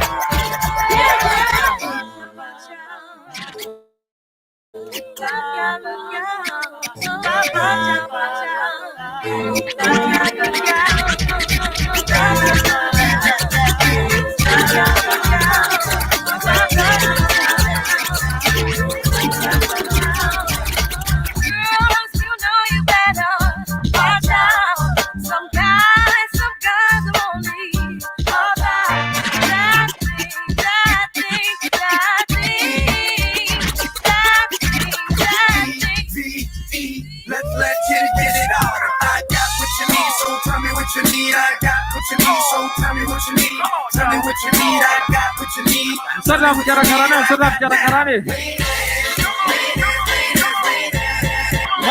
Setelah bicara-bicara nih.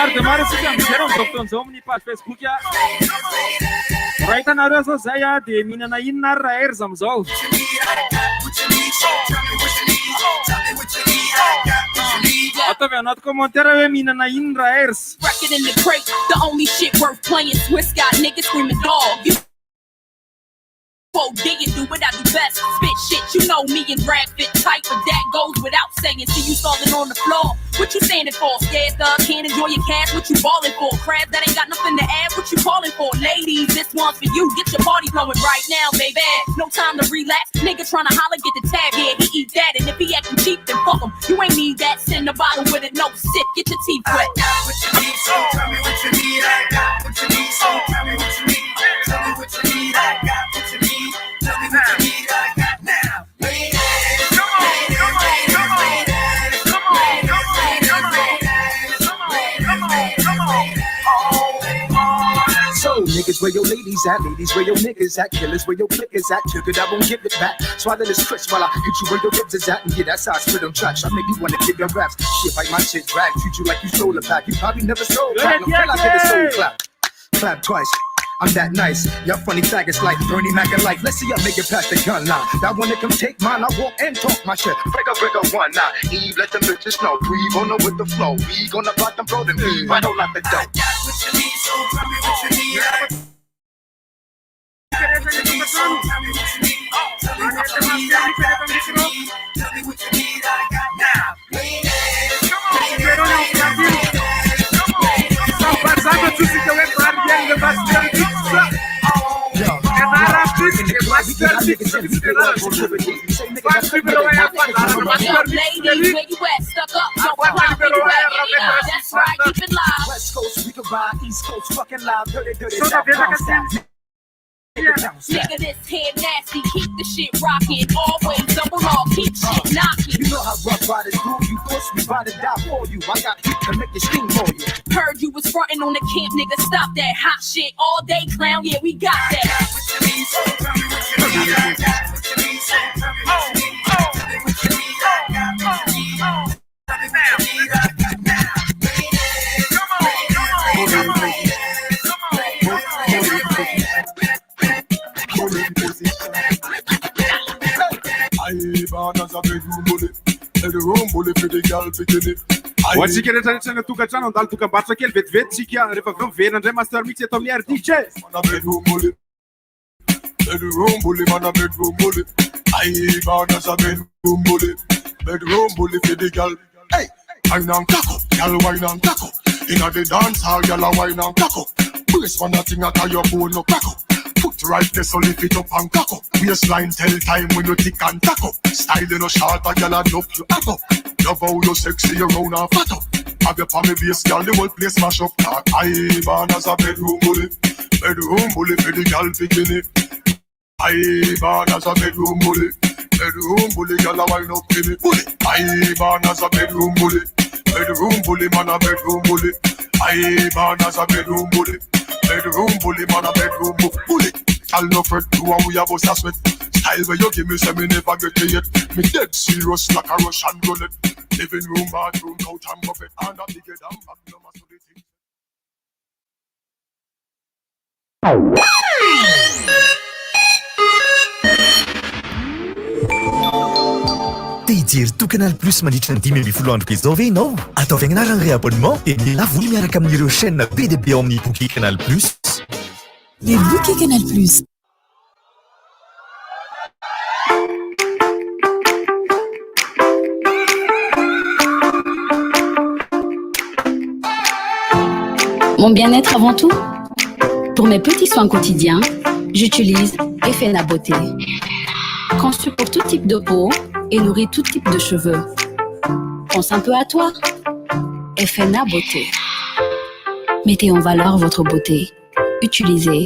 Kemarin sudah bicara untuk tonton ni pas Facebook ya. Right na ro saya di minana innar air zamzau. Atau not komentar minana inra airs. Record in the crate, the only shit worth playing. Swiss got niggas screaming dog. Digging, do what I do best. Spit shit, you know me and Brad fit tight, but that goes without saying. See you falling on the floor. What you standing for? Scared thug, can't enjoy your cash. What you balling for? Crab that ain't got nothing to add. What you calling for? Ladies, this one's for you. Get your party going right now, baby. No time to relax. Nigga tryna holler, get the tab. Yeah, he eat that, and if he acting cheap, then fuck him. You ain't need that. Send a bottle with it, no sip. Get your teeth wet. I got what you need, so tell me what you need. I got what you need, so tell me what you need. Tell me what you need. I got what you need. Tell me what you need, I got now. So niggas, where your ladies at? Ladies, where your niggas at? Killers, where your clickers at? Took it, I won't give it back. Swallow this crisp while I hit you where your ribs is at. And yeah, that's how I spit on tracks. I make you wanna give your raps. Shit, like my shit drag. Treat you like you stole a pack. You probably never stole platinum. Feel I get a soul clap. Clap twice. I'm that nice. Y'all funny faggots like Bernie Mac and like. Let's see y'all make it past the gun line. That wanna come take mine, I walk and talk my shit. Break up one now. Eve, let them bitches know. We gonna with the flow. We gonna block them, throw them. Right on out the door. I got what you need, so tell me what you need. Tell me what you need, so tell me what you need. Tell me what you need, I got what you need. Tell me what you need, I got now. Passando tudo que eu entrar e ele vai ser pizza. É na artista que vai ser pizza. Vai se liberou a palavra, vai ser pizza. Agora liberou a That's right, keep it live. West Coast, we can ride. East Coast, fucking loud. Dirty, Nigga, this head nasty, keep the shit rockin'. Always double hold on, keep shit knocking. You know how rough riders do. You push me, ride or die for you. I got heat to make it sting for you. Heard you was frontin' on the camp, nigga. Stop that hot shit all day, clown. Yeah, we got that. Hoatsika tokantrano andalo tokambarotra kely vetivety rehefa avy miverina indray master mix eto amin'ny RDJ. Bedroom bully, man a bedroom bully. I born as a bedroom bully. Bedroom bully for the girl. Hey, wine and cock up, girl wine and cock up. Inna the dance hall, girl a wine and cock up. Brace one a thing a tie your bone no crack up. Put right there so lift it up and cock up. Waistline tell time when you tick and tack up. Style you no short, a girl a dump you up up. Love how you sexy, you round and fat up. Have your palmy base, girl, the whole place mash up. I born as a bedroom bully. Bedroom bully for the girl bikini. I born as a bedroom bully. Bedroom bully, girl a wine up to me. Bully. I born as a bedroom bully. Bedroom bully, man a bedroom bully. I born as a bedroom bully. Bedroom bully, man a bedroom bully. I'll no fret, do what we have us a sweat. Style where you give me, say me never get it yet. Me dead serious like a Russian roulette. Living room, bathroom, couch and buffet. And a bigger than magnum as to the thing. Te hijery Canal Plus mandritra ny 5,000 andro izao ve ianao? Atao fiagnarana ny abonnement dia milavoly miaraka amin'ireo chaîne be dia be ao amin'ny bouquet Canal Plus. Le bouquet Canal Plus. Mon bien-être avant tout. Pour mes petits soins quotidiens, j'utilise Effena Beauté. Conçu pour tout type de peau et nourrit tout type de cheveux. Pense un peu à toi. Effena Beauté. Mettez en valeur votre beauté. Utilisez